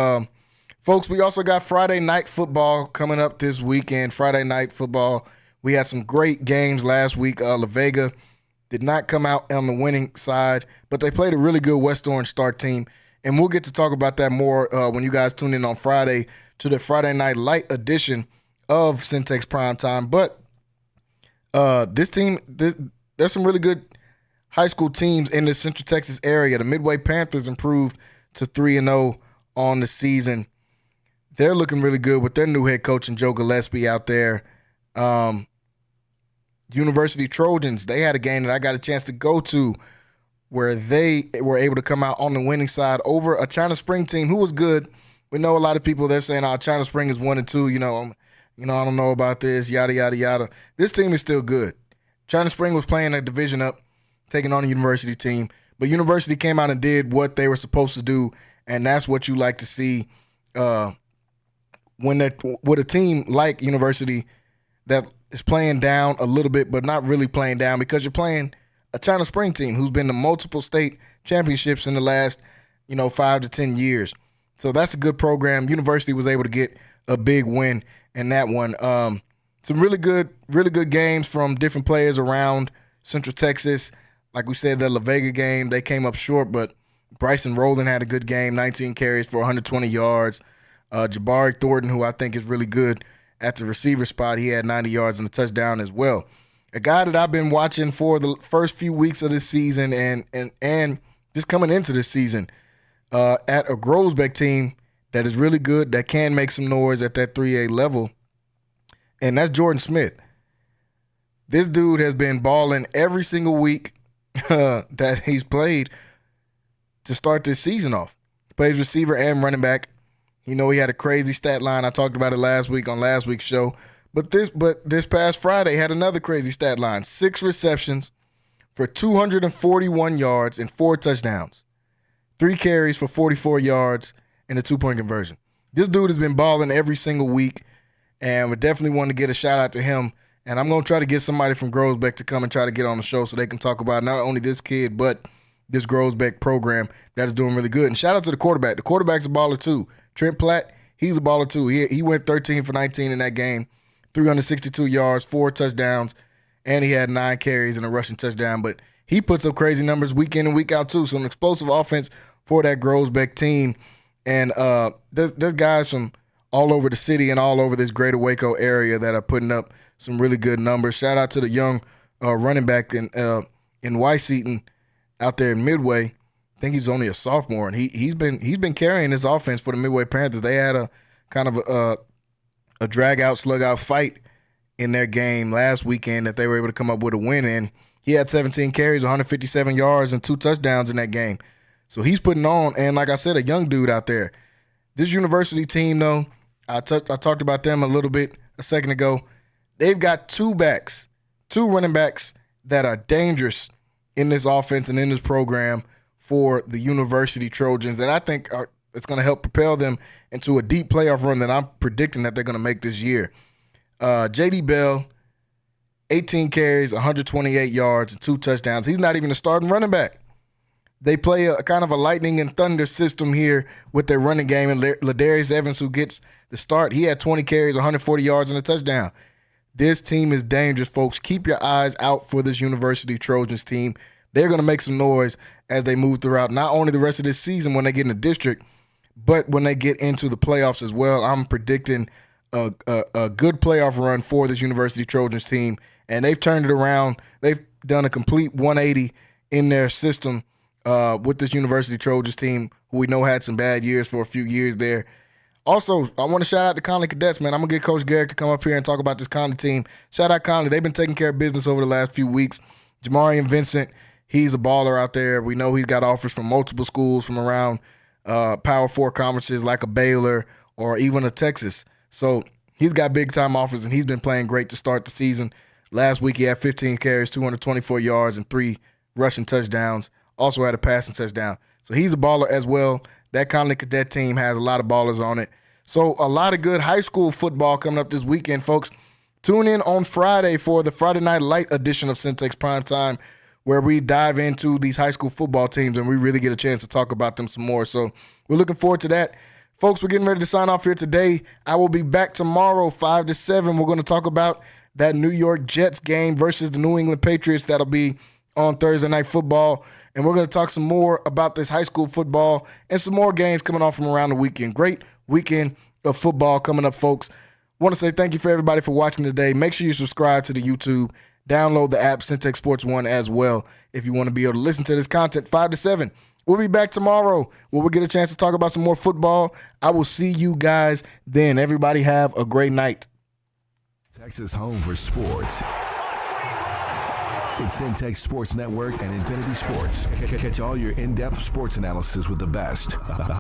Folks, we also got Friday night football coming up this weekend. Friday night football. We had some great games last week. La Vega did not come out on the winning side, but they played a really good West Orange Star team. And we'll get to talk about that more when you guys tune in on Friday to the Friday Night Light edition of Centex Primetime. But this team, there's some really good high school teams in the Central Texas area. The Midway Panthers improved to 3-0 on the season. They're looking really good with their new head coach and Joe Gillespie out there. University Trojans, they had a game that I got a chance to go to where they were able to come out on the winning side over a China Spring team who was good. We know a lot of people, they're saying, China Spring is 1-2. I don't know about this, yada, yada, yada. This team is still good. China Spring was playing a division up, taking on a University team. But University came out and did what they were supposed to do, and that's what you like to see when with a team like University that is playing down a little bit but not really playing down, because you're playing a China Spring team who's been to multiple state championships in the last 5 to 10 years. So that's a good program. University was able to get a big win in that one. Some really good games from different players around Central Texas. Like we said, the La Vega game, they came up short, but Bryson Rowland had a good game, 19 carries for 120 yards. Jabari Thornton, who I think is really good at the receiver spot, he had 90 yards and a touchdown as well. A guy that I've been watching for the first few weeks of this season and just coming into this season at a Grosbeck team that is really good, that can make some noise at that 3A level, and that's Jordan Smith. This dude has been balling every single week that he's played to start this season off. Plays receiver and running back. He had a crazy stat line. I talked about it last week on last week's show. But this past Friday had another crazy stat line. 6 receptions for 241 yards and 4 touchdowns. 3 carries for 44 yards and a 2-point conversion. This dude has been balling every single week, and we definitely want to get a shout out to him. And I'm going to try to get somebody from Grosbeck to come and try to get on the show so they can talk about not only this kid, but this Grosbeck program that is doing really good. And shout out to the quarterback. The quarterback's a baller too. Trent Platt, he's a baller too. He went 13 for 19 in that game, 362 yards, 4 touchdowns, and he had 9 carries and a rushing touchdown. But he puts up crazy numbers week in and week out too. So an explosive offense for that Grosbeck team. And there's guys from all over the city and all over this greater Waco area that are putting up some really good numbers. Shout out to the young running back in Weiss-Eaton out there in Midway. I think he's only a sophomore, and he's been carrying this offense for the Midway Panthers. They had a kind of a drag-out, slug-out fight in their game last weekend that they were able to come up with a win in. He had 17 carries, 157 yards, and 2 touchdowns in that game. So he's putting on, and like I said, a young dude out there. This University team, though, I talked about them a little bit a second ago. They've got two running backs that are dangerous in this offense and in this program for the University Trojans that I think it's going to help propel them into a deep playoff run that I'm predicting that they're going to make this year. J.D. Bell, 18 carries, 128 yards, and 2 touchdowns. He's not even a starting running back. They play a kind of a lightning and thunder system here with their running game, and Ladarius Evans, who gets the start, he had 20 carries, 140 yards, and a touchdown. This team is dangerous, folks. Keep your eyes out for this University Trojans team. They're going to make some noise as they move throughout not only the rest of this season when they get in the district, but when they get into the playoffs as well. I'm predicting a good playoff run for this University Trojans team, and they've turned it around. They've done a complete 180 in their system with this University Trojans team, who we know had some bad years for a few years there. Also, I want to shout out the Conley Cadets, man. I'm going to get Coach Garrick to come up here and talk about this Conley team. Shout out Conley. They've been taking care of business over the last few weeks. Jamarian Vincent, he's a baller out there. We know he's got offers from multiple schools from around Power 4 conferences like a Baylor or even a Texas. So he's got big-time offers, and he's been playing great to start the season. Last week he had 15 carries, 224 yards, and 3 rushing touchdowns. Also had a passing touchdown. So he's a baller as well. That Conley Cadet team has a lot of ballers on it. So a lot of good high school football coming up this weekend, folks. Tune in on Friday for the Friday Night Light edition of Centex Primetime, where we dive into these high school football teams and we really get a chance to talk about them some more. So we're looking forward to that. Folks, we're getting ready to sign off here today. I will be back tomorrow, 5 to 7. We're going to talk about that New York Jets game versus the New England Patriots. That'll be on Thursday Night Football. And we're going to talk some more about this high school football and some more games coming off from around the weekend. Great weekend of football coming up, folks. Want to say thank you for everybody for watching today. Make sure you subscribe to the YouTube. Download the app, Centex Sports 1 as well, if you want to be able to listen to this content 5 to 7. We'll be back tomorrow where we'll get a chance to talk about some more football. I will see you guys then. Everybody have a great night. Texas home for sports. It's Centex Sports Network and Infinity Sports. Catch all your in-depth sports analysis with the best.